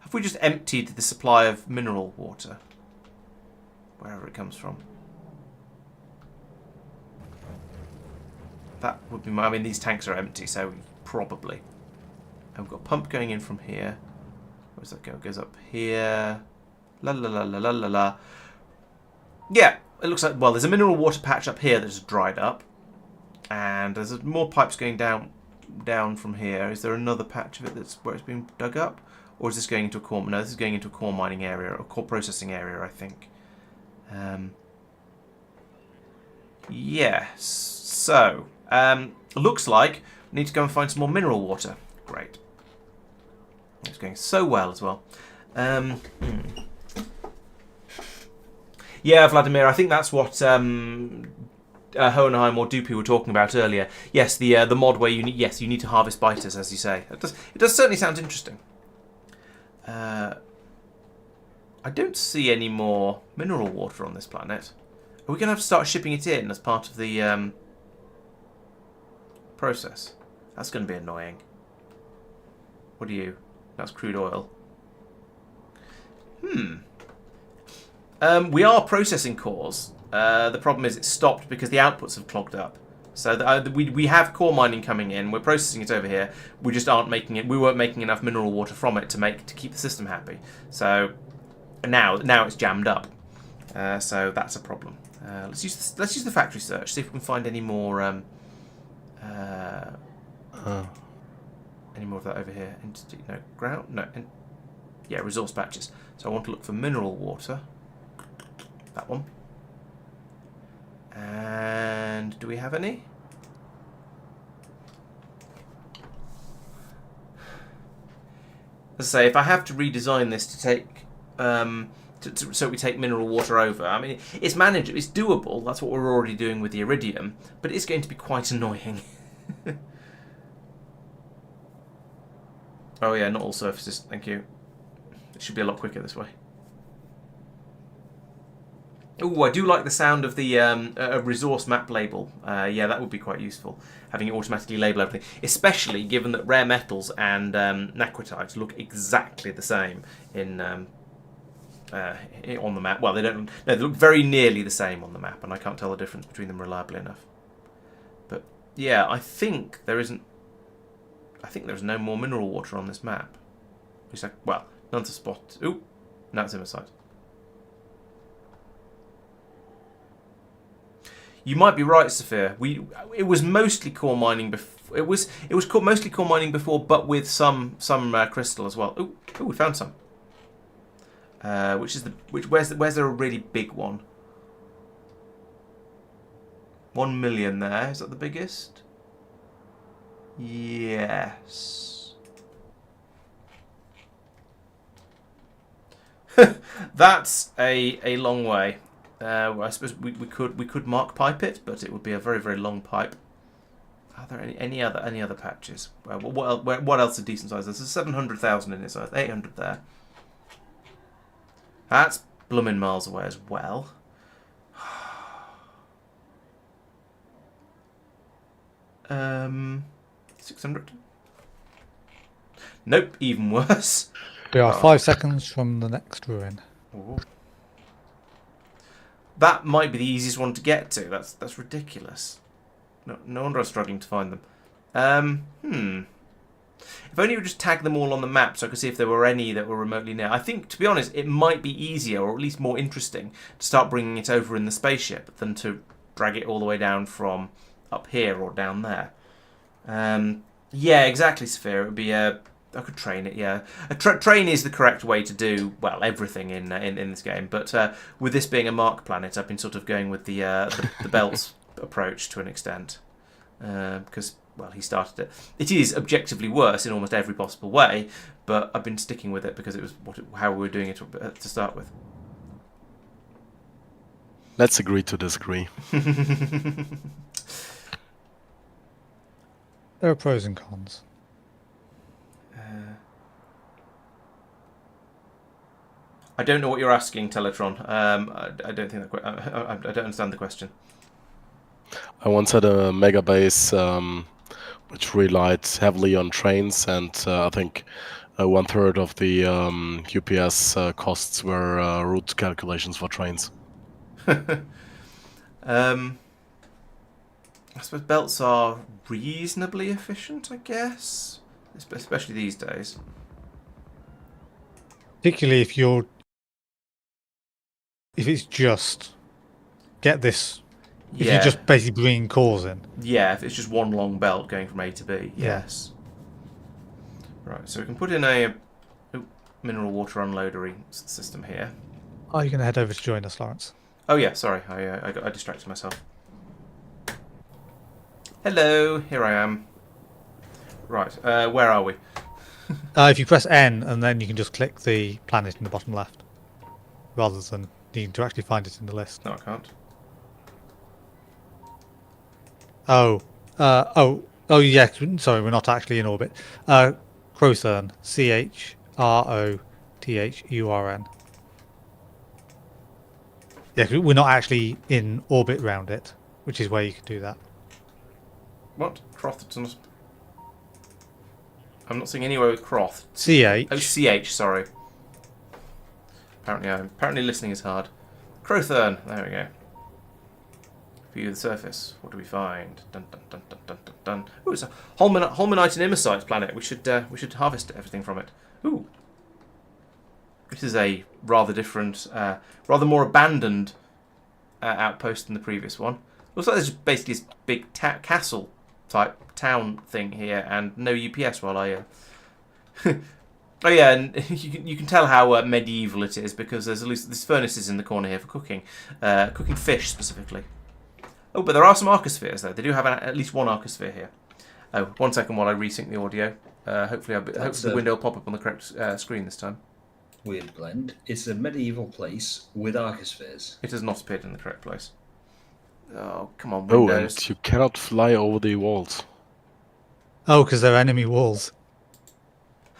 Have we just emptied the supply of mineral water? wherever it comes from. That would be my... I mean, these tanks are empty, so probably. And we've got a pump going in from here. Where does that go? It goes up here. La la la la la la la. Yeah, it looks like... Well, there's a mineral water patch up here that's dried up. And there's more pipes going down from here. Is there another patch of it that's where it's been dug up? Or is this going into a core... No, this is going into a core mining area, or core processing area, I think. Yes. So, looks like we need to go and find some more mineral water. Great. It's going so well as well. Yeah, Vladimir, I think that's what Hohenheim or Dupi were talking about earlier. Yes, the mod where you need to harvest biters, as you say. It does certainly sound interesting. I don't see any more mineral water on this planet. Are we going to have to start shipping it in as part of the process? That's going to be annoying. What are you? That's crude oil. We are processing cores. The problem is it's stopped because the outputs have clogged up. So we have core mining coming in. We're processing it over here. We just aren't making it. We weren't making enough mineral water from it to keep the system happy. So now it's jammed up. So that's a problem. Let's use the factory search. See if we can find any more. Any more of that over here? No ground. No. Yeah, resource patches. So I want to look for mineral water. That one. And do we have any? As I say, if I have to redesign this to take, so we take mineral water over. I mean, it's manageable. It's doable. That's what we're already doing with the iridium. But it's going to be quite annoying. Oh yeah, not all surfaces. Thank you. It should be a lot quicker this way. Oh, I do like the sound of the resource map label. Yeah, that would be quite useful, having it automatically label everything. Especially given that rare metals and naquitites look exactly the same on the map. Well, they don't. No, they look very nearly the same on the map, and I can't tell the difference between them reliably enough. But yeah, I think there isn't. I think there's no more mineral water on this map. Well, none to spot. Ooh, no, it's in my sight. You might be right, Sophia. It was mostly core mining before. It was mostly core mining before, but with some crystal as well. Ooh, we found some. Where's there a really big one? 1 million there. Is that the biggest? Yes. That's a long way. I suppose we could mark pipe it, but it would be a very, very long pipe. Are there any other patches? What else is decent size? There's 700,000 in this earth, 800 there. That's blooming miles away as well. 600. Nope, even worse. We are 5 seconds from the next ruin. Ooh. That might be the easiest one to get to. That's ridiculous. No wonder I'm struggling to find them. If only we just tag them all on the map so I could see if there were any that were remotely near. I think, to be honest, it might be easier, or at least more interesting, to start bringing it over in the spaceship than to drag it all the way down from up here or down there. Yeah, exactly, Sophia. It would be I could train it, yeah. Train is the correct way to do, well, everything in this game. But with this being a Marc planet, I've been sort of going with the belts approach to an extent. Because, well, he started it. It is objectively worse in almost every possible way, but I've been sticking with it because it was how we were doing it to start with. Let's agree to disagree. There are pros and cons. I don't know what you're asking, Teletron. I don't think that. I don't understand the question. I once had a mega base which relied heavily on trains, and I think 1/3 of the UPS costs were route calculations for trains. I suppose belts are reasonably efficient, I guess, especially these days. Particularly if it's just get this. If you're Yeah, just basically bringing cores in. yeah. If it's just one long belt going from A to B, Yeah. yes. Right, so we can put in a mineral water unloadery system here. Are you going to head over to join us, Laurence? Oh yeah, sorry, I distracted myself. Hello, here I am. Right, where are we? If you press N and then you can just click the planet in the bottom left, rather than needing to actually find it in the list. No, I can't. Oh, yeah. Sorry, we're not actually in orbit. Crothurn, Chrothurn. Yeah, 'cause we're not actually in orbit round it, which is where you can do that. What? Croth's. I'm not seeing anywhere with Croth. CH. Oh, CH, sorry. Apparently listening is hard. Crothurn, there we go. View the surface. What do we find? Dun dun dun dun dun dun dun. Ooh, it's a holmanite and imersite planet. We should harvest everything from it. Ooh. This is a rather different, rather more abandoned outpost than the previous one. Looks like there's just basically this big castle type town thing here, and no UPS while I. Oh yeah, and you can tell how medieval it is because there's at least this furnace is in the corner here for cooking, cooking fish specifically. Oh, but there are some arcospheres though. They do have at least one arcosphere here. Oh, 1 second while I resync the audio. Hopefully the window will pop up on the correct screen this time. Weird blend. It's a medieval place with arcospheres. It has not appeared in the correct place. Oh, come on, Oh, Windows. and you cannot fly over the walls. Oh, because they're enemy walls.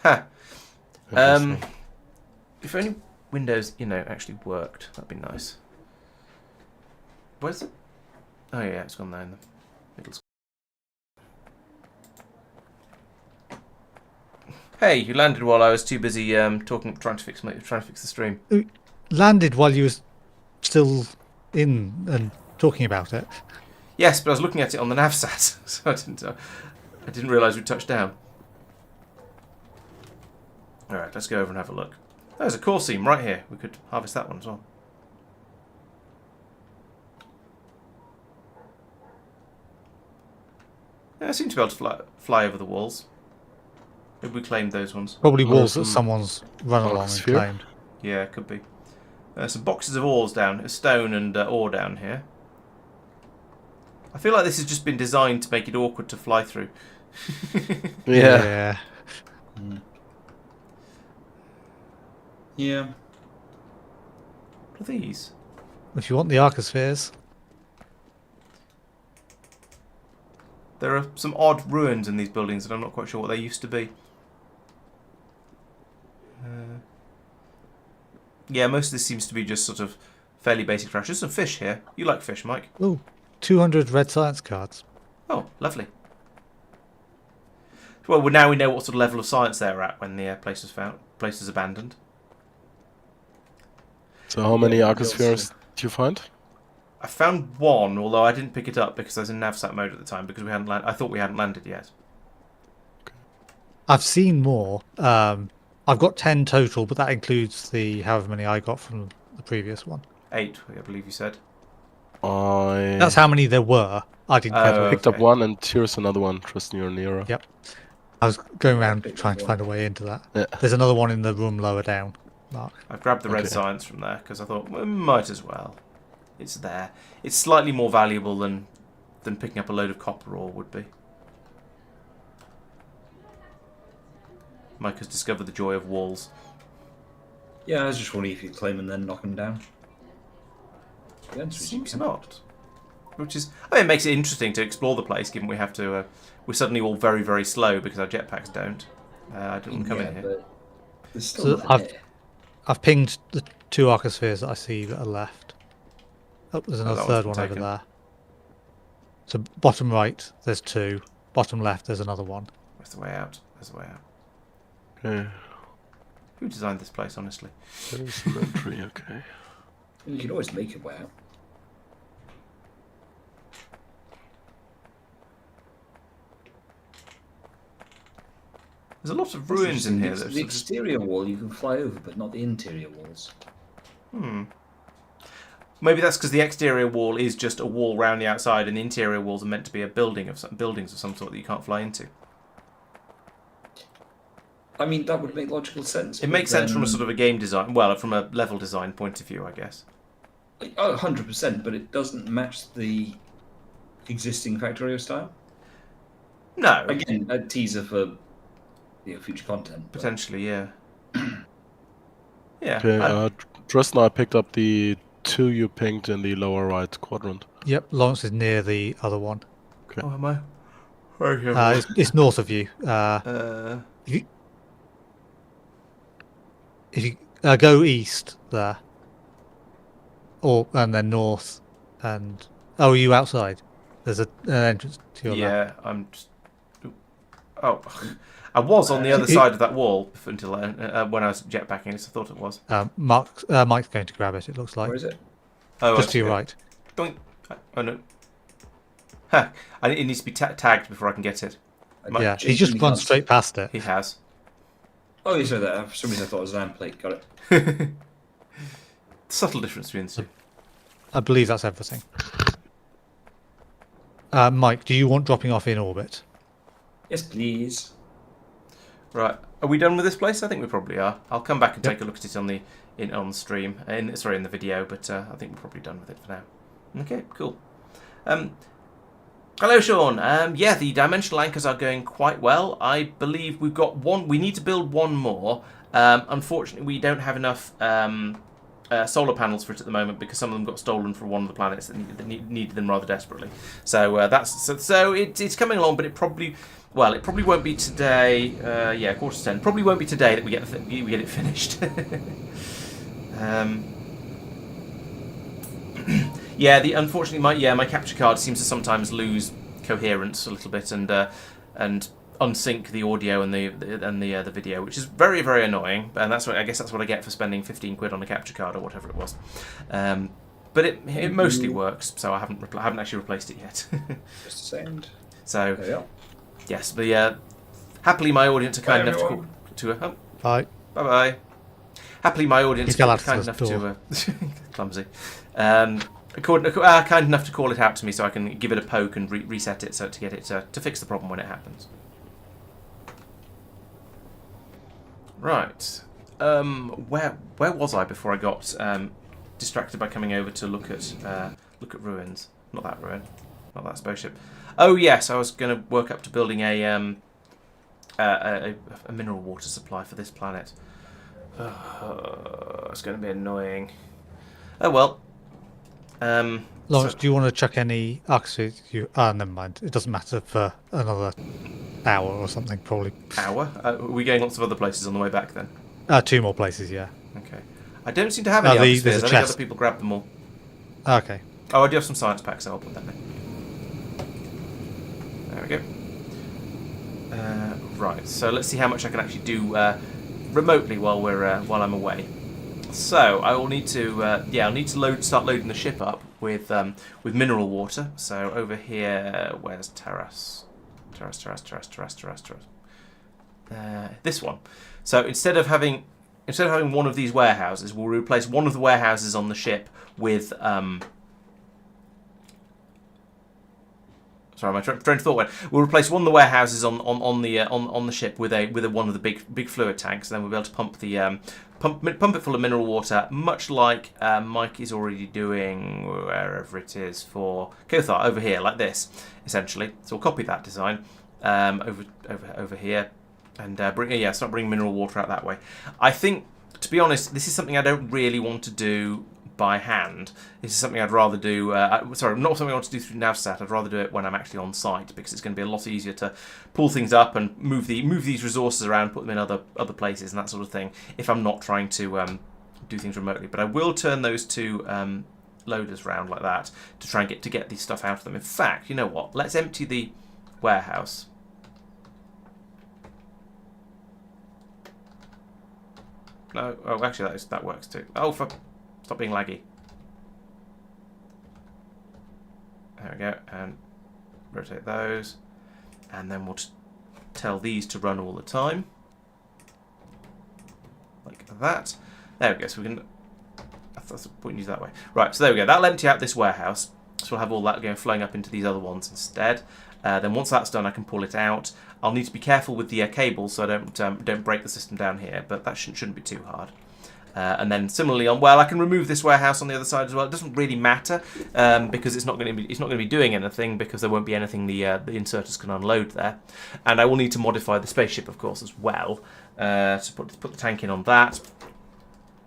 Ha. Interesting. If only Windows, actually worked. That'd be nice. Where's it? Oh yeah, it's gone there in the middle. Hey, you landed while I was too busy trying to fix the stream. Landed while you was still in and talking about it. Yes, but I was looking at it on the navsat, so I didn't realise we'd touched down. All right, let's go over and have a look. There's a core seam right here. We could harvest that one as well. Yeah, I seem to be able to fly over the walls. Maybe we claimed those ones. Probably walls that someone's run along and arcosphere. claimed. Yeah, could be. Some boxes of ores stone and ore down here. I feel like this has just been designed to make it awkward to fly through. Yeah. Yeah. What are these? If you want the arcospheres. There are some odd ruins in these buildings and I'm not quite sure what they used to be. Yeah, most of this seems to be just sort of fairly basic trash. There's some fish here. You like fish, Mike? Oh, 200 red science cards. Oh, lovely. Well, now we know what sort of level of science they're at when the place was abandoned. So how many arcospheres did you find? I found one, although I didn't pick it up because I was in navsat mode at the time because I thought we hadn't landed yet. I've seen more. I've got 10 total, but that includes the however many I got from the previous one. 8, I believe you said. That's how many there were. I didn't Oh, picked okay. up one, and here's another one. Tristan, you're nearer. Yep. I was going around trying to find a way into that. Yeah. There's another one in the room lower down, Mark. I've grabbed the red Okay. science from there because I thought, well, might as well. It's there. It's slightly more valuable than picking up a load of copper ore would be. Mike has discovered the joy of walls. Yeah, I was just wondering if you claim and then knock them down. The answer is you Seems can. not. Which is, it makes it interesting to explore the place, given we have to. We're suddenly all very, very slow because our jetpacks don't. I didn't come in here. But there's still So nothing here. I've pinged the 2 arcospheres that I see that are left. Oh, there's another that third one's one been over taken. there. So bottom right, there's 2. Bottom left, there's another one. Where's the way out? There's the way out. Okay. Who designed this place, honestly? There's an entry. Okay. You can always make a way out. There's a lot of ruins in here. The exterior wall you can fly over, but not the interior walls. Maybe that's because the exterior wall is just a wall round the outside, and the interior walls are meant to be a buildings of some sort that you can't fly into. I mean, that would make logical sense. It makes sense from a sort of a game design, well, from a level design point of view, I guess. 100%, but it doesn't match the existing Factorio style. No. Again, a teaser for future content. But... Potentially, yeah. Yeah. Okay, Tristan, I picked up the 2 you pinged in the lower right quadrant. Yep, Laurence is near the other one. Okay. Oh, am I? Okay. It's north of you. If you go east there, and then north, and are you outside? There's an entrance to your left. Yeah, I'm just... Oh, I was on the other side of that wall until when I was jetpacking. I thought it was. Mike's going to grab it. It looks like. Where is it? Oh, just to your right. Doink. Oh no. Huh. It needs to be tagged before I can get it. Yeah, he's just gone straight past it. He has. Oh, you said that. For some reason I thought it was an plate. Got it. Subtle difference between the two. I believe that's everything. Mike, do you want dropping off in orbit? Yes, please. Right. Are we done with this place? I think we probably are. I'll come back and take a look at it on the stream. In the video, but I think we're probably done with it for now. Okay, cool. Hello, Sean. Yeah, the dimensional anchors are going quite well. I believe we've got one. We need to build one more. Unfortunately, we don't have enough solar panels for it at the moment because some of them got stolen from one of the planets that needed them rather desperately. So it's coming along, but it probably won't be today. Yeah, 9:45. Probably won't be today that we get it finished. Yeah, unfortunately my capture card seems to sometimes lose coherence a little bit and unsync the audio and the video, which is very, very annoying. And I guess that's what I get for spending 15 quid on a capture card or whatever it was. But it mostly works, so I haven't actually replaced it yet. Just a second. So There we are. yes, but happily my audience are kind enough to Bye. bye. Happily my audience are kind enough door. to clumsy. Kind enough to call it out to me so I can give it a poke and reset it to get it to fix the problem when it happens. Right. Where was I before I got distracted by coming over to look at ruins? Not that ruin. Not that spaceship. Oh yes, I was going to work up to building a mineral water supply for this planet. It's going to be annoying. Oh well. Laurence, do you want to chuck any arcs? Never mind. It doesn't matter for another hour or something, probably. Hour? Are we going lots of other places on the way back then? 2 more places, yeah. Okay. I don't seem to have any arc spheres. I think chest. other people grabbed them all. Okay. Oh, I do have some science packs, so I'll put that in. There we go. Right, so let's see how much I can actually do remotely while I'm away. So I will need to start loading the ship up with mineral water. So over here, where's Talos? Talos. This one. So instead of having one of these warehouses, we'll replace one of the warehouses on the ship with Sorry, my train of thought went. We'll replace one of the warehouses on the ship with one of the big fluid tanks, and then we'll be able to pump it full of mineral water, much like Mike is already doing wherever it is for Kothar over here, like this, essentially. So we'll copy that design over here, and start bringing mineral water out that way. I think, to be honest, this is something I don't really want to do by hand. This is something I'd rather do. Not something I want to do through Navsat. I'd rather do it when I'm actually on site because it's going to be a lot easier to pull things up and move these resources around, put them in other places and that sort of thing. If I'm not trying to do things remotely, but I will turn those two loaders round like that to try and get these stuff out of them. In fact, you know what? Let's empty the warehouse. No, oh, actually that works too. Oh, stop being laggy. There we go, and rotate those, and then we'll tell these to run all the time. that. There we go. So we can. I thought I was pointing you that way. Right. So there we go. That'll empty out this warehouse. So we'll have all that going flowing up into these other ones instead. Then once that's done, I can pull it out. I'll need to be careful with the cables so I don't break the system down here, but that shouldn't be too hard. And then similarly I can remove this warehouse on the other side as well. It doesn't really matter because it's not going to be doing anything because there won't be anything the inserters can unload there. And I will need to modify the spaceship, of course, as well. So put the tank in on that,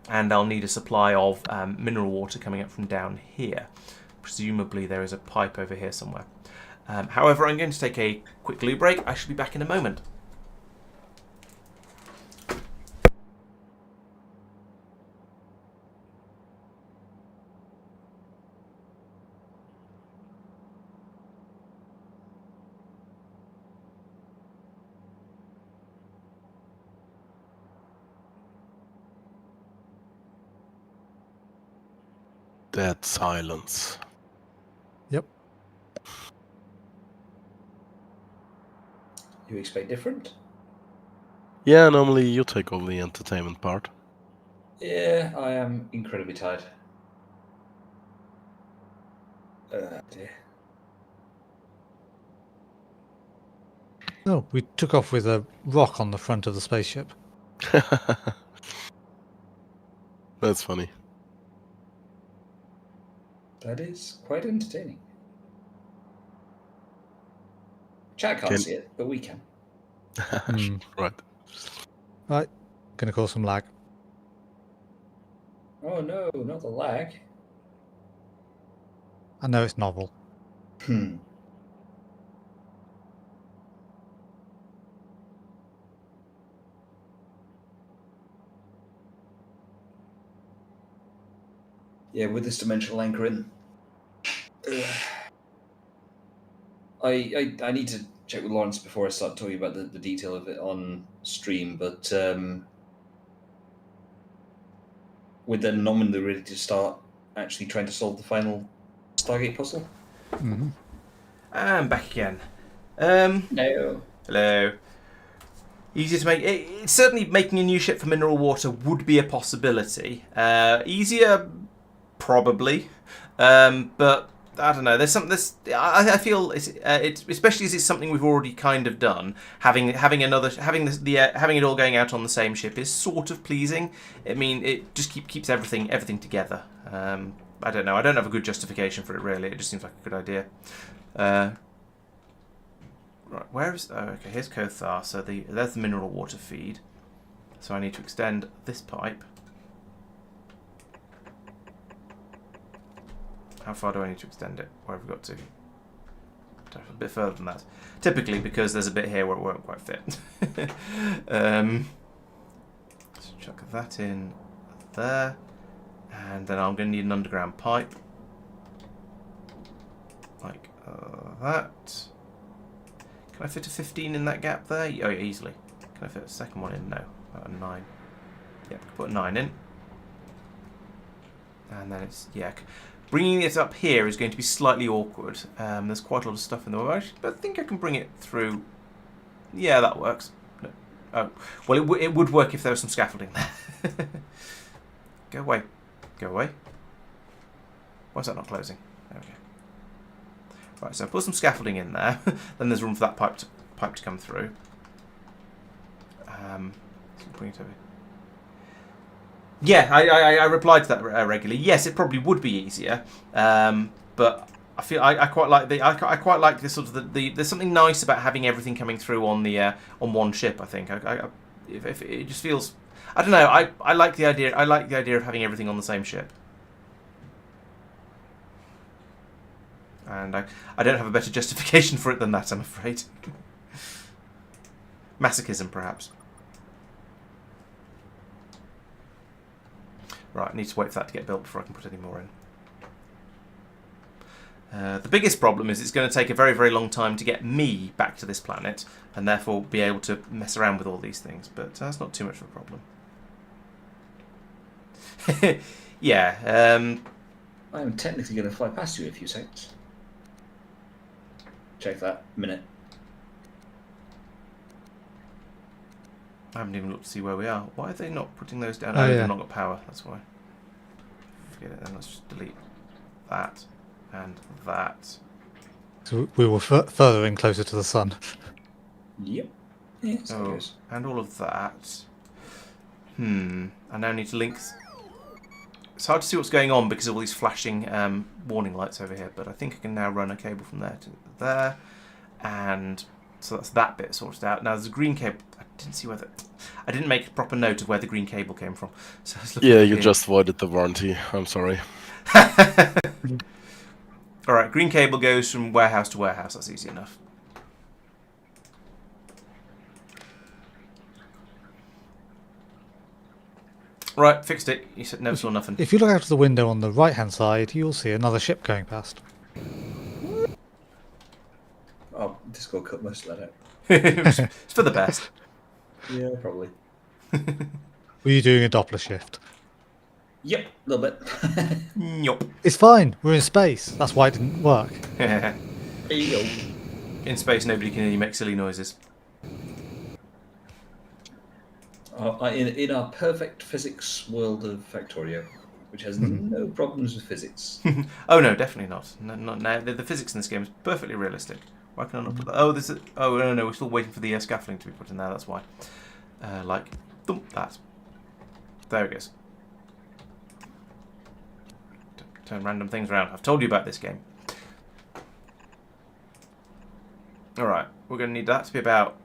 and I'll need a supply of mineral water coming up from down here. Presumably there is a pipe over here somewhere. However, I'm going to take a quick loo break. I shall be back in a moment. Dead silence. Yep. You expect different? Yeah, normally you take over the entertainment part. Yeah, I am incredibly tired. Dear. Oh, we took off with a rock on the front of the spaceship. That's funny. That is quite entertaining. Chat can't see it, but we can. Right. Right, gonna cause some lag. Oh no, not the lag. I know it's novel. Yeah, with this dimensional anchoring. I need to check with Laurence before I start talking about the detail of it on stream, but we're then nominally ready to start actually trying to solve the final Stargate puzzle. Mm-hmm. I'm back again. No. Hello. Easier to make. It's certainly making a new ship for mineral water would be a possibility. Easier, probably, but I don't know. There's something. I feel it's especially as it's something we've already kind of done. Having it all going out on the same ship is sort of pleasing. I mean, it just keeps everything together. I don't know. I don't have a good justification for it really. It just seems like a good idea. Right, where is... Oh, okay, here's Kothar. So there's the mineral water feed. So I need to extend this pipe. How far do I need to extend it? Where have we got to? A bit further than that. Typically because there's a bit here where it won't quite fit. Let's chuck that in there. And then I'm going to need an underground pipe. Like that. Can I fit a 15 in that gap there? Oh, yeah, easily. Can I fit a second one in? No. About a 9. Yep, put a 9 in. And then it's... Yeah. Bringing it up here is going to be slightly awkward. There's quite a lot of stuff in the way. But I think I can bring it through... Yeah, that works. No. Oh. Well, it would work if there was some scaffolding there. Go away. Go away. Why is that not closing? There we go. Right, so put some scaffolding in there. Then there's room for that pipe to come through. So bring it over. Yeah, I replied to that regularly. Yes, it probably would be easier, but I feel I quite like I quite like this sort of there's something nice about having everything coming through on the on one ship. I think if it just feels, I don't know. I like the idea. I like the idea of having everything on the same ship. And I don't have a better justification for it than that, I'm afraid. Masochism, perhaps. Right, I need to wait for that to get built before I can put any more in. The biggest problem is it's going to take a very, very long time to get me back to this planet, and therefore be able to mess around with all these things, but that's not too much of a problem. Yeah. I'm technically going to fly past you in a few seconds. Check that. Minute. I haven't even looked to see where we are. Why are they not putting those down? Oh, Oh, yeah. they've not got power. That's why. Forget it then. Let's just delete that and that. So we were further in, closer to the sun. Yep. Yes, I Oh, guess. and all of that. I now need to link. It's hard to see what's going on because of all these flashing warning lights over here, but I think I can now run a cable from there to there, and so that's that bit sorted out. Now there's a green cable. I didn't see whether I didn't make a proper note of where the green cable came from. So let's look Yeah, at you here. just voided the warranty. I'm sorry. All right, green cable goes from warehouse to warehouse. That's easy enough. Right, fixed it. You said never saw nothing. If you look out of the window on the right-hand side, you'll see another ship going past. I'll just go cut most of that out. It's for the best. Yeah, probably. Were you doing a Doppler shift? Yep, a little bit. Yup. It's fine. We're in space. That's why it didn't work. Eyo. In space, nobody can hear you make silly noises. In our perfect physics world of Factorio, which has no problems with physics. Oh no, definitely not. No. The physics in this game is perfectly realistic. Why can I not put that? Oh, no, we're still waiting for the scaffolding to be put in there. That's why. Thump that. There it goes. Turn random things around. I've told you about this game. All right, we're going to need that to be about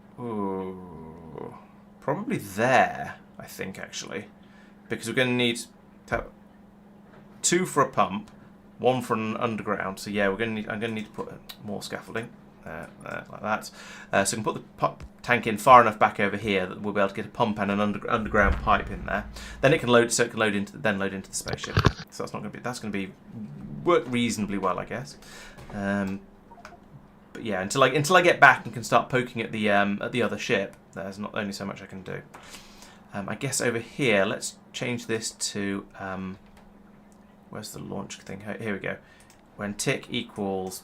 probably there. I think actually, because we're going to need 2 for a pump, 1 for an underground. So yeah, I'm going to need to put more scaffolding. Like that. So I can put the tank in far enough back over here that we'll be able to get a pump and an underground pipe in there. Then it can load, so it can load into the spaceship. So that's going to be work reasonably well, I guess. But yeah, until I get back and can start poking at the other ship, there's not only so much I can do. I guess over here, let's change this to where's the launch thing? Here we go. When tick equals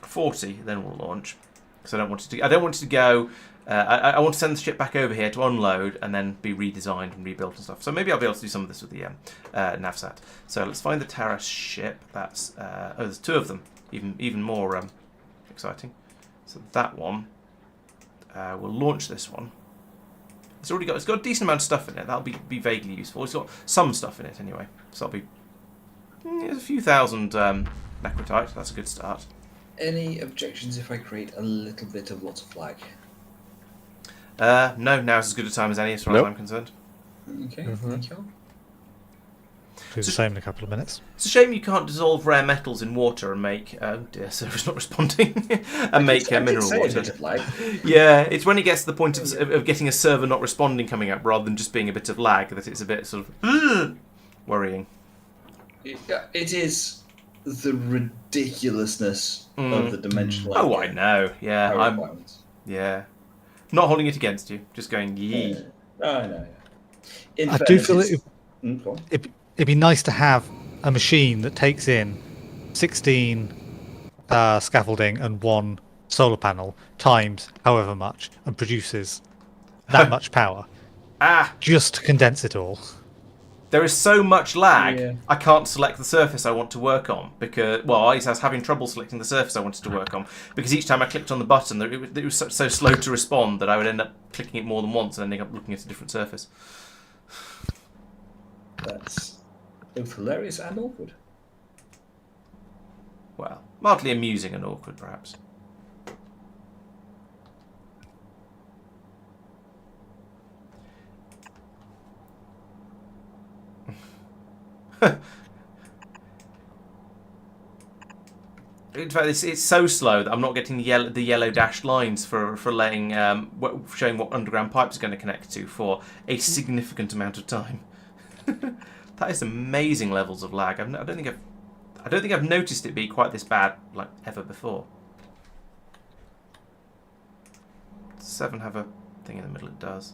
40, then we'll launch. Because I don't want it to go. I want to send the ship back over here to unload and then be redesigned and rebuilt and stuff. So maybe I'll be able to do some of this with the navsat. So let's find the Talos ship. That's there's 2 of them. Even more exciting. So that one, we'll launch this one. It's got a decent amount of stuff in it. That'll be vaguely useful. It's got some stuff in it anyway. So that'll be there's a few thousand necrotite. That's a good start. Any objections if I create a little bit of lots of lag? No, now's as good a time as any as far as I'm concerned. Okay, thank you. Do the same in a couple of minutes. It's a shame you can't dissolve rare metals in water and make... Oh dear, server's not responding. And make mineral water. Yeah, it's when it gets to the point of getting a server not responding coming up rather than just being a bit of lag that it's a bit sort of worrying. It is the ridiculousess of the dimensional. Oh, I know. Yeah, yeah. Not holding it against you, just going yee. I know. I do feel it'd be nice to have a machine that takes in 16 scaffolding and 1 solar panel times however much and produces that much power. Just to condense it all. There is so much lag, Yeah. I can't select the surface I want to work on because, I was having trouble selecting the surface I wanted to work on because each time I clicked on the button, it was so slow to respond that I would end up clicking it more than once and ending up looking at a different surface. That's both hilarious and awkward. Well, mildly amusing and awkward, perhaps. In fact, it's so slow that I'm not getting the yellow dashed lines for letting showing what underground pipes are going to connect to for a significant amount of time. That is amazing levels of lag. I don't think I've noticed it be quite this bad like ever before. 7 have a thing in the middle. It does.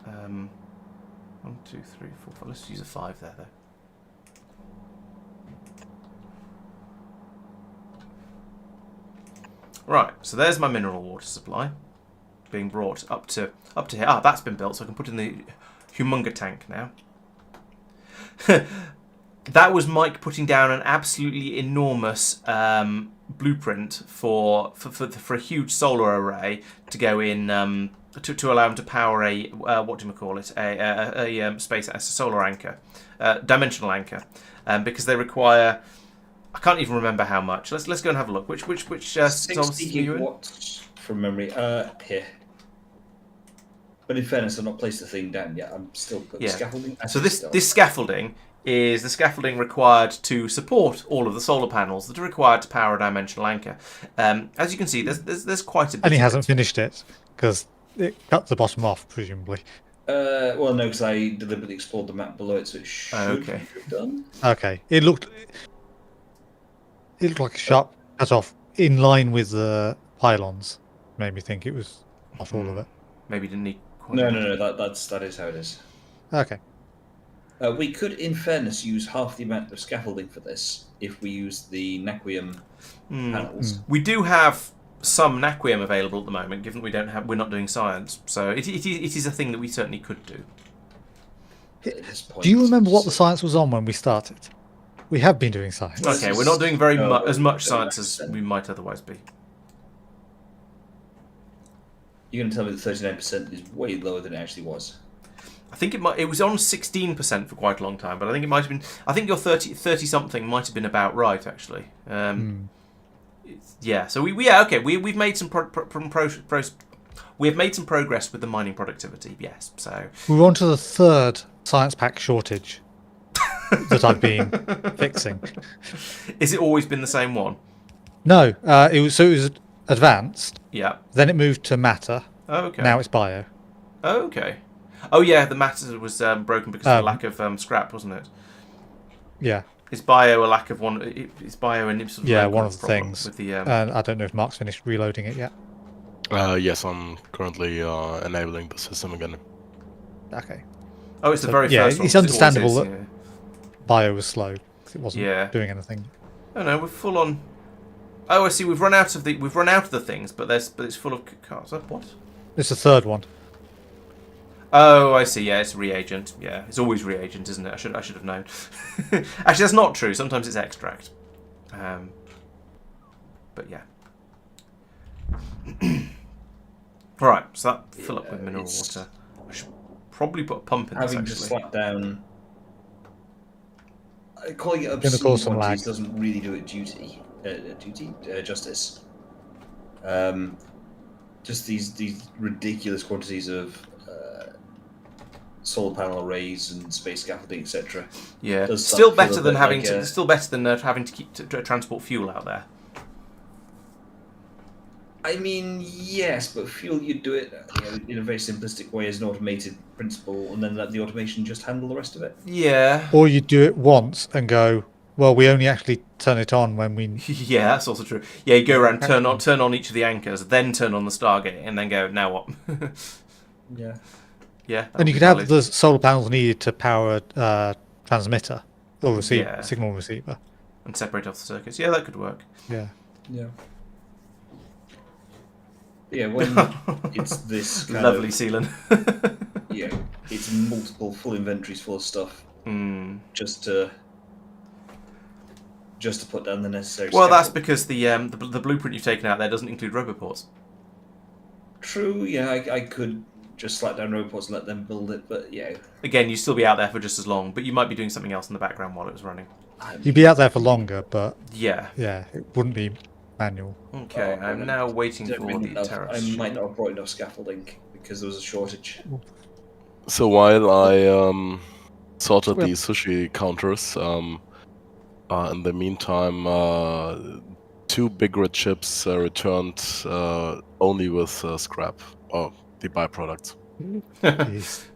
1, 2, 3, 4, 5. Let's use a 5 there though. Right, so there's my mineral water supply. being brought up to here. Ah, that's been built, so I can put in the humunga tank now. That was Mike putting down an absolutely enormous blueprint for a huge solar array to go in to allow him to power a what do you call it, a space as a solar anchor, dimensional anchor, because they require. I can't even remember how much. Let's go and have a look. Which 60 are you in? gigawatts from memory. Here. But in fairness, I've not placed the thing down yet. I'm still putting scaffolding. So this scaffolding is the scaffolding required to support all of the solar panels that are required to power a dimensional anchor. As you can see, there's quite a bit. And he of hasn't it. finished it because it cut the bottom off, presumably. Well, no, because I deliberately explored the map below it, so it should have done. Okay, it looked like a sharp cut off in line with the pylons. Made me think it was off all of it. Maybe didn't need. No. That is how it is. Okay. We could, in fairness, use half the amount of scaffolding for this if we use the naquium panels. We do have some naquium available at the moment, given we're not doing science, so it is a thing that we certainly could do. At this point, Do you remember what the science was on when we started? We have been doing science. Okay, we're not doing as much science as we might otherwise be. You're going to tell me that 39% is way lower than it actually was. I think it was on 16% for quite a long time, but I think it might have been. I think your 30 something might have been about right, actually. Yeah. So we've made some we have made some progress with the mining productivity. Yes. So We're on to the third science pack shortage that I've been fixing. Is it always been the same one? No, it was advanced. Yeah. Then it moved to matter. Oh, okay. Now it's bio. Oh, okay. Oh yeah, the matter was broken because of the lack of scrap, wasn't it? Yeah. Is bio a lack of one? Is bio an sort of One of the things. With the, I don't know if Mark's finished reloading it yet. Yes, I'm currently enabling the system again. Okay. Oh, it's the very first one. It's understandable that yeah. bio was slow because it wasn't doing anything. Oh no, we're full on. Oh, I see. We've run out of the things, but it's full of cars. What? It's the third one. Oh, I see. Yeah, it's reagent. Yeah, it's always reagent, isn't it? I should have known. Actually, that's not true. Sometimes it's extract. But yeah. All right. So that fill up with mineral water. I should probably put a pump in this. Having Actually, just slapped down. Calling it Gonna cause some obscene lag. quantities doesn't really do it justice. Just these ridiculous quantities of solar panel arrays and space scaffolding, etc. yeah. Does Still feel better a than bit having like to. a- Still better than having to keep to transport fuel out there. I mean, yes, but fuel, you do it in a very simplistic way as an automated principle, and then let the automation just handle the rest of it. Yeah. Or you do it once and go, well, we only actually turn it on when we... Yeah, that's also true. Yeah, you go around, turn on each of the anchors, then turn on the Stargate, and then go, now what? Yeah. Yeah. And you could have the solar panels needed to power a transmitter or signal receiver. And separate off the circuits. Yeah, that could work. Yeah. Yeah. Yeah, when it's this kind Lovely of, sealant. it's multiple full inventories full of stuff just to put down the necessary. Well, that's scaffold. because the blueprint you've taken out there doesn't include roboports. True. Yeah, I could just slap down robots and let them build it, but yeah. Again, you'd still be out there for just as long, but you might be doing something else in the background while it was running. You'd be out there for longer, but Yeah. it wouldn't be manual. Okay, I'm now waiting for the terrace. I might not have brought enough scaffolding because there was a shortage. So while I sorted the sushi counters, in the meantime, 2 big red chips returned only with scrap, or the byproducts.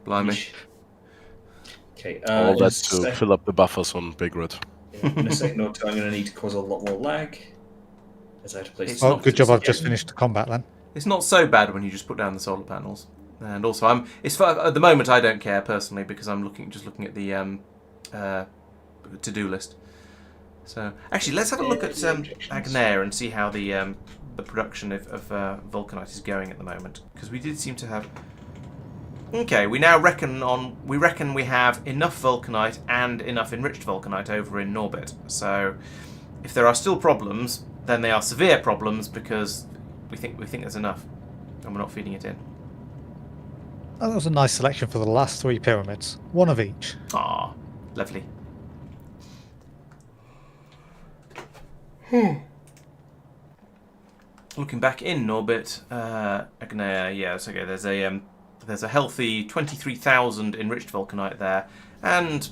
Blimey. Okay. All that to fill up the buffers on big red. In a second or two, I'm going to need to cause a lot more lag. As I have to place. It's Oh, not good job! just- I've just finished the combat then. It's not so bad when you just put down the solar panels. And also, at the moment I don't care personally because I'm just looking at the to-do list. So actually, let's have a look at Agnair and see how the the production of vulcanite is going at the moment, because we did seem to have. Okay, we now reckon we have enough vulcanite and enough enriched vulcanite over in Norbit. So, if there are still problems, then they are severe problems because we think there's enough, and we're not feeding it in. Oh, that was a nice selection for the last 3 pyramids. One of each. Ah, lovely. Looking back in Norbit, yeah, it's okay. There's a healthy 23,000 enriched vulcanite there, and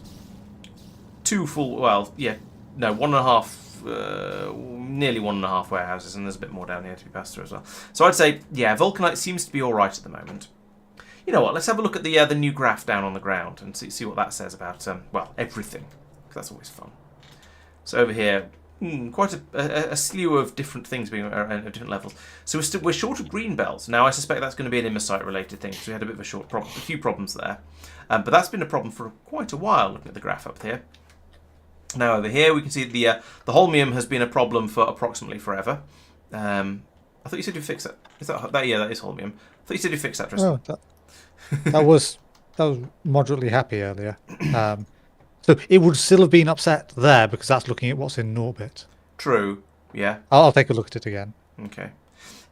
2 full. Well, yeah, no, 1.5, nearly 1.5 warehouses, and there's a bit more down here to be passed through as well. So I'd say, yeah, vulcanite seems to be all right at the moment. You know what? Let's have a look at the new graph down on the ground and see what that says about well, everything, because that's always fun. So over here. Quite a slew of different things being at different levels. So we're short of green belts. Now I suspect that's going to be an immosite related thing, because we had a bit of a few problems there. But that's been a problem for quite a while, looking at the graph up here. Now over here we can see the holmium has been a problem for approximately forever. I thought you said you fixed that. Is that yeah, that is holmium. I thought you said you fixed that, Tristan. Oh, that was moderately happy earlier. So it would still have been upset there because that's looking at what's in Norbit. True. Yeah. I'll take a look at it again. Okay.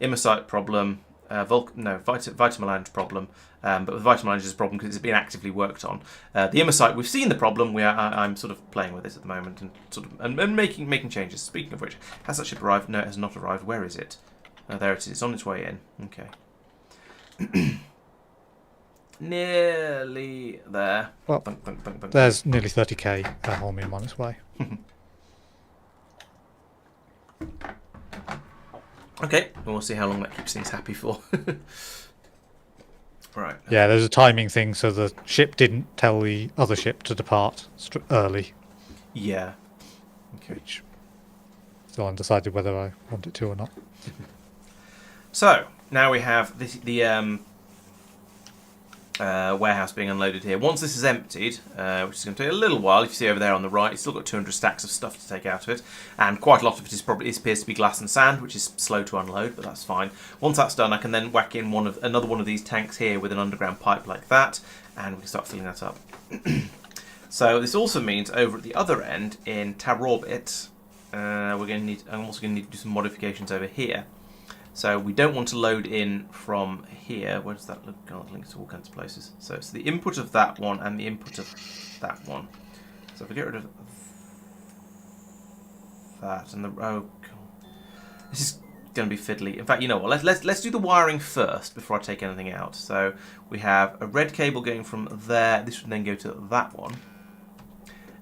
Immosite problem. Vitamelange problem. But with Vitamelange is a problem because it's been actively worked on. The immosite, we've seen the problem. I'm sort of playing with it at the moment and making changes. Speaking of which, has that ship arrived? No, it has not arrived. Where is it? There it is. It's on its way in. Okay. Nearly there. Well, there's nearly 30k holmium on its way. Okay, we'll see how long that keeps things happy for. Right. Yeah, there's a timing thing, so the ship didn't tell the other ship to depart early. Yeah. Okay. Which still undecided whether I want it to or not. So now we have the warehouse being unloaded here. Once this is emptied, which is going to take a little while, if you see over there on the right, it's still got 200 stacks of stuff to take out of it, and quite a lot of it appears to be glass and sand, which is slow to unload, but that's fine. Once that's done, I can then whack in another one of these tanks here with an underground pipe like that, and we can start filling that up. So this also means over at the other end in Tarorbit, I'm also going to need to do some modifications over here. So we don't want to load in from here. Where does that look? Oh, it links to all kinds of places. So it's the input of that one and the input of that one. So if we get rid of that and the God. This is going to be fiddly. In fact, you know what? Let's do the wiring first before I take anything out. So we have a red cable going from there. This would then go to that one,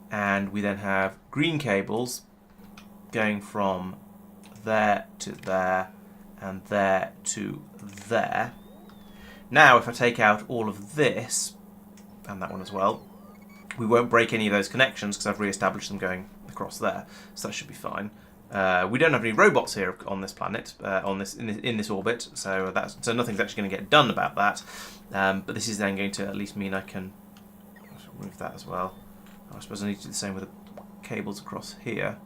and we then have green cables going from there to there. And there to there. Now, if I take out all of this, and that one as well, we won't break any of those connections because I've re-established them going across there, so that should be fine. We don't have any robots here on this planet, in this orbit, so nothing's actually going to get done about that. But this is then going to at least mean I can remove that as well. I suppose I need to do the same with the cables across here.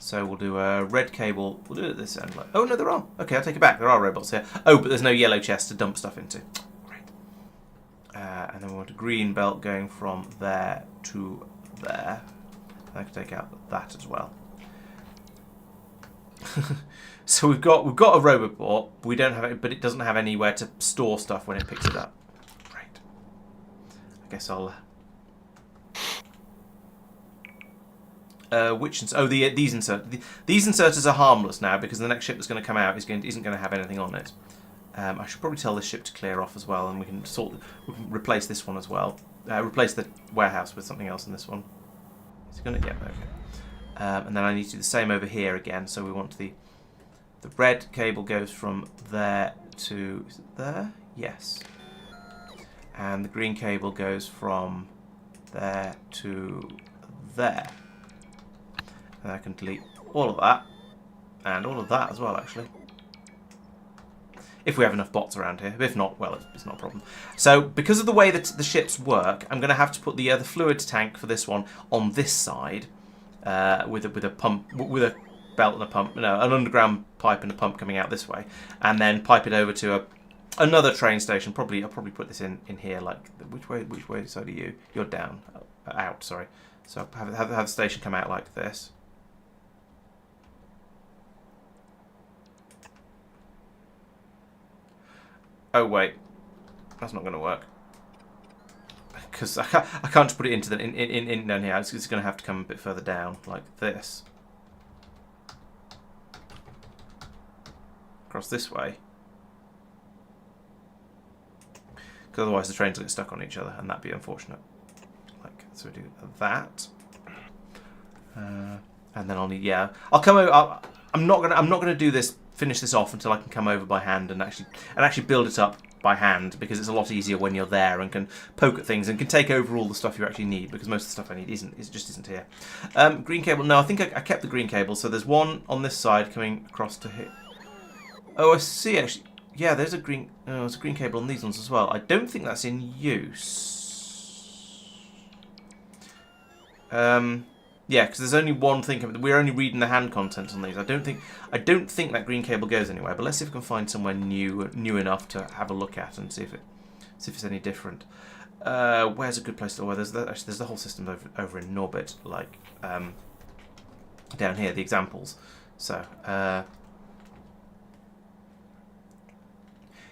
So we'll do a red cable. We'll do it at this end. Oh no, there are. Okay, I'll take it back. There are robots here. Oh, but there's no yellow chest to dump stuff into. Great. And then we want a green belt going from there to there. I can take out that as well. So we've got a roboport. We don't have it, but it doesn't have anywhere to store stuff when it picks it up. Great. I guess I'll. These inserters are harmless now because the next ship that's going to come out isn't going to have anything on it. I should probably tell this ship to clear off as well, and we can replace this one as well. Replace the warehouse with something else in this one. Is it going to get okay? And then I need to do the same over here again. So we want the red cable goes from there to there. Yes. And the green cable goes from there to there. And I can delete all of that, and all of that as well, actually. If we have enough bots around here. If not, well, it's not a problem. So, because of the way that the ships work, I'm going to have to put the fluid tank for this one on this side, with a pump, with a belt and a pump, no, an underground pipe and a pump coming out this way, and then pipe it over to another train station. I'll probably put this in here. Like, which way side are you? You're down, out. Sorry. So have the station come out like this. Oh wait, that's not going to work. Because I can't just put it into the in down here. It's going to have to come a bit further down, like this. Across this way. Because otherwise the trains will get stuck on each other, and that'd be unfortunate. Like, so we do that. And then I'll need, yeah. I'll come over. I'm not gonna do this. Finish this off until I can come over by hand and actually build it up by hand, because it's a lot easier when you're there and can poke at things and can take over all the stuff you actually need, because most of the stuff I need just isn't here. Green cable. No, I think I kept the green cable. So there's one on this side coming across to here. Oh, I see. Actually, yeah. There's a green. Oh, there's a green cable on these ones as well. I don't think that's in use. Yeah, because there's only one thing. We're only reading the hand contents on these. I don't think that green cable goes anywhere. But let's see if we can find somewhere new enough to have a look at and see if it's any different. Where's a good place to? Well, there's the whole system over in Norbit, like down here, the examples. So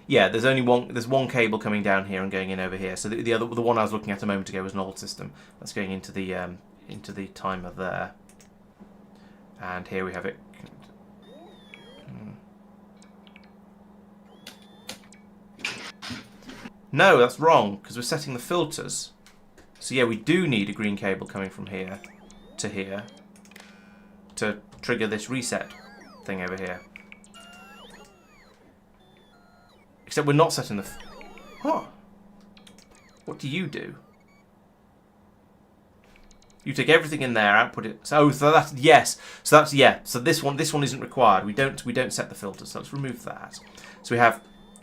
yeah, there's one cable coming down here and going in over here. So the one I was looking at a moment ago was an old system that's going into the timer there, and here we have it. No, that's wrong, because we're setting the filters. So yeah, we do need a green cable coming from here to trigger this reset thing over here. Except we're not setting the... What? What do you do? You take everything in there, output it. So that's yes. So that's yeah. So this one isn't required. We don't set the filters. So let's remove that. So we have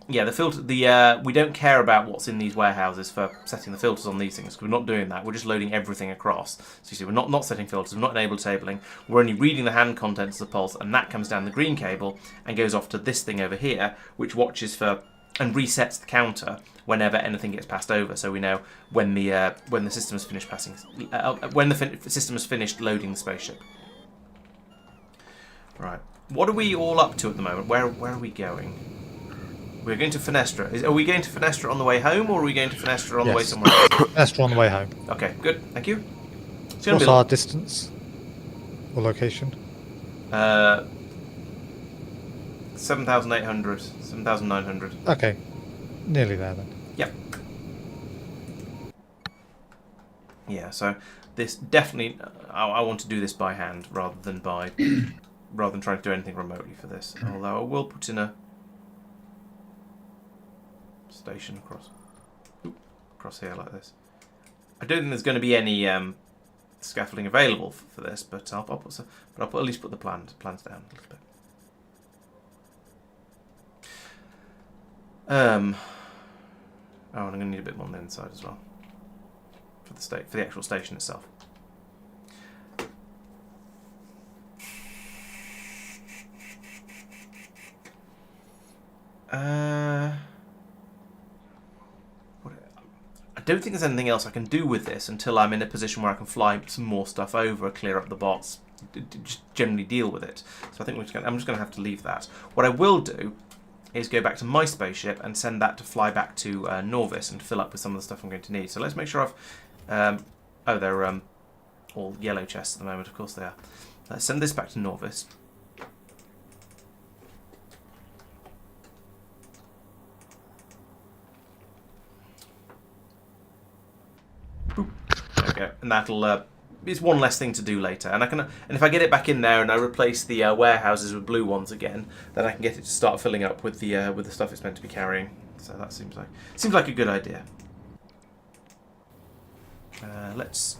the filter. We don't care about what's in these warehouses for setting the filters on these things, because we're not doing that. We're just loading everything across. So you see, we're not setting filters. We're not enabling tabling. We're only reading the hand contents of the pulse, and that comes down the green cable and goes off to this thing over here, which watches for and resets the counter whenever anything gets passed over. So we know when the system has finished passing, when the system has finished loading the spaceship. Right. What are we all up to at the moment? Where are we going? We're going to Fenestra. Are we going to Fenestra on the way home, or are we going to Fenestra on the way somewhere else? Fenestra on the way home. Okay, good. Thank you. What's our distance or location? 7,800, 7,900. Okay, nearly there then. Yep. Yeah, so this definitely, I want to do this by hand rather than trying to do anything remotely for this. Although I will put in a station across here like this. I don't think there's going to be any scaffolding available for this, but I'll at least put the plans down a little bit. And I'm going to need a bit more on the inside as well for the actual station itself. I don't think there's anything else I can do with this until I'm in a position where I can fly some more stuff over, clear up the bots, just generally deal with it. So I think I'm just going to have to leave that. What I will do is go back to my spaceship and send that to fly back to Norvis and fill up with some of the stuff I'm going to need. So let's make sure I've... they're all yellow chests at the moment. Of course they are. Let's send this back to Norvis. Boop. There we go. And that'll... it's one less thing to do later, and if I get it back in there and I replace the warehouses with blue ones again, then I can get it to start filling up with the stuff it's meant to be carrying. So that seems like a good idea. Let's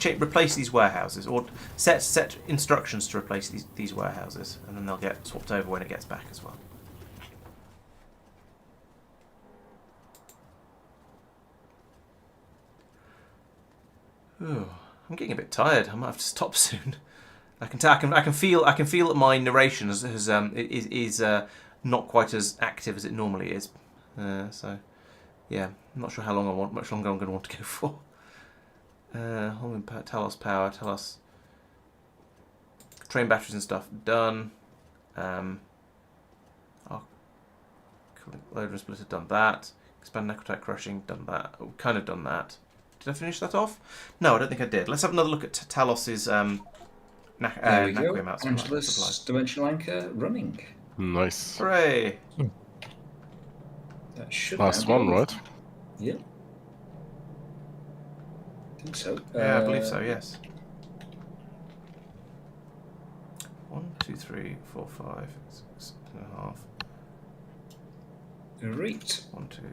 replace these warehouses, or set instructions to replace these warehouses, and then they'll get swapped over when it gets back as well. Ooh. I'm getting a bit tired. I might have to stop soon. I can feel that my narration is not quite as active as it normally is. So yeah, I'm not sure how long much longer I'm going to want to go for. Holmium Talos power, Talos train batteries and stuff done. Loader and splitter, done that. Expand necrotite crushing, done that. Oh, kind of done that. Did I finish that off? No, I don't think I did. Let's have another look at Talos's naquium out Angelus dimensional anchor running. Nice. Hooray! That should Last one, right? Yeah. I think so. Yeah, I believe so, yes. 1, 2, 3, 4, 5, 6 and a half. Great. 1, 2, 3,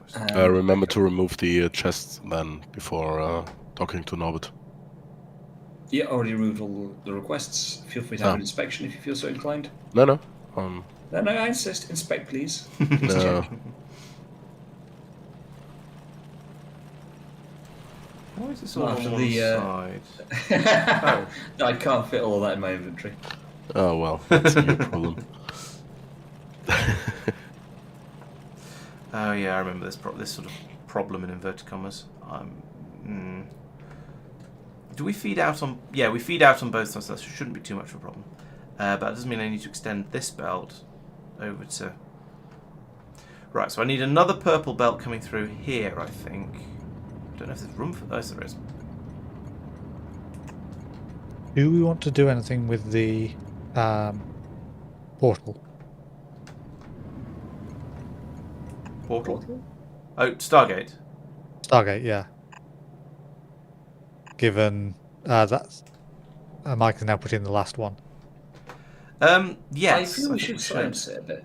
4, 5, 6. Remember to remove the chests then before talking to Norbert. Yeah, already removed all the requests. Feel free to have an inspection if you feel so inclined. No. No, I insist. Inspect, please. No. Why is this all After on one side? Oh. No, I can't fit all of that in my inventory. Oh well, that's your problem. Oh yeah, I remember this sort of problem in inverted commas. Do we feed out on? Yeah, we feed out on both sides. So that shouldn't be too much of a problem. But that doesn't mean I need to extend this belt over to. Right, so I need another purple belt coming through here. I think. I don't know if there's room for those. There is. Do we want to do anything with the portal? Portal? Oh, Stargate. Stargate, yeah. Given that's Mike has now put in the last one. Yes. I feel we should silence it a bit.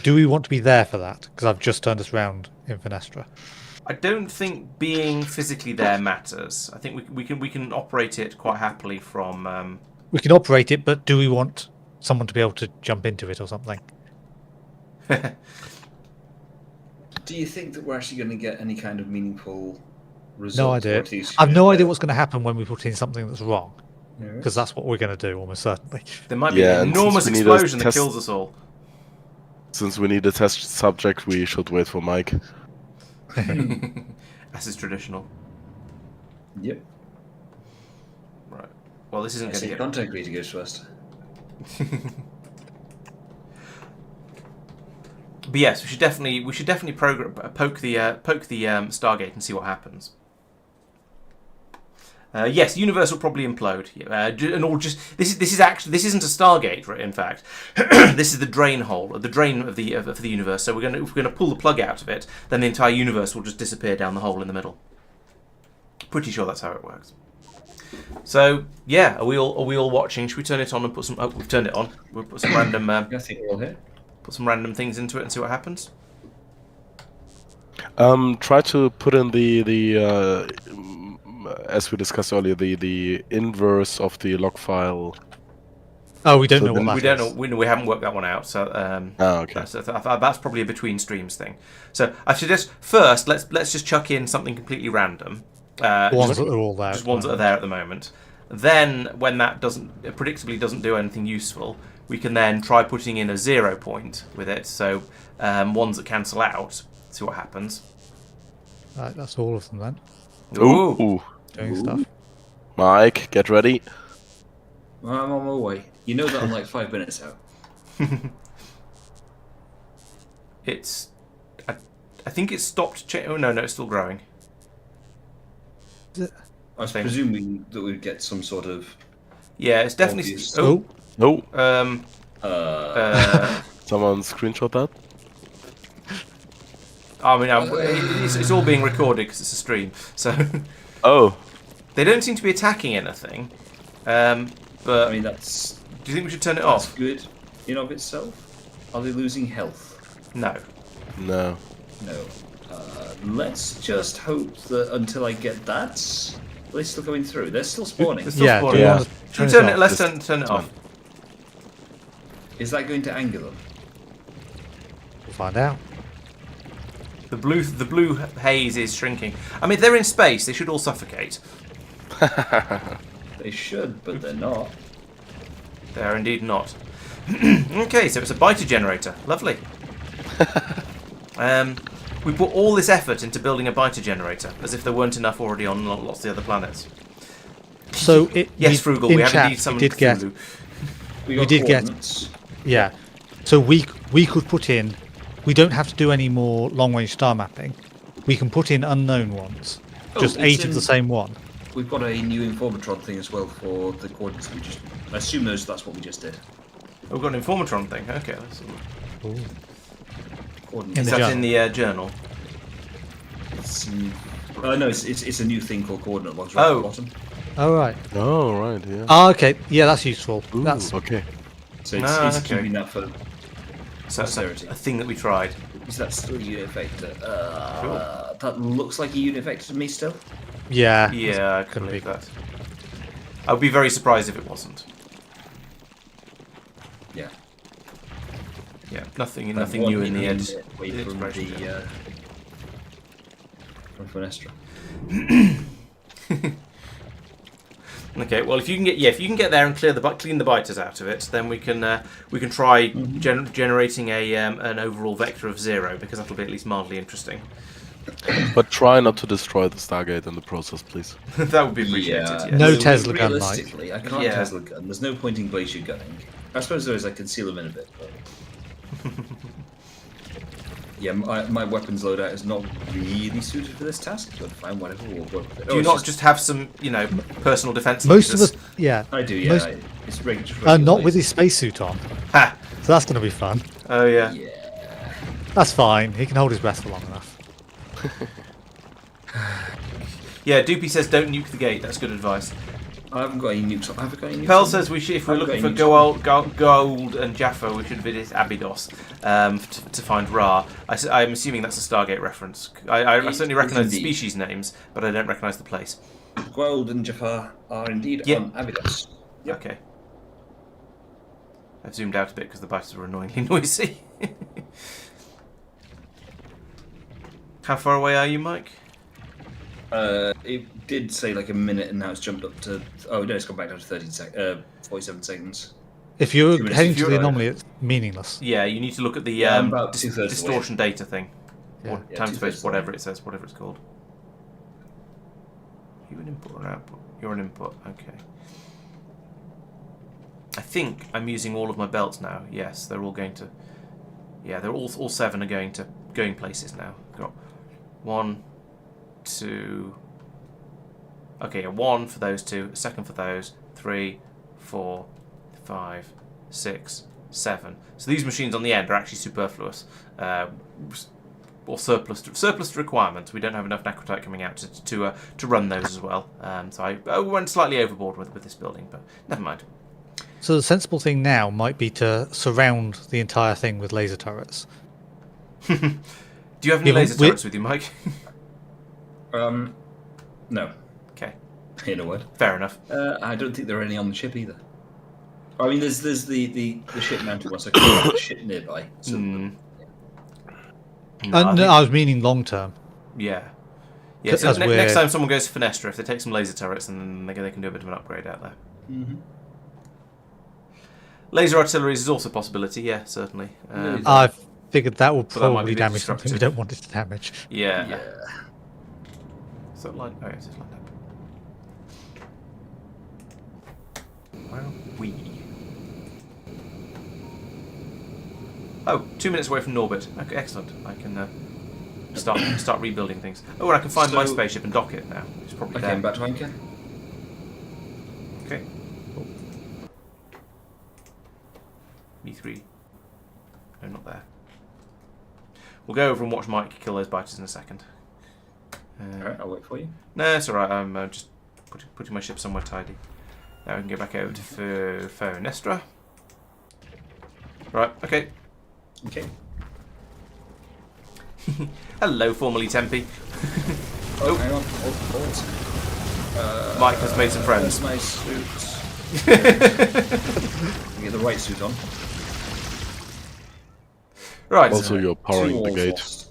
Do we want to be there for that? Because I've just turned us round in Fenestra. I don't think being physically there matters. I think we can operate it quite happily from. We can operate it, but do we want someone to be able to jump into it or something? Do you think that we're actually going to get any kind of meaningful result? No idea. I've no idea what's going to happen when we put in something that's wrong. Because that's what we're going to do, almost certainly. There might be an enormous explosion that kills us all. Since we need a test subject, we should wait for Mike. As is traditional. Yep. Right. Well, this isn't going to get... Content creator goes first. But yes, we should definitely poke the Stargate and see what happens. Yes, the universe will probably implode, and all just this isn't a Stargate, right? In fact, this is the drain hole, the drain of the universe. So if we're gonna pull the plug out of it, then the entire universe will just disappear down the hole in the middle. Pretty sure that's how it works. So yeah, are we all watching? Should we turn it on and put some? Oh, we've turned it on. We'll put some random. I think we're all here. Put some random things into it and see what happens. Try to put in the as we discussed earlier, the inverse of the log file. Oh, we don't know what that is. We don't know. We haven't worked that one out. So okay. That's probably a between streams thing. So I suggest first let's just chuck in something completely random. Ones that are all there. Just ones that are there at the moment. Then when that predictably doesn't do anything useful, we can then try putting in a 0 point with it. So ones that cancel out. See what happens. Right, that's all of them then. Ooh. Doing stuff. Mike, get ready. I'm on my way. You know that I'm like 5 minutes out. It's... I think it's stopped... Oh, no, it's still growing. I was presuming that we'd get some sort of... Yeah, it's definitely... obvious... No. Someone screenshot that? I mean, it's all being recorded because it's a stream, so... Oh. They don't seem to be attacking anything, but... I mean, that's... Do you think we should turn it That's off? good in of itself. Are they losing health? No. No. No. Let's just hope that until I get that, they're still coming through. They're still spawning. They're still Yeah, spawning. do you want to turn it off? Let's turn it off. Is that going to anger them? We'll find out. The blue haze is shrinking. I mean, they're in space. They should all suffocate. They should, but they're not. They are indeed not. Okay, so it's a biter generator. Lovely. We put all this effort into building a biter generator, as if there weren't enough already on lots of the other planets. So Yes, Frugal, we have indeed summoned Cthulhu. We did get. Yeah. So we could put in. We don't have to do any more long-range star mapping. We can put in unknown ones. Just 8 of the same one. We've got a new Informatron thing as well for the coordinates. I assume that's what we just did. Oh, we've got an Informatron thing. Okay, that's Coordinates. Is that in the journal? No, it's a new thing called coordinate ones right at the bottom. Oh right. Oh right, yeah. Oh okay. Yeah, that's useful. Ooh, That's okay. So it's keeping that for So that's posterity. a thing that we tried. Is that still a unit vector? That looks like a unit vector to me still. yeah. Yeah, I could believe that. I would be very surprised if it wasn't. Yeah. Yeah, nothing new in the edge. From Fenestra. Okay, well, if you can get there and clean the biters out of it, then we can try generating an overall vector of 0, because that'll be at least mildly interesting. But try not to destroy the Stargate in the process, please. That would be appreciated. Yeah. Yes. No Tesla gun, Realistically, I can't Tesla gun. There's no point in glacier gunning. I suppose there is. I can seal them in a bit. But... yeah, my weapons loadout is not really suited for this task, but fine, whatever. We'll work with it. Do you not just have some, personal defense? Most of us, yeah. I do, yeah. It's rigged. Not with his spacesuit on. Ha! So that's going to be fun. Oh yeah. Yeah. That's fine. He can hold his breath for long enough. Yeah, Doopy says don't nuke the gate. That's good advice. I haven't got any nukes. I haven't got any nukes. Pell says if we're looking for gold and Jaffa, we should visit Abydos to find Ra. I'm assuming that's a Stargate reference. I certainly recognise the species names, but I don't recognise the place. Gold and Jaffa are indeed on Abydos. Yep. Okay. I've zoomed out a bit because the biters were annoyingly noisy. How far away are you, Mike? It did say like a minute, and now it's jumped up to. Oh no, it's gone back down to 47 seconds. If you're 2 minutes heading if to the you're anomaly, it's meaningless. Yeah, you need to look at the about 2/3 distortion data thing. Yeah. Or time space, whatever it says, whatever it's called. Are you an input or an output? You're an input, okay. I think I'm using all of my belts now. Yes, they're all going to. Yeah, they're all 7 are going places now. Got 1, 2. Okay, a 1 for those 2, a second for those, 3, 4, 5, 6, 7. So these machines on the end are actually superfluous, or surplus to requirements. We don't have enough Necrotite coming out to run those as well. So I went slightly overboard with this building, but never mind. So the sensible thing now might be to surround the entire thing with laser turrets. Do you have any laser turrets with you, Mike? No. Okay. In a word. Fair enough. I don't think there are any on the ship either. I mean, there's the ship mounted one, so I can put the ship nearby. So, No, I was meaning long term. Yeah. Yeah. So As next time someone goes to Fenestra, if they take some laser turrets, and then they can do a bit of an upgrade out there. Mm-hmm. Laser artillery is also a possibility. Yeah, certainly. I figured that will But that might be probably a bit damage something we destructive. don't want it to damage. Yeah. So line. Oh, yes, it's lined up. Wow. We. Oh, 2 minutes away from Norbit. Okay, excellent. I can start rebuilding things. Oh, and I can find my spaceship and dock it now. It's probably there. Back to anchor. Okay. B3. No, not there. We'll go over and watch Mike kill those biters in a second. Alright, I'll wait for you. No, it's alright. I'm just putting my ship somewhere tidy. Now we can go back over to Fenestra. Right, okay. Okay. Hello, formerly Tempe. Oh, hang on. Hold. Mike has made some friends. Where's my suit? Get the right suit on. Right. Also, you're powering the gate.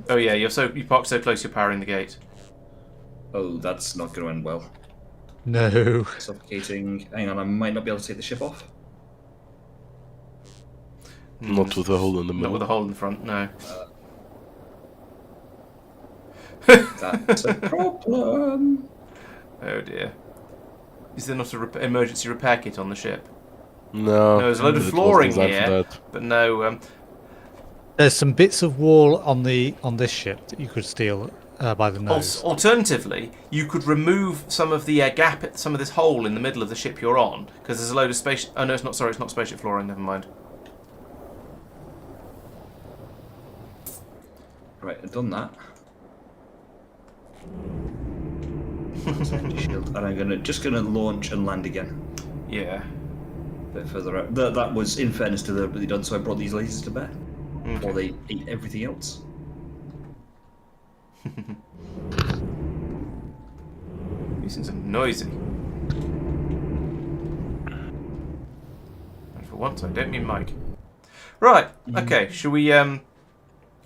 Oh yeah, you parked so close. You're powering the gate. Oh, that's not going to end well. No. Suffocating. Hang on, I might not be able to take the ship off. Not with a hole in the Not middle. with a hole in the front, no. That's a problem. Oh dear. Is there not an emergency repair kit on the ship? No. No, there's a load of it wasn't flooring designed for here, that. but no. There's some bits of wall on this ship that you could steal by the nose. Alternatively, you could remove some of the gap, some of this hole in the middle of the ship you're on, because there's a load of space. Oh no, it's not. Sorry, it's not spaceship flooring. Never mind. Right, I've done that. And I'm just gonna launch and land again. Yeah. A bit further out. That was, in fairness, deliberately done, so I brought these lasers to bear. Okay. Or they ate everything else. These things are noisy. And for once, I don't mean Mike. Right. Okay. Shall we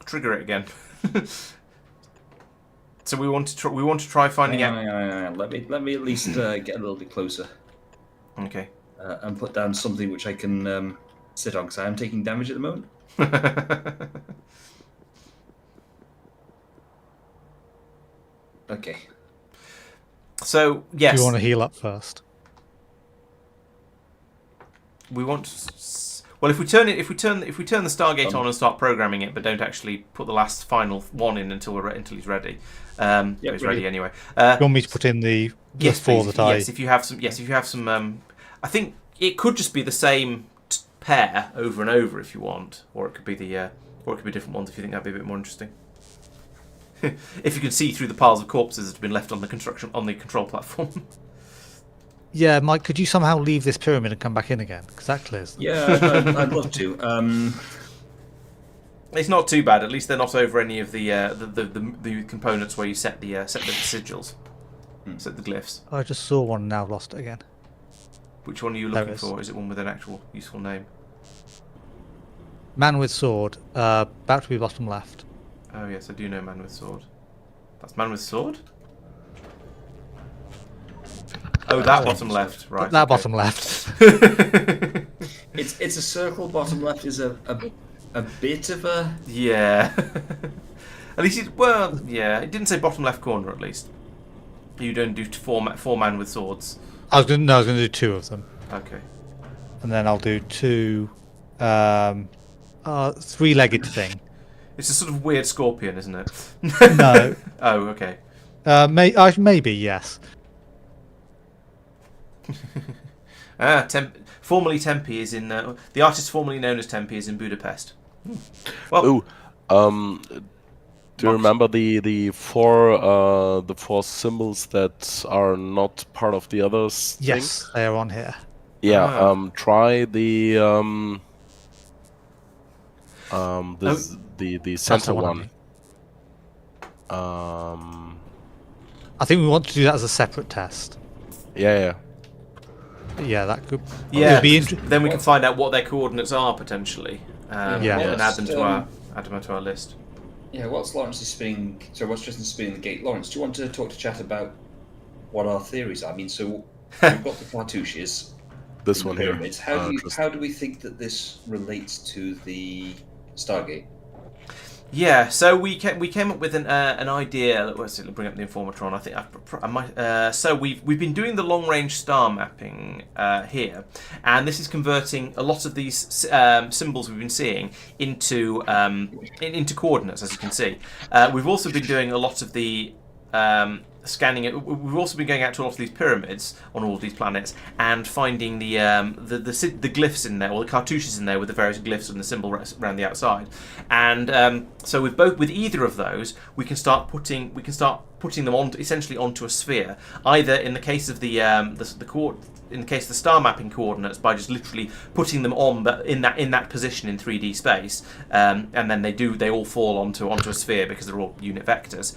trigger it again? So we want to try finding out. Let me at least get a little bit closer. Okay. And put down something which I can sit on, because I am taking damage at the moment. Okay. So yes, Do you want to heal up first? we want. Well, if we turn the Stargate on and start programming it, but don't actually put the last final one in until he's ready. He's ready anyway. Do you want me to put in the Yes, four please. that I... Yes, if you have some. I think it could just be the same pair over and over if you want, or it could be different ones if you think that'd be a bit more interesting. If you can see through the piles of corpses that have been left on the control platform. Yeah, Mike, could you somehow leave this pyramid and come back in again? Because that clears them. Yeah, I'd love to. It's not too bad. At least they're not over any of the components where you set the sigils, set the glyphs. I just saw one and now lost it again. Which one are you There looking it is. for? Is it one with an actual useful name? Man with sword, about to be bottom left. Oh yes, I do know man with sword. That's man with sword? Oh, that bottom left, right. That okay. bottom left. It's a circle. Bottom left is a bit of a... Yeah. At least it didn't say bottom left corner at least. You don't do four man with swords. I was going to do two of them. Okay. And then I'll do two three-legged thing. It's a sort of weird scorpion, isn't it? No. Oh, okay. Maybe, yes. Formerly Tempe is in... the artist formerly known as Tempe is in Budapest. Well, Do you remember the four symbols that are not part of the others? Yes, they are on here. Yeah. Try the the center the one I one. mean. I think we want to do that as a separate test. Yeah. But yeah, that could. yeah. It'd be Then we can find out what their coordinates are potentially, Yeah. and add them to our list. Yeah, what's Laurence spinning? So what's Tristan spinning the gate? Laurence, do you want to talk to chat about what our theories are? I mean, so we've got the cartouches. This in one the here. pyramids. How do we think that this relates to the Stargate? Yeah, so we came up with an idea. Let's bring up the Informatron. I think I might. So we've been doing the long range star mapping here, and this is converting a lot of these symbols we've been seeing into coordinates, as you can see. We've also been doing a lot of the scanning it. We've also been going out to a lot of these pyramids on all of these planets and finding the glyphs in there, or the cartouches in there with the various glyphs and the symbol around the outside. And so with either of those, we can start putting them on essentially onto a sphere. Either in the case of in the case of the star mapping coordinates, by just literally putting them on in that position in 3D space, and then they all fall onto a sphere because they're all unit vectors.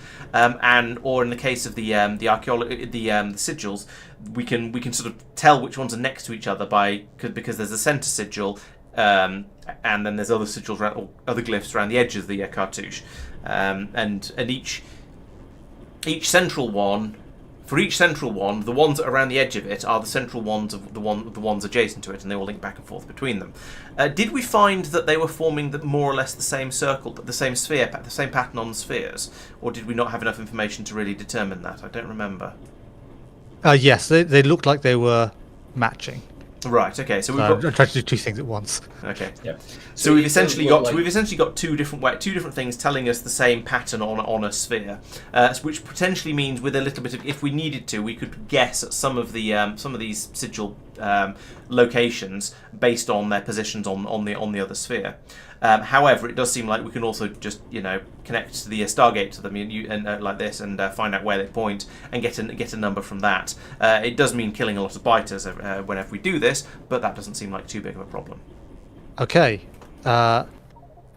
Or in the case of the sigils, we can sort of tell which ones are next to each other because there's a center sigil, and then there's other sigils or other glyphs around the edge of the cartouche, and each central one For each central one, the ones that are around the edge of it are the central ones of the ones adjacent to it, and they all link back and forth between them. Did we find that they were forming more or less the same circle, the same sphere, the same pattern on the spheres, or did we not have enough information to really determine that? I don't remember. Yes, they looked like they were matching. Right. Okay. So we've I'm got. trying to do two things at once. Okay. Yeah. So we've essentially got two different things telling us the same pattern on a sphere, which potentially means with a little bit of, if we needed to, we could guess at some of these sigil locations based on their positions on the other sphere. However, it does seem like we can also just connect to the Stargate to them and like this and find out where they point and get a number from that. It does mean killing a lot of biters whenever we do this, but that doesn't seem like too big of a problem. Okay, that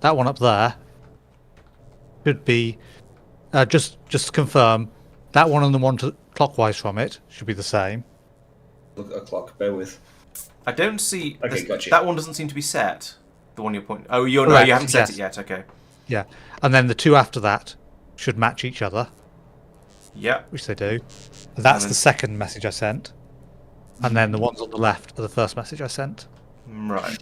one up there should be just to confirm, that one and the one clockwise from it should be the same. Look at a clock. Bear with. I don't see. Okay, gotcha. That one doesn't seem to be set. The one you're pointing. Oh, you haven't set it yet. Okay. Yeah, and then the two after that should match each other. Yeah. Which they do. That's the second message I sent, and then the ones on the left are the first message I sent. Right.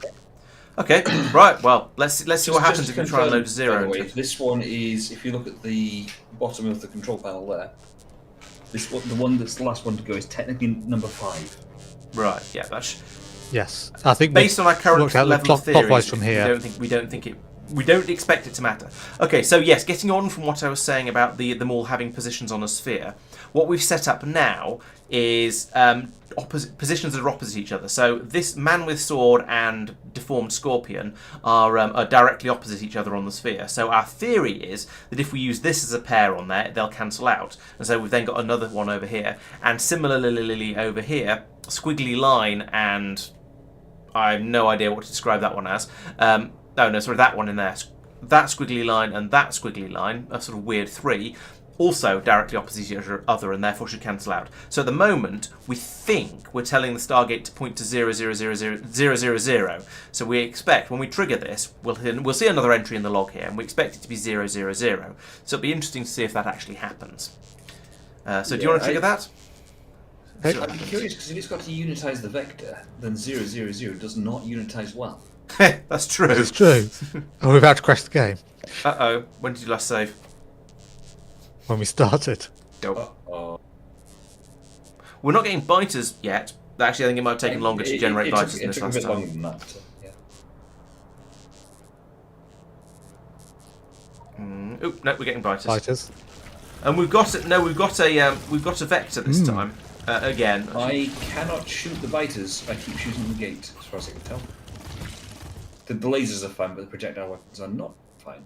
Okay. Right. Well, let's see what happens if we try and load 0. By the way, this one is, if you look at the bottom of the control panel there, this one, the one that's the last one to go, is technically number 5. Right. Yeah. That's. Yes, I think based on our current level of theories, clockwise from here. We don't expect it to matter. Okay, so yes, getting on from what I was saying about them all having positions on a sphere, what we've set up now is positions that are opposite each other. So this man with sword and deformed scorpion are directly opposite each other on the sphere. So our theory is that if we use this as a pair on there, they'll cancel out. And so we've then got another one over here. And similarly over here, squiggly line and I have no idea what to describe that one as. That one in there. That squiggly line and that squiggly line, a sort of weird 3, also directly opposite each other and therefore should cancel out. So at the moment, we think we're telling the Stargate to point to 0000000. So we expect, when we trigger this, we'll see another entry in the log here, and we expect it to be 000. So it'll be interesting to see if that actually happens. Do you want to trigger that? I'm curious, because if it's got to unitize the vector, then 000 does not unitize well. That's true. It's true. We're about to crash the game. Uh-oh. When did you last save? When we started. Dope. Uh-oh. We're not getting biters yet. Actually, I think it might have taken longer to generate biters than this last time. It took a bit longer than that. So, yeah. No, we're getting biters. Biters. And we've got a vector this time. Again. I cannot shoot the biters. I keep shooting the gate, as far as I can tell. The lasers are fine, but the projectile weapons are not fine.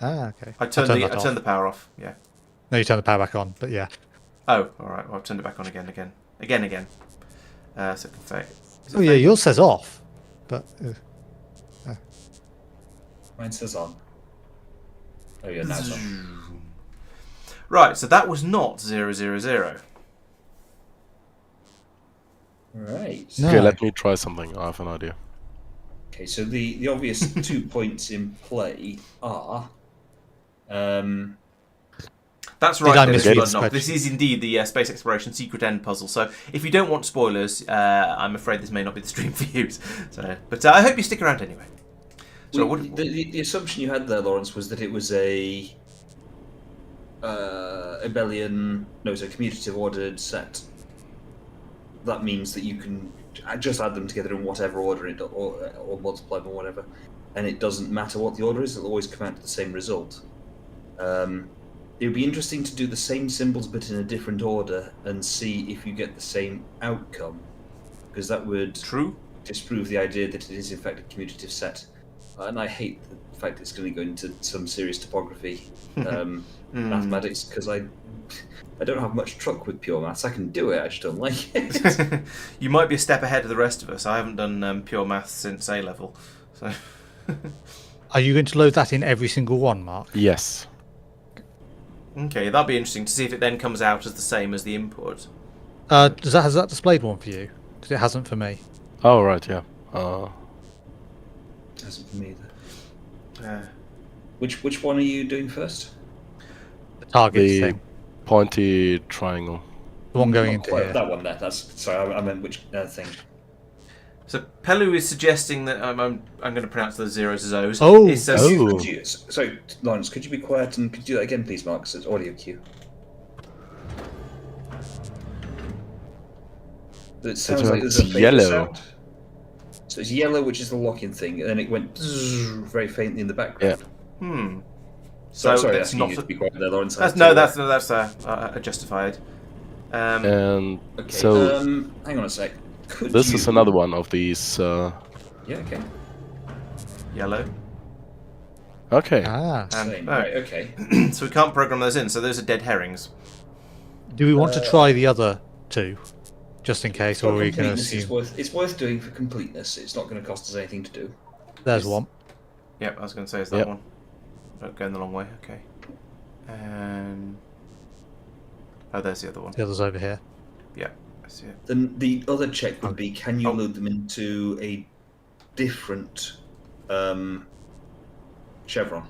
Ah, okay. I turned the power off. Yeah. No, you turned the power back on, but yeah. Oh, all right. Well, I've turned it back on again. So config. Oh yeah, yours says off, but. Mine says on. Oh yeah, now it's on. Right. So that was not 000. Right. No. Okay, let me try something. I have an idea. Okay, so the obvious 2 points in play are. That's right, Dennis misread Bloodknock. This is indeed the space exploration secret end puzzle. So if you don't want spoilers, I'm afraid this may not be the stream for you. So, but I hope you stick around anyway. So the assumption you had there, Laurence, was that it was a abelian, no, it's a commutative ordered set. That means that you can just add them together in whatever order or multiply them or whatever, and it doesn't matter what the order is; it'll always come out to the same result. It would be interesting to do the same symbols but in a different order and see if you get the same outcome, because that would disprove the idea that it is in fact a commutative set. And I hate the fact that it's going to go into some serious topography mathematics, because I don't have much truck with pure maths. I can do it, I just don't like it. You might be a step ahead of the rest of us. I haven't done pure maths since A level. So. Are you going to load that in every single one, Mark? Yes. Okay, that'll be interesting to see if it then comes out as the same as the input. Has that displayed one for you? Because it hasn't for me. Oh, right, yeah. Hasn't for me either. Which one are you doing first? The target thing. pointy triangle. The one going Not into quite here. that one there. That's sorry. I meant which thing. So Pelu is suggesting that I'm going to pronounce those zeros as O's. Oh. It says, Oh. Sorry, Laurence, could you be quiet and could you do that again, please, Mark? So it's audio cue. It sounds like there's a faint yellow. sound. So it's yellow, which is the locking thing, and then it went very faintly in the background. Yeah. So sorry, that's asking not you to be quiet there, Laurence. that's justified. And Okay. so Hang on a sec. this is another one of these. Yeah. Okay. Yellow. Okay. Ah. Same. oh. Right. Okay. So we can't program those in. So those are dead herrings. Do we want to try the other two, just in case, or are we going to Completeness is assume? it's worth doing for completeness. It's not going to cost us anything to do. There's one. Yep, I was going to say, is that Yep. one? Don't go in the long way. Okay. And oh, there's the other one. The other's over here. Yeah, I see it. Then the other check would be: can you Oh. load them into a different chevron?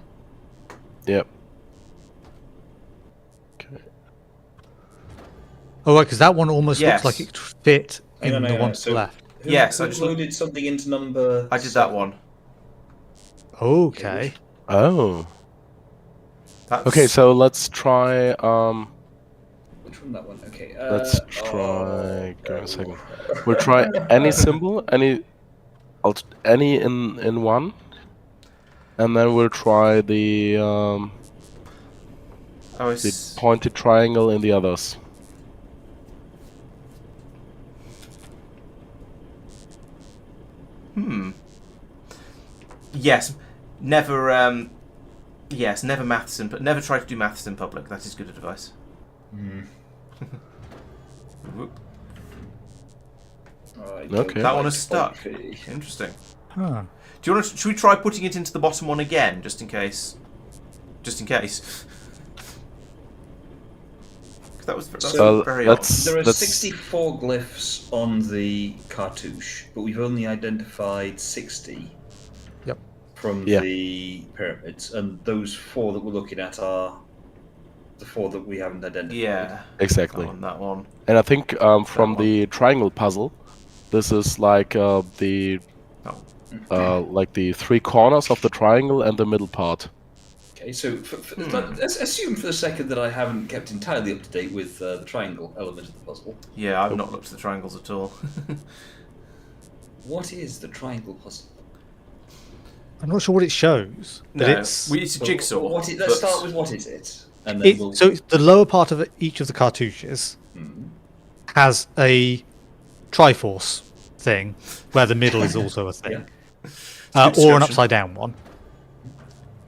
Yep. Okay. Oh, right, because that one almost Yes. looks like it fit in No, no, the no, one to so- the left. Yes, I I just loaded something into number. I did that one. Okay. Oh. That's, Okay, so let's try. Which one? That one. Okay. Let's try. Give me a second. We'll try any symbol, any in one, and then we'll try the pointed triangle in the others. Yes, never. Yes, never maths in. But never try to do maths in public. That is good advice. Whoop. Okay. That one is stuck. Interesting. Huh. Do you want to? Should we try putting it into the bottom one again, just in case? Just in case. 'Cause that was So very let's- There are That's- 64 glyphs on the cartouche, but we've only identified 60 Yep. from Yeah. the pyramids, and those 4 that we're looking at are the 4 that we haven't identified. Yeah. Exactly. That one. And I think from one. the triangle puzzle, this is like the Oh. like the 3 corners of the triangle and the middle part. Okay, so let's assume for a second that I haven't kept entirely up to date with the triangle element of the puzzle. Yeah, I've not looked at the triangles at all. What is the triangle puzzle? I'm not sure what it shows, but No, it's it's a jigsaw. Let's but- start with what is it, and then we'll. so it's the lower part of each of the cartouches has a Triforce thing, where the middle is also a thing, Yeah. It's a good or an description. upside down one,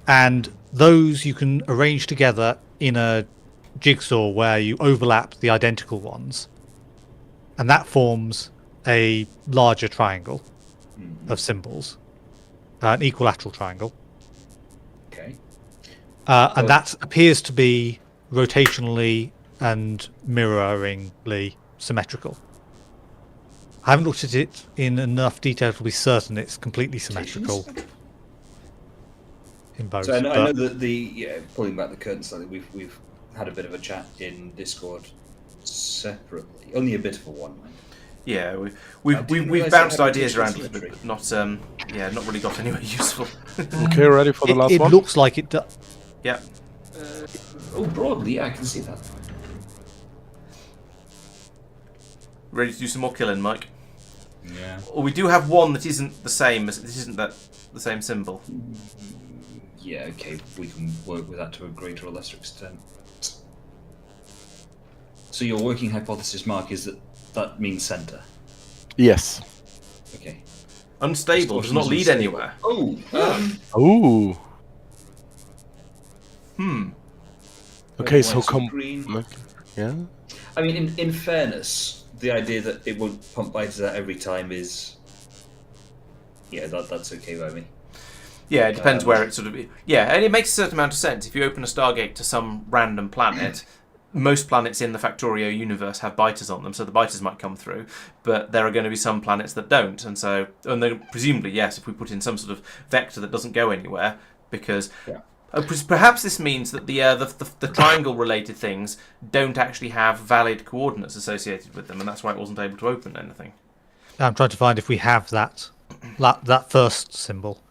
and those you can arrange together in a jigsaw where you overlap the identical ones, and that forms a larger triangle of symbols, an equilateral triangle. Okay. And that appears to be rotationally and mirroringly symmetrical. I haven't looked at it in enough detail to be certain it's completely symmetrical in both. So I know but that pulling back the curtain slightly, we've had a bit of a chat in Discord separately, only a bit of a one. Mind. Yeah, I we've didn't realise bounced it had ideas around, rotational but not really got anywhere useful. Okay, ready for the last it one? looks like it does. Yeah. Broadly, yeah, I can see that. Ready to do some more killing, Mike? Yeah. Well, we do have one that isn't the same. This isn't the same symbol. Yeah, okay, we can work with that to a greater or lesser extent. So your working hypothesis, Mark, is that means centre. Yes. Okay. Unstable does not lead anywhere. Oh. Ooh. Okay, so Whites with come. green. Yeah. I mean, in fairness, the idea that it won't pump biters out every time is, that's okay by me. Yeah, it depends where it sort of. Yeah, and it makes a certain amount of sense. If you open a Stargate to some random planet, most planets in the Factorio universe have biters on them, so the biters might come through. But there are going to be some planets that don't, and then presumably, yes, if we put in some sort of vector that doesn't go anywhere, because Perhaps this means that the triangle-related things don't actually have valid coordinates associated with them, and that's why it wasn't able to open anything. I'm trying to find if we have that first symbol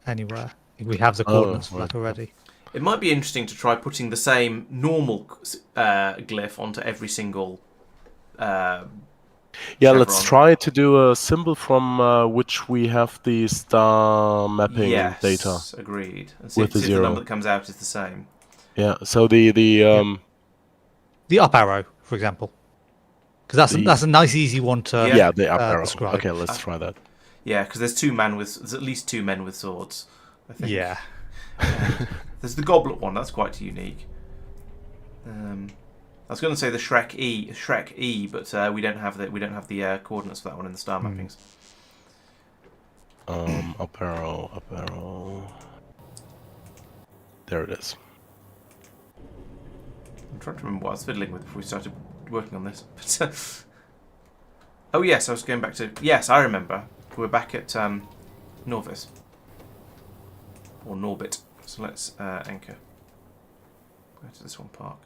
anywhere. If we have the coordinates for that already. It might be interesting to try putting the same normal glyph onto every single. Let's try to do a symbol from which we have the star mapping data. Yes, agreed. And see with the if zero. the number that comes out is the same. Yeah. So the up arrow, for example, because that's a nice easy one to the up arrow. describe. Okay, let's try that. Yeah, because there's at least 2 men with swords, I think. Yeah. There's the goblet one. That's quite unique. I was going to say the Shrek E, but we don't have the coordinates for that one in the star mappings. Up arrow. There it is. I'm trying to remember what I was fiddling with before we started working on this. But, oh yes, I was going back to... Yes, I remember. We're back at Norvis. Or Norbit. So let's anchor. Go to this one, Park.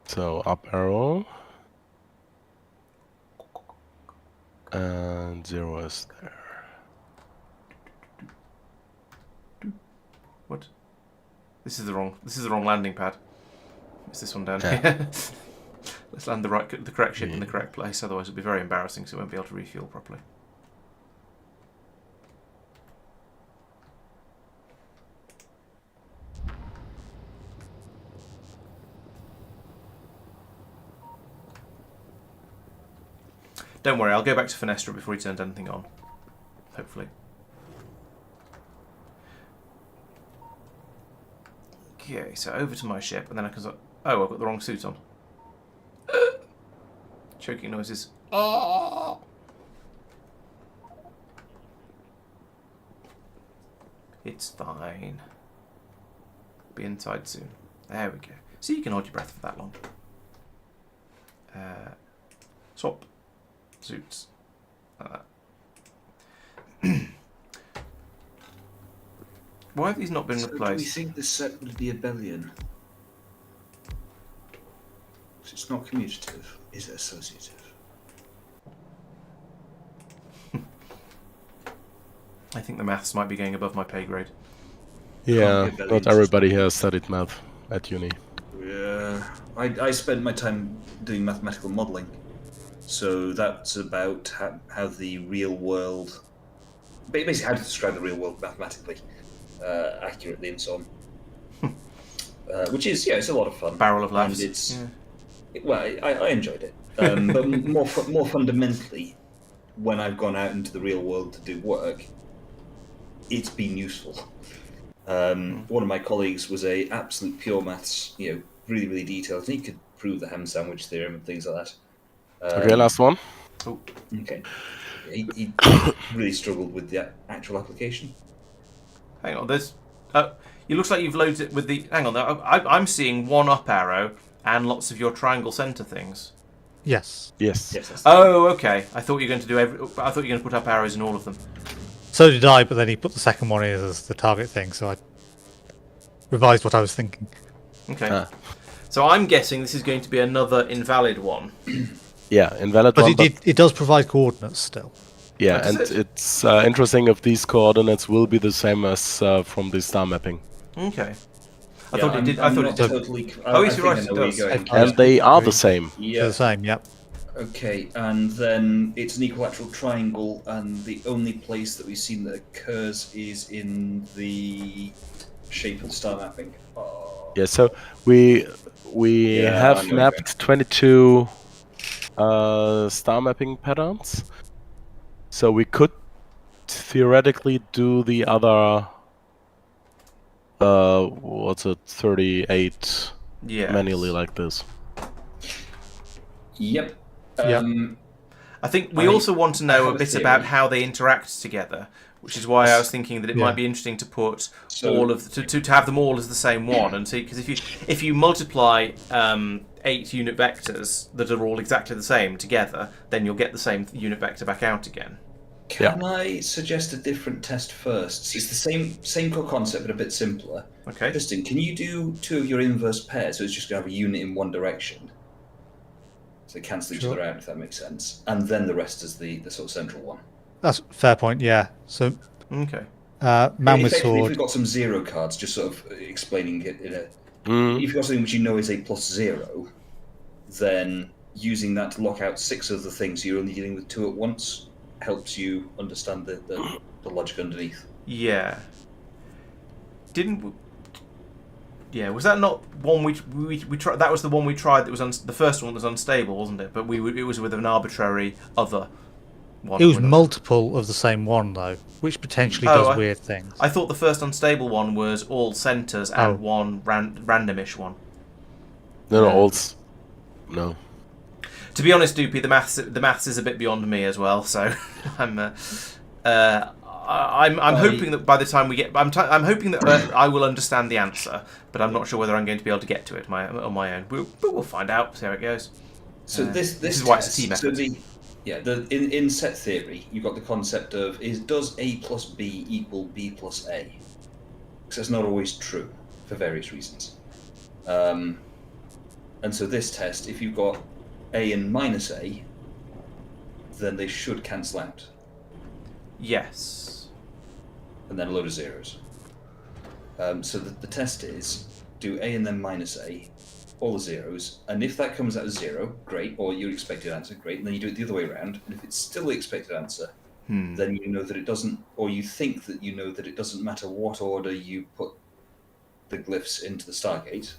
So up arrow. And 0 is there. What? This is the wrong landing pad. It's this one down here. Let's land the correct ship in the correct place, otherwise it'll be very embarrassing, so we won't be able to refuel properly. Don't worry, I'll go back to Fenestra before he turns anything on. Hopefully. Okay, so over to my ship, and then I can... Oh, I've got the wrong suit on. Choking noises. Oh! It's fine. Be inside soon. There we go. So you can hold your breath for that long. Swap. Suits. Like that. Why have these not been replaced? Do we think this set would be abelian? It's not commutative. Is it associative? I think the maths might be going above my pay grade. Yeah, not everybody has studied math at uni. Yeah, I spent my time doing mathematical modelling. So that's about how the real world... Basically how to describe the real world mathematically, accurately and so on. Which is, it's a lot of fun. Barrel of laughs. And it's... I enjoyed it. But more fundamentally, when I've gone out into the real world to do work, it's been useful. One of my colleagues was a absolute pure maths, really, really detailed, and he could prove the ham sandwich theorem and things like that. Okay, last one. Oh. Okay. He really struggled with the actual application. Hang on, there's... it looks like you've loaded it with the... Hang on, I'm seeing one up arrow and lots of your triangle centre things. Yes. Yes. Oh, okay. I thought you were going to do I thought you were going to put up arrows in all of them. So did I, but then he put the second one in as the target thing, so I revised what I was thinking. Okay. So I'm guessing this is going to be another invalid one. Yeah, invalid but one. It does provide coordinates still. Yeah, and it's interesting if these coordinates will be the same as from the star mapping. Okay. I thought it did. I thought it did. Totally, Oh, yes, you're right. It does. And they are the same. They're the same, yep. Okay, and then it's an equilateral triangle, and the only place that we've seen that occurs is in the shape of the star mapping. Oh. Yeah, so we have mapped 22 star mapping patterns. So we could theoretically do the other 38 manually like this. Yep. I think we also want to know a bit about how they interact together, which is why I was thinking that it might be interesting to put all of to have them all as the same one, and see, because if you multiply 8 unit vectors that are all exactly the same together, then you'll get the same unit vector back out again. Can I suggest a different test first? It's the same core concept, but a bit simpler. Okay. Tristan, can you do 2 of your inverse pairs? So it's just going to have a unit in one direction. So they cancel each other out, if that makes sense. And then the rest is the sort of central one. That's a fair point. Yeah. So Okay. man with sword. If we've got some 0 cards, just sort of explaining it in a. If you've got something which you know is a +0, then using that to lock out 6 of the things, you're only dealing with 2 at once, helps you understand the logic underneath. Yeah. Yeah, was that not one we tried? That was the one we tried. That was the first one was unstable, wasn't it? But it was with an arbitrary other one. It was multiple of the same one though, which potentially does weird things. I thought the first unstable one was all centers and one randomish one. No. To be honest, Doopy, the maths is a bit beyond me as well. So I'm hoping that by the time we get, I'm hoping that I will understand the answer, but I'm not sure whether I'm going to be able to get to it on my own. But we'll find out. See how it goes. So this is why it's a team effort. So in set theory, you've got the concept of does A plus B equal B plus A? Because that's not always true for various reasons. And so this test, if you've got A and minus A, then they should cancel out. Yes. And then a load of zeros. So the test is do A and then minus A, all the zeros, and if that comes out as 0, great, or your expected answer, great, and then you do it the other way around, and if it's still the expected answer, then you know that it doesn't, or you think that you know that it doesn't matter what order you put the glyphs into the Stargate.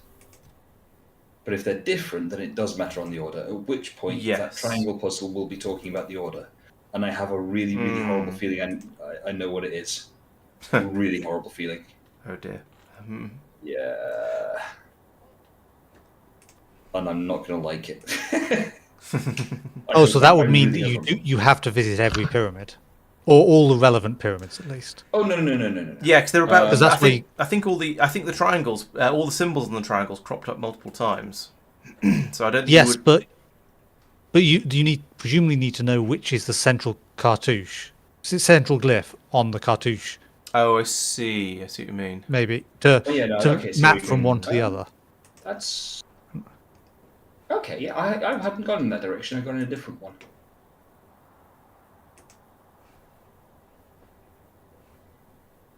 But if they're different, then it does matter on the order, at which point that triangle puzzle will be talking about the order. And I have a really, really horrible feeling, and I know what it is. A really horrible feeling. Oh dear. Yeah. And I'm not going to like it. So that would mean that you have to visit every pyramid, or all the relevant pyramids at least. Oh no. Yeah, because they're about. Because that's I think the triangles, all the symbols on the triangles cropped up multiple times. So I don't. Think Yes, but you presumably need to know which is the central cartouche, central glyph on the cartouche. Oh, I see what you mean. Maybe to map from one to the other. That's okay. Yeah, I hadn't gone in that direction. I've gone in a different one.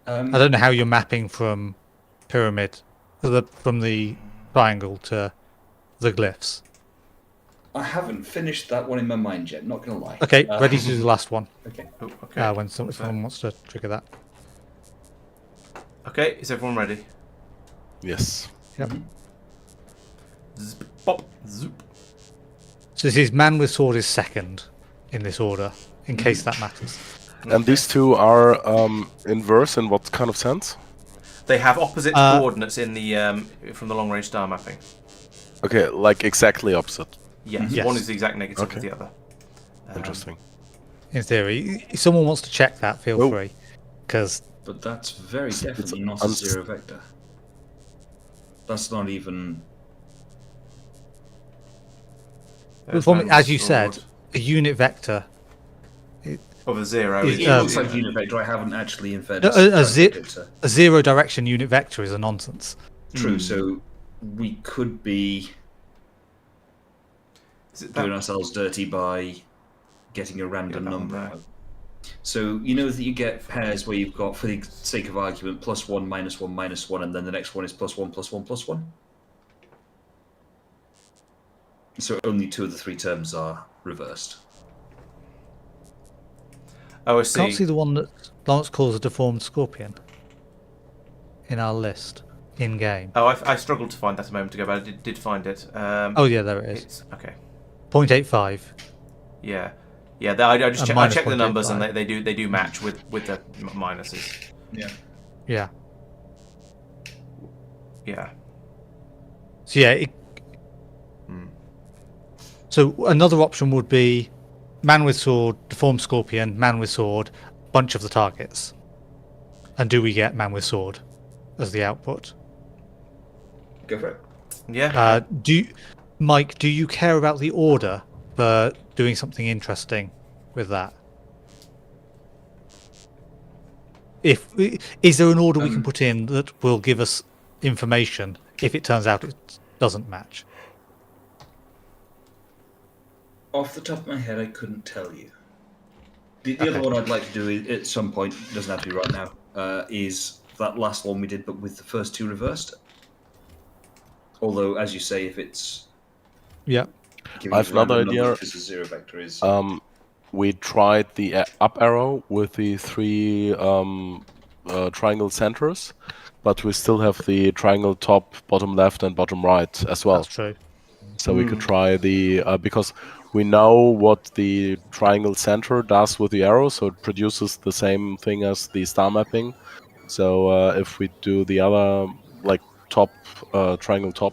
I don't know how you're mapping from pyramid from the triangle to the glyphs. I haven't finished that one in my mind yet. Not gonna lie. Okay, ready to do the last one. Okay. Oh, okay. When someone wants to trigger that. Okay, is everyone ready? Yes. Yep. Zip, pop, zoop. So this is man with sword is second in this order, in case that matters. And these two are inverse in what kind of sense? They have opposite coordinates in the from the long range star mapping. Okay, like exactly opposite. Yes, one is the exact negative of the other. Interesting. In theory, if someone wants to check that, feel free, because. But that's very definitely not a 0 vector. That's not even. As you said, a unit vector. Of a 0. It looks like a unit vector. I haven't actually inferred. A 0 direction unit vector is a nonsense. True. So we could be doing ourselves dirty by getting a random number out. So you know that you get pairs where you've got, for the sake of argument, +1, -1, -1, and then the next one is +1, +1, +1. So only 2 of the 3 terms are reversed. Oh, I see. Can't see the one that Laurence calls a deformed scorpion in our list in game. Oh, I struggled to find that a moment ago, but I did find it. Oh yeah, there it is. Okay. 0.85. Yeah. I just I checked the numbers 0.85. and they do match with the minuses. Yeah. Yeah. Yeah. So yeah. So another option would be man with sword, deformed scorpion, man with sword, bunch of the targets. And do we get man with sword as the output? Go for it. Yeah. Mike, do you care about the order for doing something interesting with that? Is there an order we can put in that will give us information if it turns out it doesn't match? Off the top of my head, I couldn't tell you. The other one I'd like to do is, at some point, doesn't have to be right now, is that last one we did, but with the first two reversed. Although, as you say, if it's... Yeah. I have another idea. Which is a zero vector is... We tried the up arrow with the 3 triangle centers, but we still have the triangle top, bottom left, and bottom right as well. That's true. So we could try the because we know what the triangle center does with the arrow, so it produces the same thing as the star mapping. So if we do the other like top triangle top,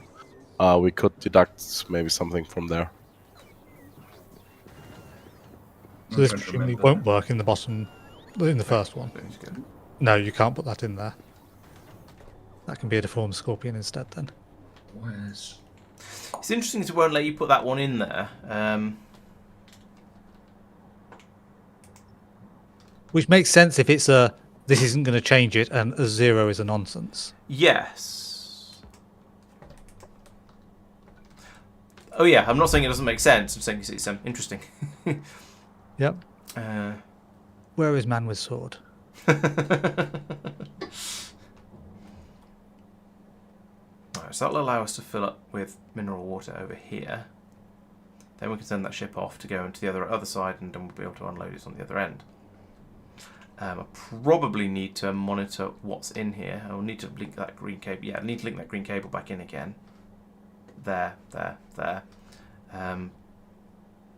we could deduct maybe something from there. So this presumably won't work in the bottom, in the first one. No, you can't put that in there. That can be a deformed scorpion instead then. Where's... It's interesting it won't let you put that one in there. Which makes sense if it's a, this isn't going to change it, and a 0 is a nonsense. Yes. Oh yeah, I'm not saying it doesn't make sense. I'm saying it's interesting. Yep. Where is man with sword? Alright, so that'll allow us to fill up with mineral water over here. Then we can send that ship off to go into the other side, and then we'll be able to unload it on the other end. I probably need to monitor what's in here. I'll need to link that green cable. Yeah, I need to link that green cable back in again. There.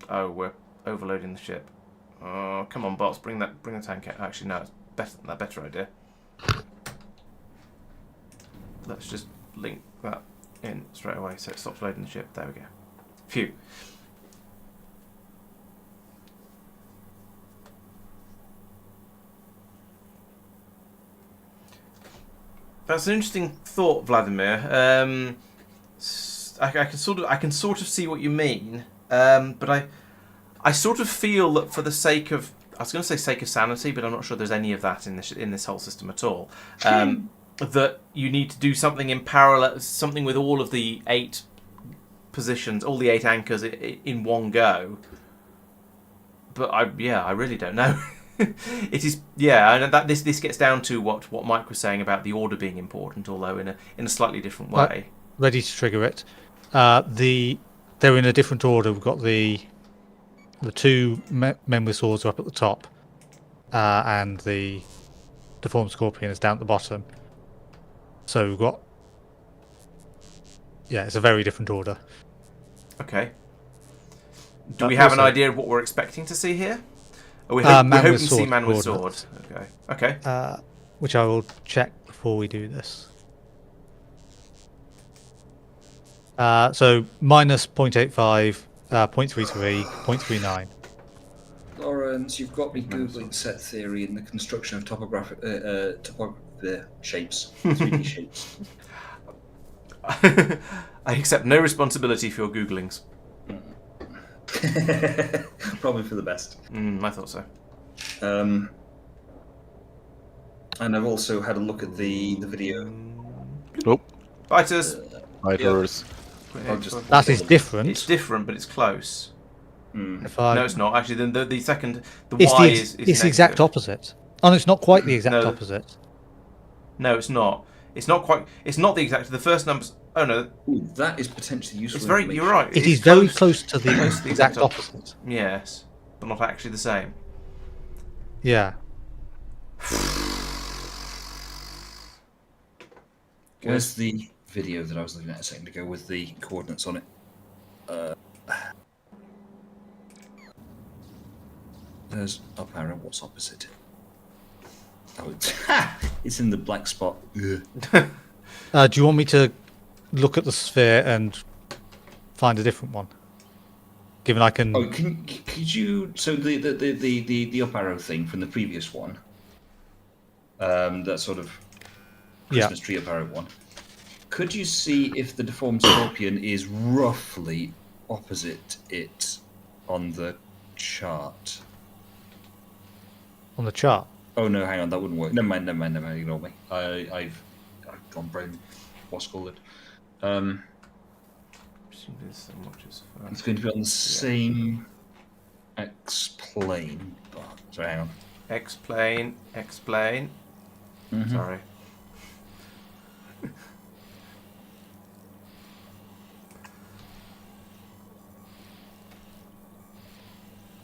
Oh, we're overloading the ship. Oh, come on, bots, bring the tank out. Actually, no, it's better than that. Better idea. Let's just link that in straight away so it stops loading the ship. There we go. Phew. That's an interesting thought, Vladimir. I can sort of see what you mean, but I sort of feel that for the sake of, I was going to say sake of sanity, but I'm not sure there's any of that in this whole system at all. That you need to do something in parallel, something with all of the 8 positions, all the 8 anchors in one go. But I really don't know. It is, and that this gets down to what Mike was saying about the order being important, although in a slightly different way. Ready to trigger it. They're in a different order. We've got the 2 men with swords are up at the top, and the deformed scorpion is down at the bottom. So we've got, it's a very different order. Okay. Do we have an idea of what we're expecting to see here? We're hoping to see man with sword. Okay. Which I will check before we do this. So minus 0.85, 0.33, 0.39. Laurence, you've got me googling set theory and the construction of topographic shapes, 3D shapes. I accept no responsibility for your googlings. Probably for the best. I thought so. And I've also had a look at the video. Nope. Fighters. Fighters. That is different. It's different, but it's close. Mm. No, it's not. Actually, the second, the it's Y the, is it's the exact opposite. Oh, no, it's not quite the exact No. opposite. No, it's not. It's not quite. It's not the exact. The first numbers. Oh no. Ooh, that is potentially useful. It's very. You're right. It is very close to the close to the exact opposite. Yes, but not actually the same. Yeah. Where's the video that I was looking at a second ago with the coordinates on it? There's up arrow. What's opposite? Oh, it's in the black spot. Do you want me to look at the sphere and find a different one? Given I can. Oh, could you? So the up arrow thing from the previous one. That sort of Christmas tree up arrow one. Could you see if the deformed scorpion is roughly opposite it on the chart? On the chart? Oh no, hang on, that wouldn't work. Never mind. Ignore me. I've gone brain. What's called it? It's going to be on the same X-plane. Oh, sorry, hang on. X-plane. Mm-hmm. Sorry.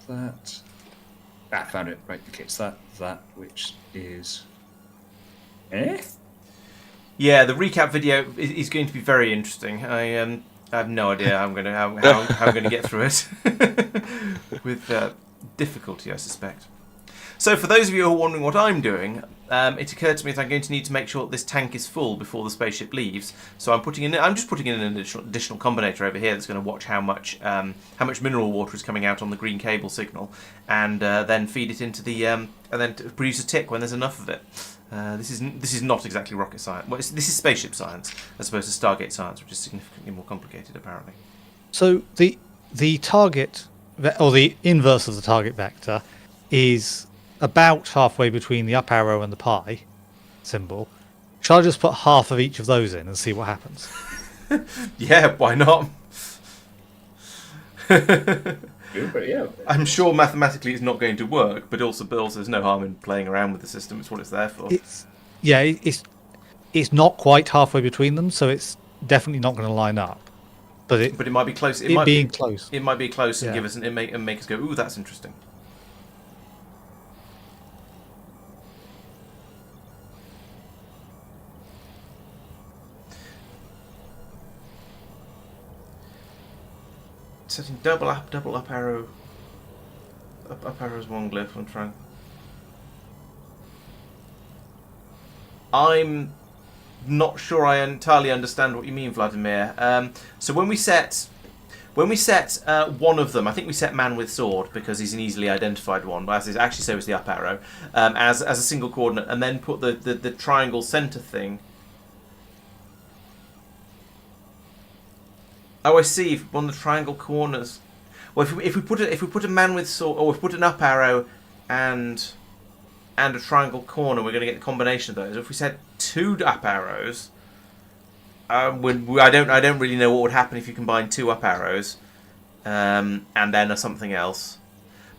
That. Found it. Right, okay, it's that, which is... Yeah, the recap video is going to be very interesting. I have no idea how I'm going to get through it with difficulty, I suspect. So, for those of you who are wondering what I'm doing, it occurred to me that I'm going to need to make sure that this tank is full before the spaceship leaves. So I'm just putting in an additional combinator over here that's going to watch how much mineral water is coming out on the green cable signal, and then feed it into the and then produce a tick when there's enough of it. This is not exactly rocket science. Well, this is spaceship science as opposed to Stargate science, which is significantly more complicated, apparently. So the target, or the inverse of the target vector, is about halfway between the up arrow and the pi symbol. Shall I just put half of each of those in and see what happens? Yeah, why not? Yeah. I'm sure mathematically it's not going to work, but also there's no harm in playing around with the system. It's what it's there for. It's not quite halfway between them, so it's definitely not going to line up. But it might be close. It might be close. It might be close and Yeah. give us and make us go, ooh, that's interesting. Setting double up arrow. Up arrow's one glyph. I'm trying. I'm not sure I entirely understand what you mean, Vladimir. So when we set one of them, I think we set man with sword because he's an easily identified one, but as is actually so is the up arrow, as a single coordinate, and then put the triangle center thing. Oh, I see. If one of the triangle corners. Well, if we put a man with sword, or if we put an up arrow and a triangle corner, we're going to get the combination of those. If we set two up arrows, I don't really know what would happen if you combine two up arrows, and then something else.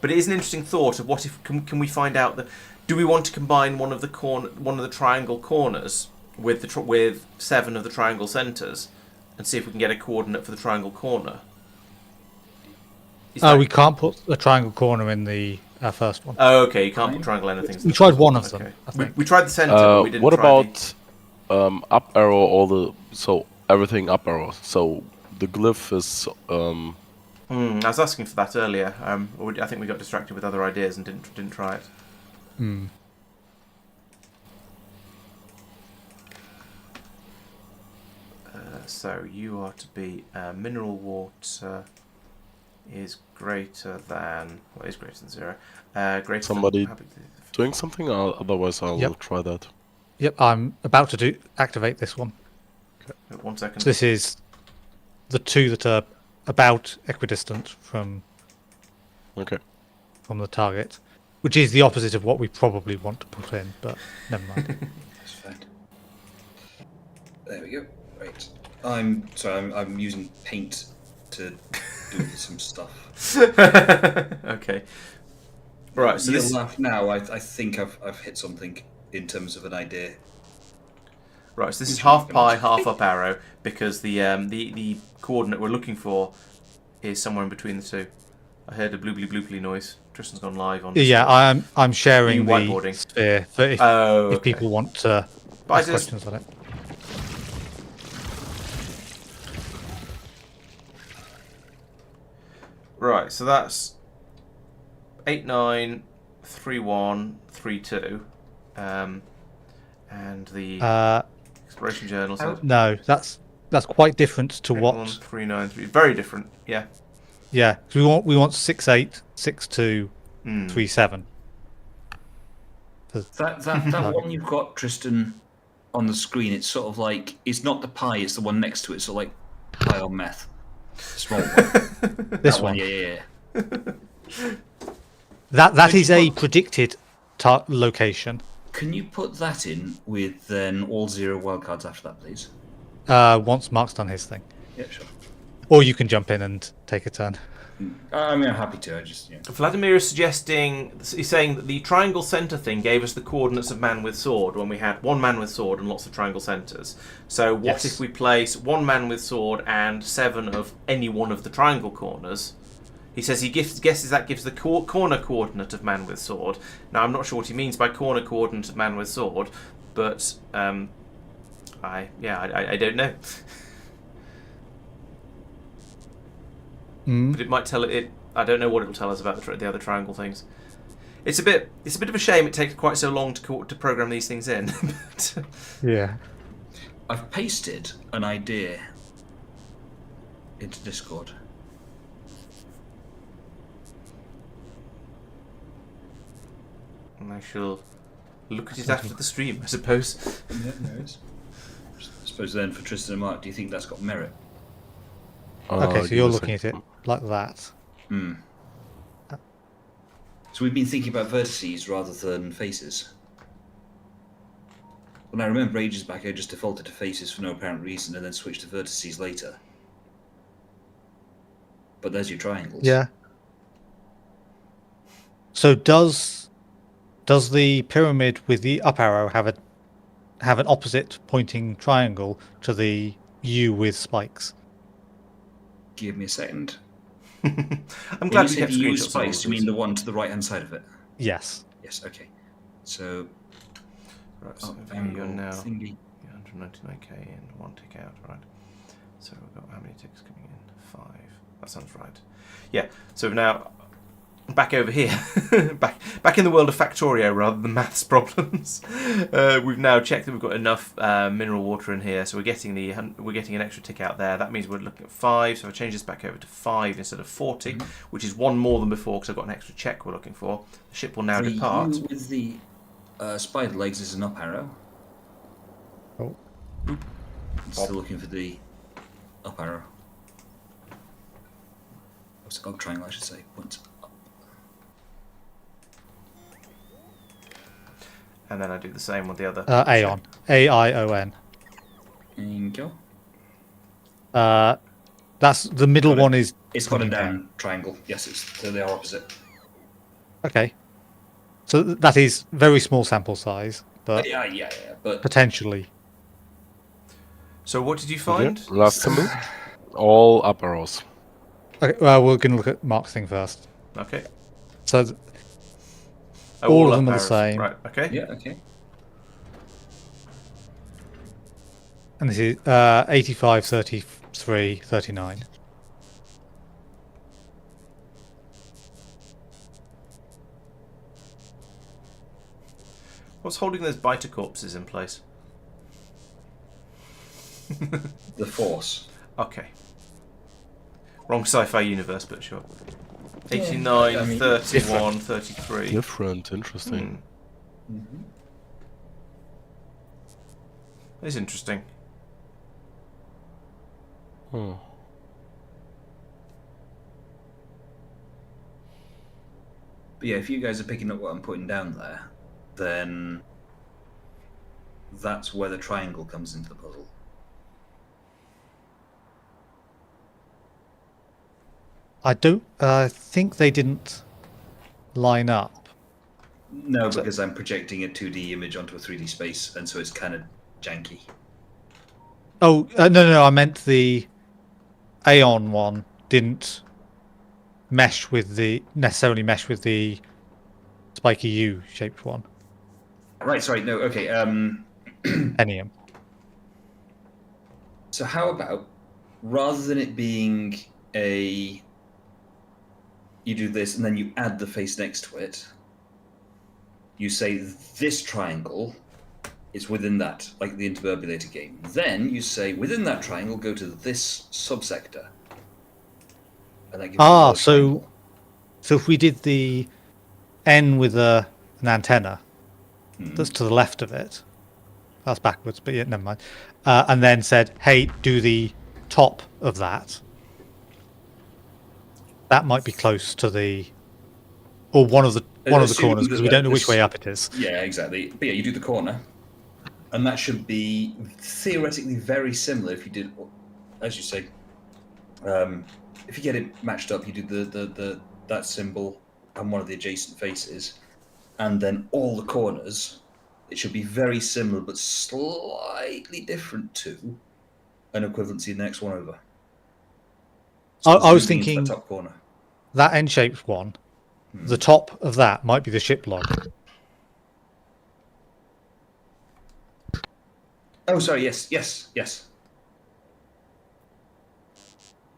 But it is an interesting thought of what if can we find out that do we want to combine one of the triangle corners with 7 of the triangle centers, and see if we can get a coordinate for the triangle corner. We can't put the triangle corner in the first one. Oh, okay, you can't put triangle anything. We tried one of them. I think. We tried the center, but we didn't what try about up arrow, everything up arrow? So the glyph is... I was asking for that earlier. I think we got distracted with other ideas and didn't try it. So you are to be mineral water is greater than... What is greater than 0? Greater Somebody than, doing something? Otherwise I'll try that. Yep, I'm about to activate this one. Okay. 1 second. So this is the 2 that are about equidistant from the target, which is the opposite of what we probably want to put in, but never mind. That's fine. There we go. Right. I'm using paint to do some stuff. Okay. Right. So this laugh now. I think I've hit something in terms of an idea. Right. So this is half pi, half up arrow, because the coordinate we're looking for is somewhere in between the two. I heard a blooply blooply noise. Tristan's gone live on. Yeah, I'm sharing the whiteboarding sphere for if people want to ask questions on it. Right, so that's 893132, and the exploration journal said no, that's quite different to what 393. Very different, yeah. Yeah, because we want 686237. That one you've got, Tristan, on the screen. It's sort of like it's not the pi; it's the one next to it. So like pi on meth. Small one. This one. Yeah. That is a predicted location. Can you put that in with then all 0 wildcards after that, please? Once Mark's done his thing. Yeah, sure. Or you can jump in and take a turn. I mean, I'm happy to. I just, yeah. Vladimir is he's saying that the triangle centre thing gave us the coordinates of man with sword when we had one man with sword and lots of triangle centres. So what if we place one man with sword and 7 of any one of the triangle corners? He says he guesses that gives the corner coordinate of man with sword. Now, I'm not sure what he means by corner coordinate of man with sword, but I don't know. But it might tell it. I don't know what it will tell us about the other triangle things. It's a bit of a shame it takes quite so long to program these things in. But, Yeah. I've pasted an idea into Discord. and I shall look at it after the stream, I suppose. Yeah, there is. I suppose then for Tristan and Marc, do you think that's got merit? Okay, so you're looking at it like that. Hmm. So we've been thinking about vertices rather than faces. When I remember ages back, I just defaulted to faces for no apparent reason and then switched to vertices later. But there's your triangles. Yeah. So does the pyramid with the up arrow have an opposite pointing triangle to the U with spikes? Give me a second. I'm glad you you kept said the U screenshots. spikes, you mean the one to the right hand side of it? Yes. Yes, okay. So Right, so up here you're angle now thingy. 199k in, 1 tick out, right? So we've got how many ticks coming in? 5. That sounds right. Yeah. So we've now back over here, back in the world of Factorio rather than maths problems. We've now checked that we've got enough mineral water in here, so we're getting an extra tick out there. That means we're looking at 5. So if I change this back over to 5 instead of 40, which is 1 more than before because I've got an extra check we're looking for. The ship will now depart. U with the spider legs is an up arrow. Oh. Still looking for the up arrow. Up triangle, I should say. Points up. And then I do the same with the other. Aeon. A-I-O-N. Thank you. That's the middle one is. It's got a pointing down triangle. Yes, so they are opposite. Okay. So that is very small sample size, but Yeah. But potentially. So what did you find? Okay. Last symbol. All up arrows. Okay, well, we're going to look at Mark's thing first. Okay. So Oh, all of up them are the arrows. same. Right. Okay. yeah, okay. And this is 85, 33, 39. What's holding those biter corpses in place? The force. Okay. Wrong sci-fi universe, but sure. 89, I mean, 31, 33. Different. Interesting. It's interesting. Hmm. But yeah, if you guys are picking up what I'm putting down there, then that's where the triangle comes into the puzzle. I think they didn't line up. No, because I'm projecting a 2D image onto a 3D space, and so it's kind of janky. Oh, no, I meant the Aeon one didn't necessarily mesh with the spiky U shaped one. Right, sorry, no, okay. Enium. So how about, rather than it being you do this and then you add the face next to it, you say this triangle is within that, like the interburbulator game. Then you say within that triangle, go to this subsector. And that gives you another triangle. So if we did the N with an antenna, that's to the left of it. That's backwards, but yeah, never mind. And then said, hey, do the top of that. That might be close to the or one of the Assuming corners, because that we don't know which this- way up it is. Yeah, exactly. But yeah, you do the corner, and that should be theoretically very similar if you did, as you say, if you get it matched up, you do the that symbol and one of the adjacent faces, and then all the corners. It should be very similar, but slightly different to an equivalency in the next one over. So I was zooming into thinking that top corner. that N-shaped one, the top of that might be the ship log. Oh, sorry. Yes.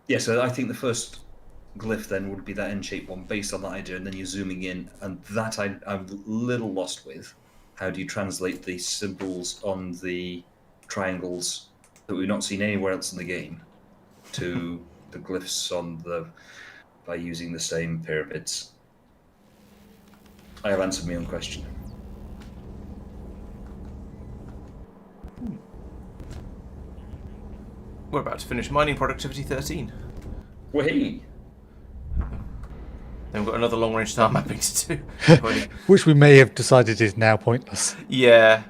Yeah, so I think the first glyph then would be that N-shaped one based on that idea, and then you're zooming in, and that I'm a little lost with. How do you translate the symbols on the triangles that we've not seen anywhere else in the game to the glyphs on by using the same pyramids? I have answered my own question. We're about to finish mining productivity 13. Wait. Then we've got another long-range star mapping to do. Which we may have decided is now pointless. Yeah.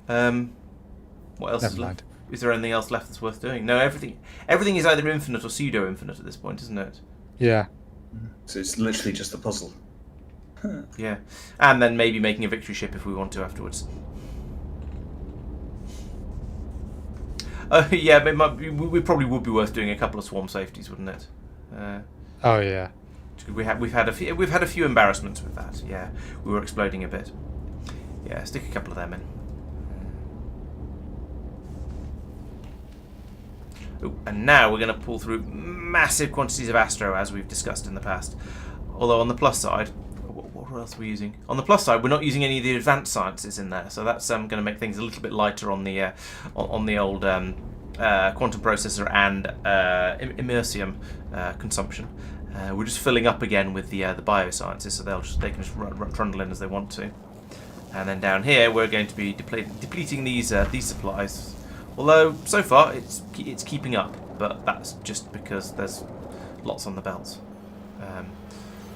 What else Never is mind. left? Is there anything else left that's worth doing? No, everything is either infinite or pseudo-infinite at this point, isn't it? Yeah. So it's literally just a puzzle. Yeah. And then maybe making a victory ship if we want to afterwards. Yeah, we probably would be worth doing a couple of swarm safeties, wouldn't it? Oh yeah. We've had a few embarrassments with that. Yeah, we were exploding a bit. Yeah, stick a couple of them in. Ooh, and now we're going to pull through massive quantities of astro, as we've discussed in the past. Although on the plus side, what else are we using? On the plus side, we're not using any of the advanced sciences in there, so that's going to make things a little bit lighter on the old quantum processor and immersium consumption. We're just filling up again with the biosciences, so they can just trundle in as they want to. And then down here, we're going to be depleting these supplies. Although so far it's keeping up, but that's just because there's lots on the belts.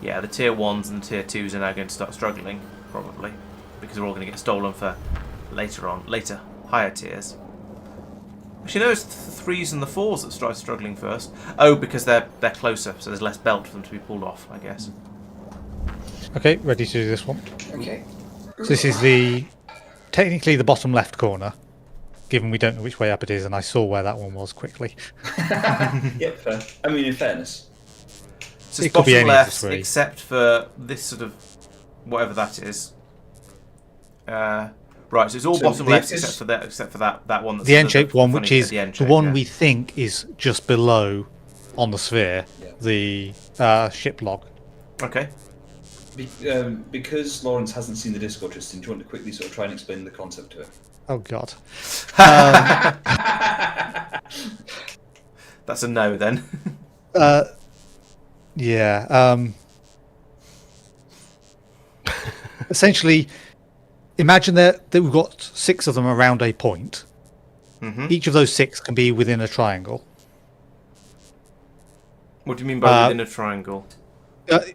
Yeah, the tier 1s and the tier 2s are now going to start struggling, probably, because they're all going to get stolen for later higher tiers. Actually, no, it's the 3s and the 4s that start struggling first. Oh, because they're closer, so there's less belt for them to be pulled off, I guess. Okay, ready to do this one. Okay. So this is technically the bottom left corner, given we don't know which way up it is, and I saw where that one was quickly. Yep, fair. I mean, in fairness. So It it's could be bottom any of the left, three. except for this sort of whatever that is. Right, so it's all So bottom left this- except for that one. That's The N-shaped one, funny which bit is at the end the shape, one yeah. we think is just below on the sphere, Yeah. the ship log. Okay. Because Laurence hasn't seen the Discord, Tristan, do you want to quickly sort of try and explain the concept to him? Oh god. That's a no then. Yeah. Essentially, imagine that we've got 6 of them around a point. Mm-hmm. Each of those 6 can be within a triangle. What do you mean by within a triangle?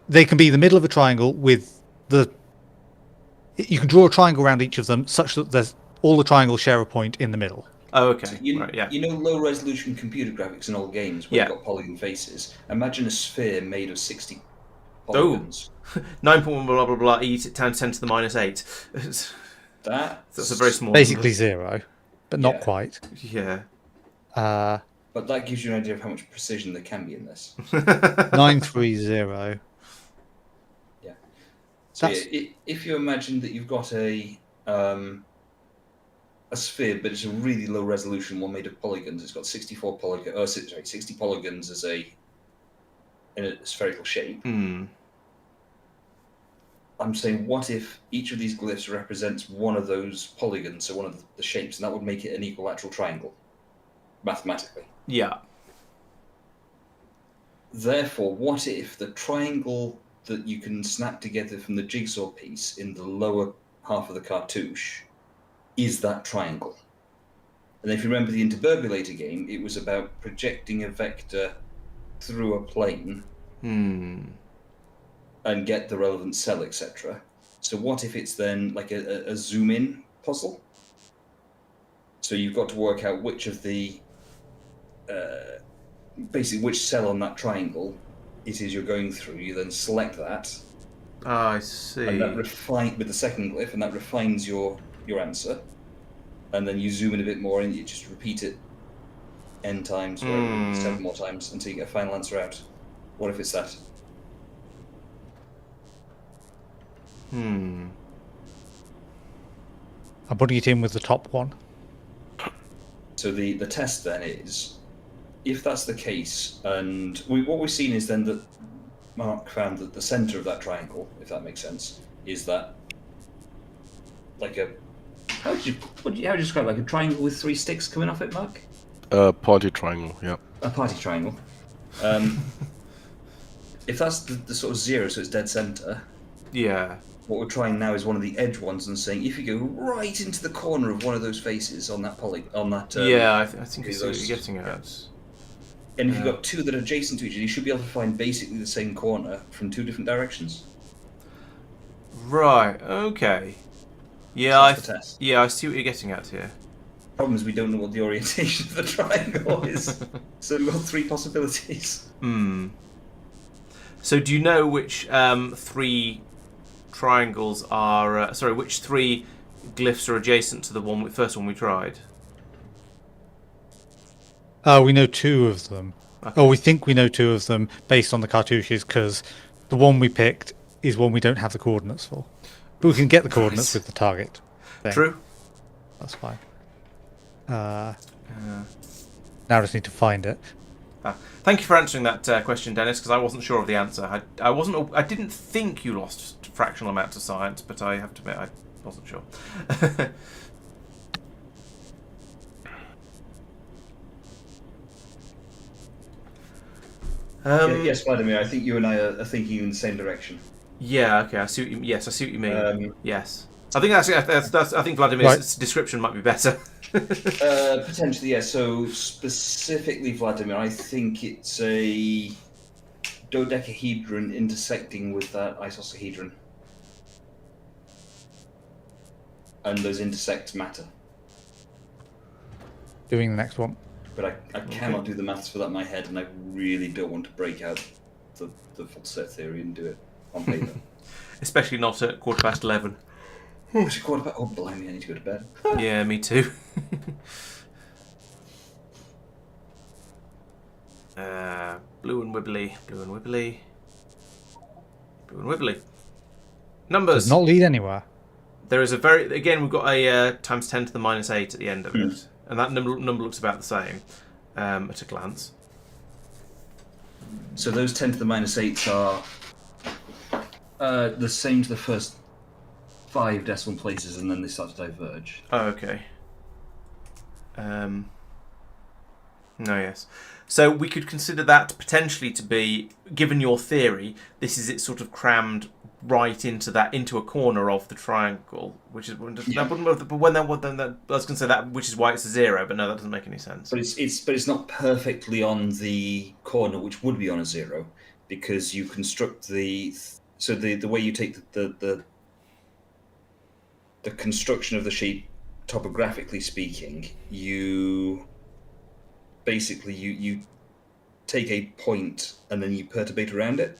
They can be the middle of a triangle with you can draw a triangle around each of them such that all the triangles share a point in the middle. Oh, okay. You, Right, yeah. you know low-resolution computer graphics in old games where Yeah. you've got polygon faces? Imagine a sphere made of 60 polygons. 9.1 blah blah blah e times 10 to the minus 8. That's a very small Basically 0, but not Yeah. quite. number. But that gives you an idea of how much precision there can be in this. Yeah. 930. Yeah. So That's- if you imagine that you've got a sphere, but it's a really low resolution one made of polygons. It's got 60 polygons as in a spherical shape. Hmm. I'm saying, what if each of these glyphs represents one of those polygons, so one of the shapes, and that would make it an equilateral triangle, mathematically. Yeah. Therefore, what if the triangle that you can snap together from the jigsaw piece in the lower half of the cartouche is that triangle? And if you remember the interburbulator game, it was about projecting a vector through a plane. Hmm. and get the relevant cell, etc. So what if it's then like a zoom-in puzzle? So you've got to work out which of the basically which cell on that triangle it is you're going through. You then select that. I see. And that refine with the second glyph, and that refines your answer. And then you zoom in a bit more, and you just repeat it n times, or 7 more times, until you get a final answer out. What if it's that? I'm putting it in with the top one. So the test then is, if that's the case, and what we've seen is then that Marc found that the centre of that triangle, if that makes sense, is that like a how do you describe it? Like a triangle with 3 sticks coming off it, Marc? Party triangle, yeah. A party triangle. If that's the sort of 0, so it's dead centre. Yeah. What we're trying now is one of the edge ones, and saying if you go right into the corner of one of those faces on that yeah, I think I see what you're getting at. And if you've got 2 that are adjacent to each other, you should be able to find basically the same corner from 2 different directions. Right. Okay. Yeah, So that's the test. Yeah, I see what you're getting at here. Problem is we don't know what the orientation of the triangle is, so we've got 3 possibilities. So do you know which 3 triangles are? Which 3 glyphs are adjacent to the first one we tried? We know 2 of them. Okay. We think we know 2 of them based on the cartouches, because the one we picked is one we don't have the coordinates for. But we can get the coordinates with the target thing. True. That's fine. Now I just need to find it. Thank you for answering that question, Dennis, because I wasn't sure of the answer. I didn't think you lost fractional amounts of science, but I have to admit I wasn't sure. Yes, Vladimir, I think you and I are thinking in the same direction. Yeah, okay, I see what you mean. Yes. I think I think Vladimir's description might be better. Potentially, yeah. So specifically, Vladimir, I think it's a dodecahedron intersecting with that isosahedron, and those intersects matter. Doing the next one. But I cannot do the maths for that in my head, and I really don't want to break out the full set theory and do it on paper. Especially not at 11:15. It's a quarter past. Oh, blimey, I need to go to bed. Yeah, me too. Blue and wibbly, blue and wibbly, blue and wibbly. Numbers. Does not lead anywhere. There is again, we've got a times 10 to the minus 8 at the end of it. And that number looks about the same at a glance. So those 10 to the minus 8s are the same to the first 5 decimal places, and then they start to diverge. Oh, okay. No, yes. So we could consider that potentially to be, given your theory, this is it sort of crammed right into a corner of the triangle, which is that wouldn't. But when I was going to say that, which is why it's a 0. But no, that doesn't make any sense. But it's not perfectly on the corner, which would be on a 0, because you construct the way you take the construction of the shape, topographically speaking, you basically you take a point and then you perturbate around it.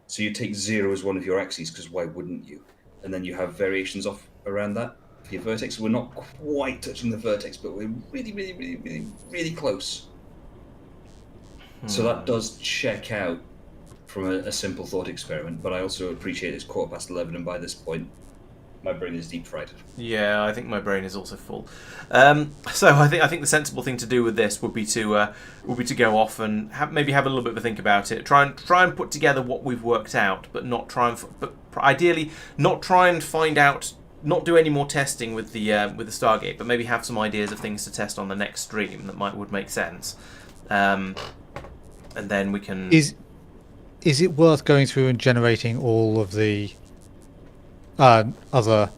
So you take 0 as one of your axes, because why wouldn't you? And then you have variations off around that for your vertex. We're not quite touching the vertex, but we're really, really, really, really, really close. So that does check out from a simple thought experiment, but I also appreciate it's 11:15, and by this point, my brain is deep fried. Yeah, I think my brain is also full. So I think the sensible thing to do with this would be to go off and maybe have a little bit of a think about it. Try and put together what we've worked out, but ideally not try and find out. Not do any more testing with the Stargate, but maybe have some ideas of things to test on the next stream that would make sense. And then we can. Is it worth going through and generating all of the other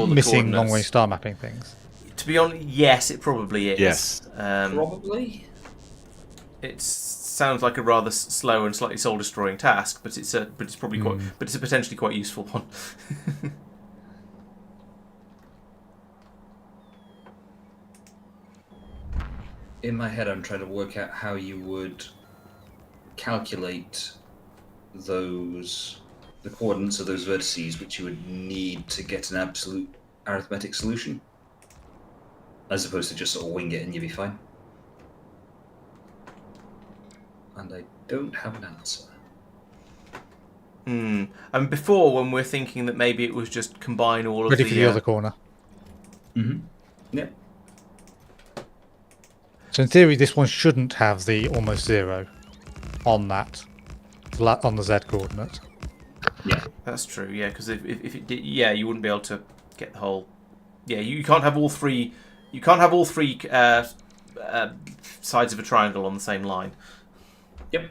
missing long-range star mapping things? To be honest, yes, it probably is. Yes. Probably. It's sounds like a rather slow and slightly soul-destroying task, but it's probably quite, but it's a potentially quite useful one. In my head, I'm trying to work out how you would calculate the coordinates of those vertices, which you would need to get an absolute arithmetic solution, as opposed to just sort of wing it and you'll be fine. And I don't have an answer. And before, when we're thinking that maybe it was just combine all of Ready the... for the other corner. Mm-hmm. Yeah. So in theory, this one shouldn't have the almost 0 on that, on the Z coordinate. Yeah. That's true, yeah, because if it did, yeah, you wouldn't be able to get the whole... Yeah, you can't have all three... You can't have all three sides of a triangle on the same line. Yep.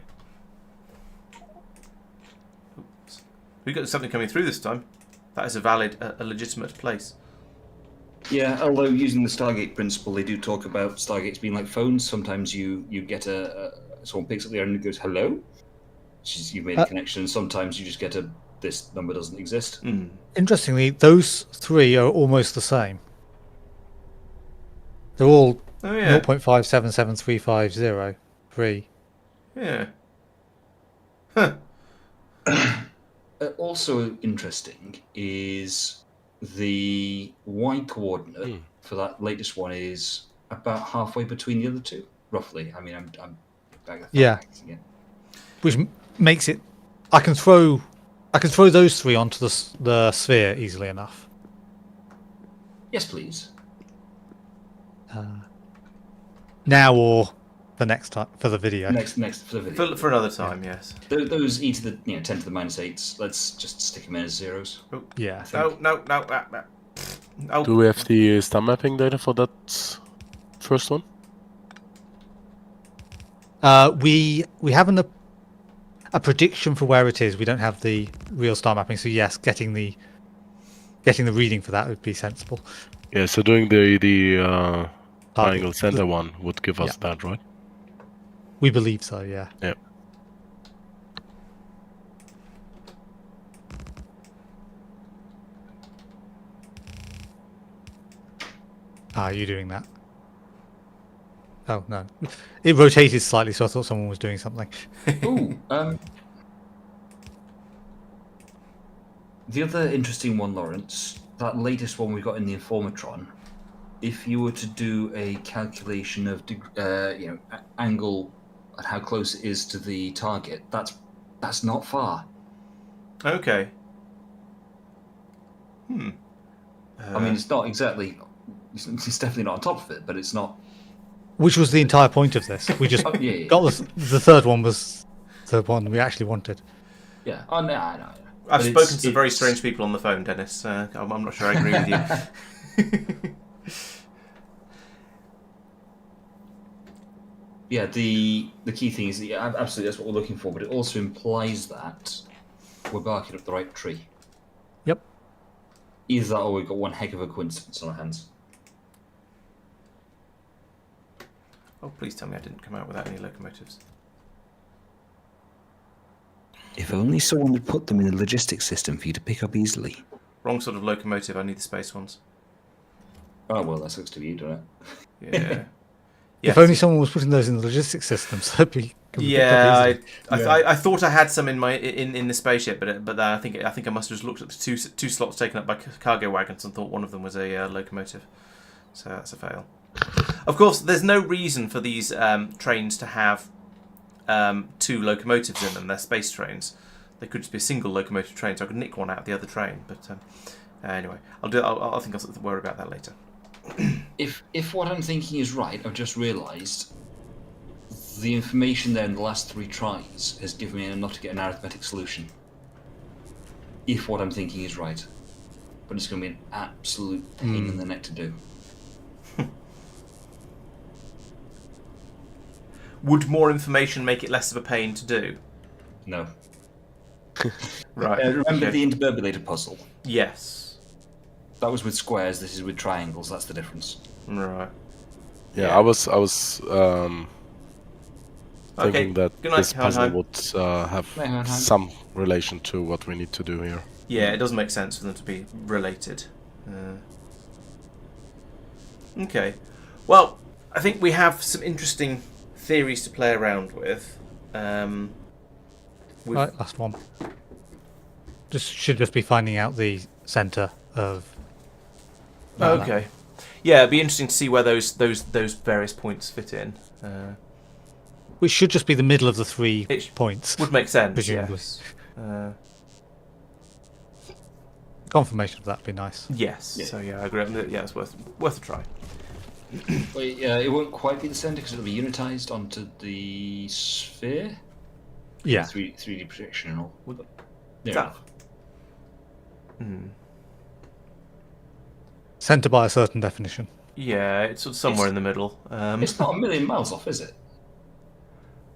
Oops. We got something coming through this time. That is a valid, a legitimate place. Yeah, although using the Stargate principle, they do talk about Stargates being like phones. Sometimes you get someone picks up the phone and goes, hello? You've made a connection. Sometimes you just get this number doesn't exist. Interestingly, those 3 are almost the same. They're all 0.577350. Yeah. Huh. Also interesting is the Y coordinate for that latest one is about halfway between the other two, roughly. I mean, I'm back at again. Which makes it... I can throw those 3 onto the sphere easily enough. Yes, please. Now or the next time for the video. Next for the video. For another time, yes. Those e to the 10 to the minus 8s. Let's just stick them in as zeros. Oh, yeah. No. Oh. Do we have the star mapping data for that first one? We have a prediction for where it is. We don't have the real star mapping, so yes, getting the reading for that would be sensible. Yeah, so doing the triangle center one would give us that, right? We believe so, yeah. Yeah. Are you doing that? Oh, no. It rotated slightly, so I thought someone was doing something. Ooh, the other interesting one, Laurence, that latest one we got in the Informatron, if you were to do a calculation of angle and how close it is to the target, that's not far. Okay. I mean, it's not exactly... It's definitely not on top of it, but it's not... Which was the entire point of this. We just got the third one was the one we actually wanted. Yeah. Oh, no. I've spoken to some very strange people on the phone, Dennis. I'm not sure I agree with you. Yeah, the key thing is, absolutely, that's what we're looking for, but it also implies that we're barking up the right tree. Yep. Either that or we've got one heck of a coincidence on our hands. Oh, please tell me I didn't come out without any locomotives. If only someone had put them in a logistics system for you to pick up easily. Wrong sort of locomotive, I need the space ones. Oh, well, that sucks to be you, doesn't it? Yeah. If only someone was putting those in the logistics system, so it'd be... I thought I had some in my in the spaceship, but I think I must have just looked at the two slots taken up by cargo wagons and thought one of them was a locomotive. So that's a fail. Of course, there's no reason for these trains to have 2 locomotives in them. They're space trains. They could just be a single locomotive train, so I could nick one out of the other train. But anyway, I think I'll worry about that later. If what I'm thinking is right, I've just realised the information there in the last 3 tries has given me enough to get an arithmetic solution. If what I'm thinking is right. But it's going to be an absolute pain in the neck to do. Would more information make it less of a pain to do? No. Right. Remember the interburbulator puzzle? Yes. That was with squares, this is with triangles, that's the difference. Right. Yeah, I was thinking that Good night, this puzzle Hohenheim. would have Bye, Hohenheim. some relation to what we need to do here. Yeah, it does make sense for them to be related. Okay. Well, I think we have some interesting theories to play around with. Right, last one. Should just be finding out the centre of. Okay. Yeah, it'd be interesting to see where those various points fit in. Which should just be the middle of the 3 It points. Would make sense. Presumably. Yes. Confirmation of that would be nice. Yes. Yeah. So yeah, I agree. Yeah, it's worth a try. Wait, it won't quite be the centre because it'll be unitized onto the sphere. Yeah. 3D projection and all. Near That- enough. Centre by a certain definition. Yeah, it's sort of somewhere in the middle. It's not a million miles off, is it?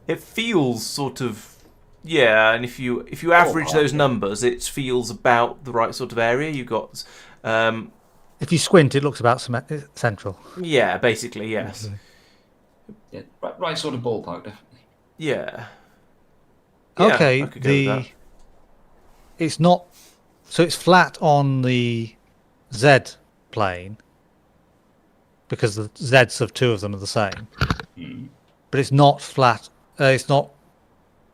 It feels sort of. Yeah, and if you average those numbers, it feels about the right sort of area. You got. If you squint, it looks about central. Yeah, basically, yes. Yeah, right sort of ballpark, definitely. Yeah. Okay, I could go with that. it's not. So it's flat on the Z plane because the Zs of 2 of them are the same. But it's not flat. It's not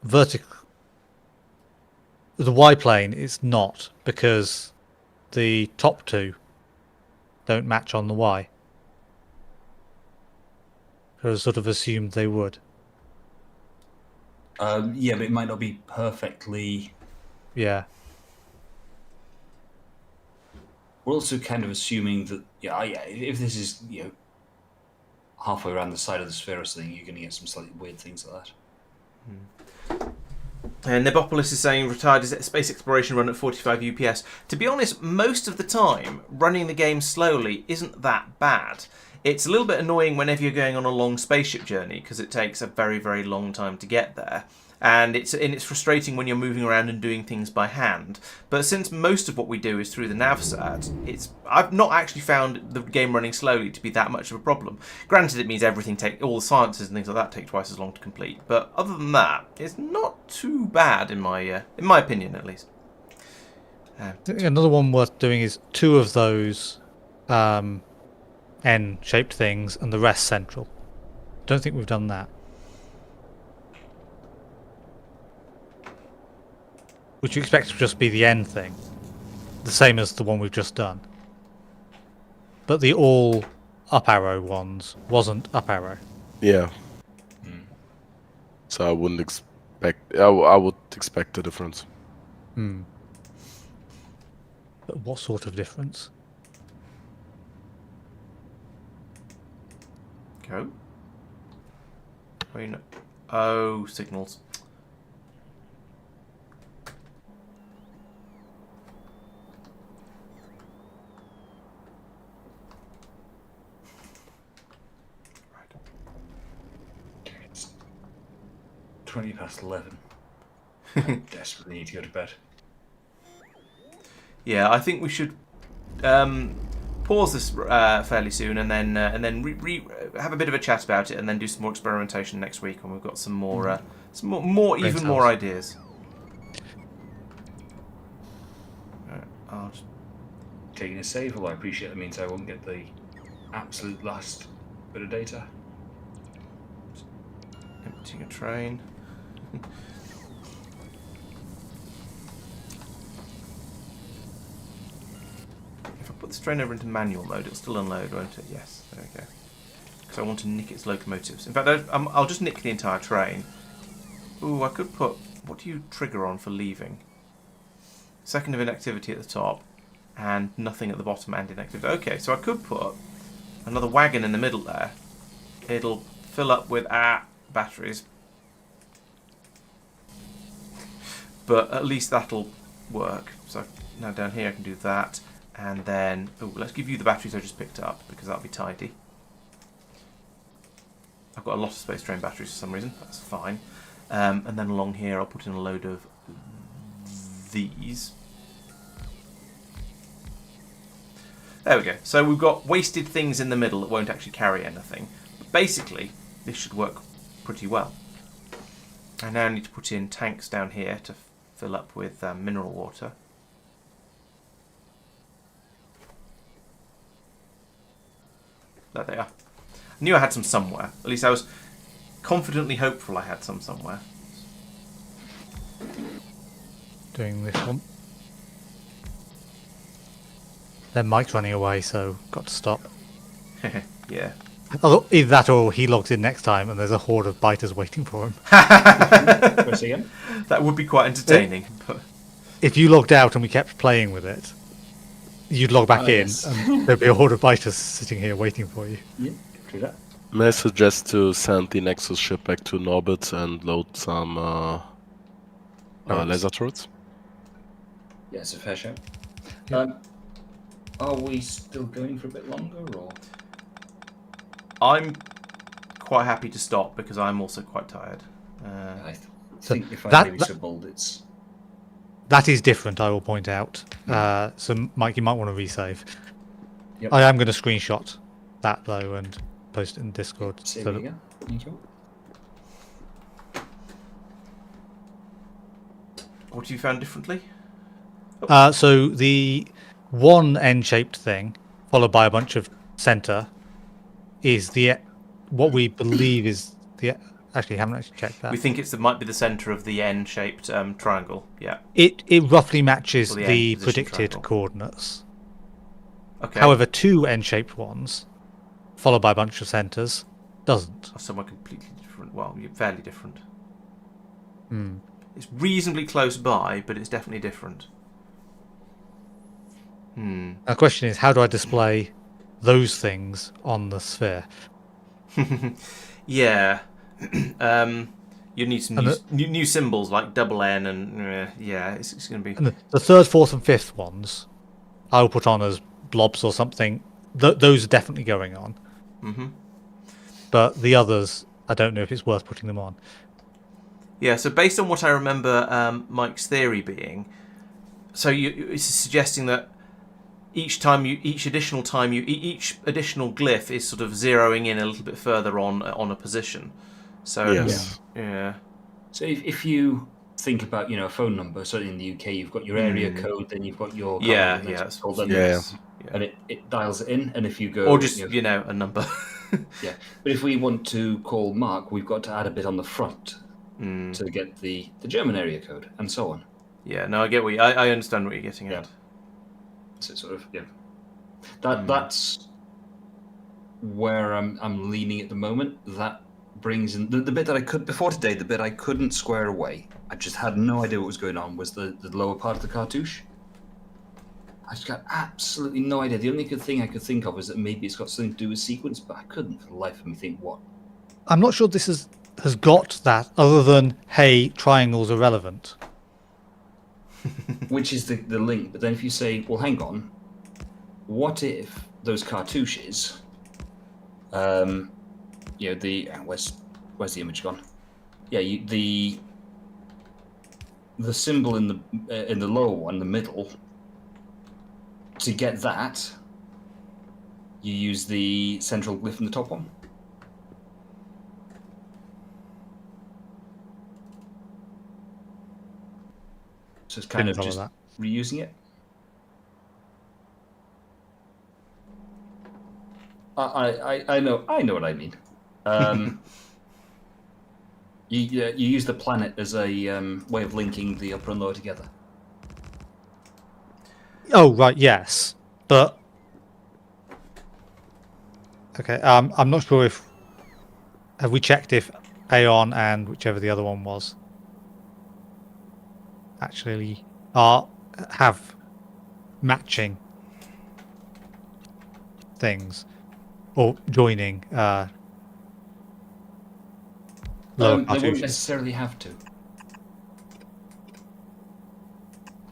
vertical. The Y plane is not because the top 2 don't match on the Y. I sort of assumed they would. Yeah, but it might not be perfectly. Yeah. We're also kind of assuming that, if this is, halfway around the side of the sphere or something, you're going to get some slightly weird things like that. And Nebopolis is saying retired space exploration run at 45 UPS. To be honest, most of the time, running the game slowly isn't that bad. It's a little bit annoying whenever you're going on a long spaceship journey because it takes a very, very long time to get there. And it's frustrating when you're moving around and doing things by hand. But since most of what we do is through the navsat, I've not actually found the game running slowly to be that much of a problem. Granted, it means all the sciences and things like that take twice as long to complete. But other than that, it's not too bad in my opinion, at least. Another one worth doing is 2 of those N-shaped things and the rest central. Don't think we've done that. Which you expect to just be the N thing. The same as the one we've just done. But the all up arrow ones wasn't up arrow. Yeah. So I wouldn't expect. I would expect a difference. But what sort of difference? Go. Oh, signals. It's 11:20. I desperately need to go to bed. Yeah, I think we should pause this fairly soon, and then have a bit of a chat about it, and then do some more experimentation next week when we've got some more more ideas. I'll just... Taking a save, although I appreciate that means I won't get the absolute last bit of data. Emptying a train. If I put this train over into manual mode, it'll still unload, won't it? Yes, there we go. Because I want to nick its locomotives. In fact, I'll just nick the entire train. Ooh, I could put... What do you trigger on for leaving? Second of inactivity at the top, and nothing at the bottom and inactivity. Okay, so I could put another wagon in the middle there. It'll fill up with batteries. But at least that'll work. So now down here I can do that. And then, let's give you the batteries I just picked up, because that'll be tidy. I've got a lot of space train batteries for some reason. That's fine. And then along here I'll put in a load of these. There we go. So we've got wasted things in the middle that won't actually carry anything. But basically, this should work pretty well. I now need to put in tanks down here to fill up with mineral water. There they are. I knew I had some somewhere. At least I was confidently hopeful I had some somewhere. Doing this one. Then Mike's running away, so got to stop. Yeah. Although either that or he logs in next time and there's a horde of biters waiting for him. Where's he again? That would be quite entertaining. But If you logged out and we kept playing with it, you'd log back in Yes. and there'd be a horde of biters sitting here waiting for you. Yeah, true that. May I suggest to send the Nexus ship back to Norbit and load some laser turrets? Yeah, it's a fair shout. Yeah. Are we still going for a bit longer, or? I'm quite happy to stop because I'm also quite tired. I think if that- I'm maybe so bold, it's... That is different, I will point out. So, Mike, you might want to resave. Yep. I am going to screenshot that, though, and post it in Discord. Say so it that- again. Thank you. What have you found differently? So the one N-shaped thing, followed by a bunch of center, is what we believe is the. Actually, haven't actually checked that. We think it might be the centre of the N-shaped triangle. Yeah. It roughly matches Or the the end position predicted triangle. coordinates. Okay. However, two N-shaped ones, followed by a bunch of centers, doesn't. Are somewhere completely different. Well, fairly different. Hmm. It's reasonably close by, but it's definitely different. Now, the question is, how do I display those things on the sphere? Yeah. You need some And new symbols like double N and yeah, it's going to be. And the third, fourth, and fifth ones, I'll put on as blobs or something. Those are definitely going on. Mm-hmm. But the others, I don't know if it's worth putting them on. Yeah. So based on what I remember, Mike's theory being, so it's suggesting that each additional glyph is sort of zeroing in a little bit further on a position. So Yes. yeah. So if you think about, a phone number, so in the UK you've got your area code, then you've got your... Yeah, code, yeah, that's called, then Yeah. and it dials it in, and if you go... Or just a number. Yeah, but if we want to call Mark, we've got to add a bit on the front to get the German area code, and so on. Yeah, no, I get what I understand what you're getting at. So it's sort of that's where I'm leaning at the moment. That brings in the bit that I could before today. The bit I couldn't square away. I just had no idea what was going on. Was the lower part of the cartouche? I just got absolutely no idea. The only good thing I could think of is that maybe it's got something to do with sequence, but I couldn't for the life of me think what. I'm not sure this has got that, other than, hey, triangles are relevant. Which is the link. But then if you say, well, hang on, what if those cartouches, where's the image gone? Yeah, the symbol in the lower one, the middle. To get that, you use the central glyph in the top one. So it's kind of Didn't just follow reusing it. I know what I mean. You use the planet as a way of linking the upper and lower together. Oh, right, yes. But... Okay, I'm not sure if... Have we checked if Aeon and whichever the other one was actually have matching things or joining lower They wouldn't cartouches? necessarily have to.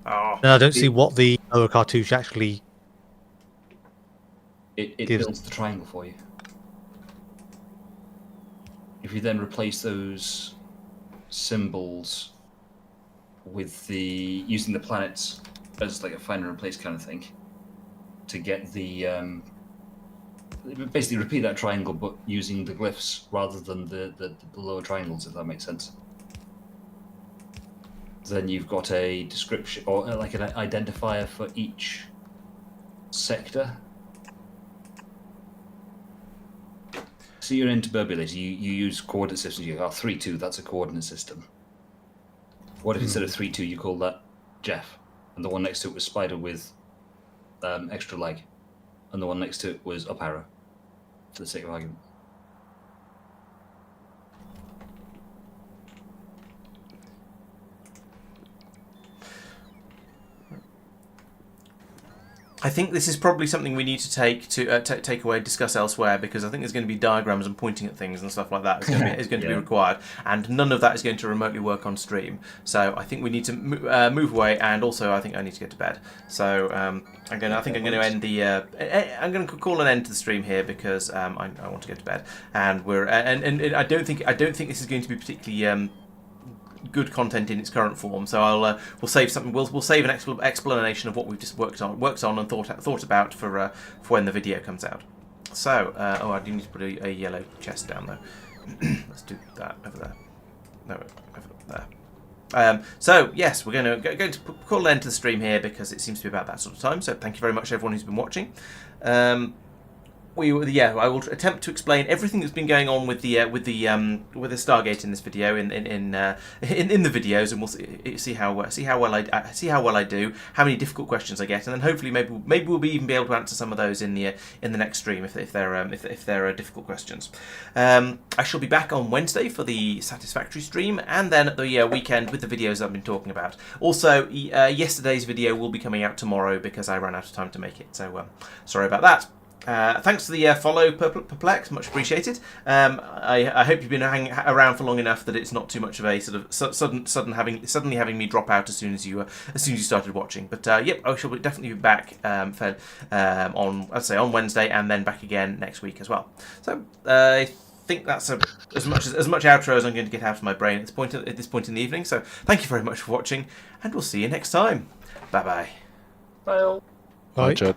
Oh, No, I don't see what the lower cartouche actually... It Gives- builds the triangle for you. If you then replace those symbols with using the planets as like a find and replace kind of thing, to get the basically repeat that triangle, but using the glyphs rather than the lower triangles, if that makes sense. Then you've got a description or like an identifier for each sector. So you're into turbulence. You use coordinate systems. You go 3-2. That's a coordinate system. What if instead of 3-2 you call that Jeff, and the one next to it was Spider with extra leg, and the one next to it was up arrow, for the sake of argument. I think this is probably something we need to take away, discuss elsewhere, because I think there's going to be diagrams and pointing at things and stuff like that is going to be required, and none of that is going to remotely work on stream. So I think we need to move away, and also I think I need to get to bed. So I'm going to end the I'm going to call an end to the stream here, because I want to go to bed, and I don't think this is going to be particularly good content in its current form, so we'll save something. We'll save an explanation of what we've just worked on and thought about for when the video comes out. So, I do need to put a yellow chest down though. Let's do that over there. No, over there. So yes, we're going to call an end to the stream here, because it seems to be about that sort of time. So thank you very much everyone who's been watching. I will attempt to explain everything that's been going on with the Stargate in this video in the videos, and we'll see how well I do, how many difficult questions I get, and then hopefully maybe we'll even be able to answer some of those in the next stream if they're difficult questions. I shall be back on Wednesday for the Satisfactory stream, and then at the weekend with the videos I've been talking about. Also, yesterday's video will be coming out tomorrow because I ran out of time to make it. So sorry about that. Thanks for the follow, Perplex, much appreciated. I hope you've been around for long enough that it's not too much of a sort of suddenly having me drop out as soon as you started watching. But yep, I shall definitely be back on Wednesday, and then back again next week as well. So I think that's as much outro as I'm going to get out of my brain at this point in the evening. So thank you very much for watching, and we'll see you next time. Bye bye. Bye all. Bye, chat.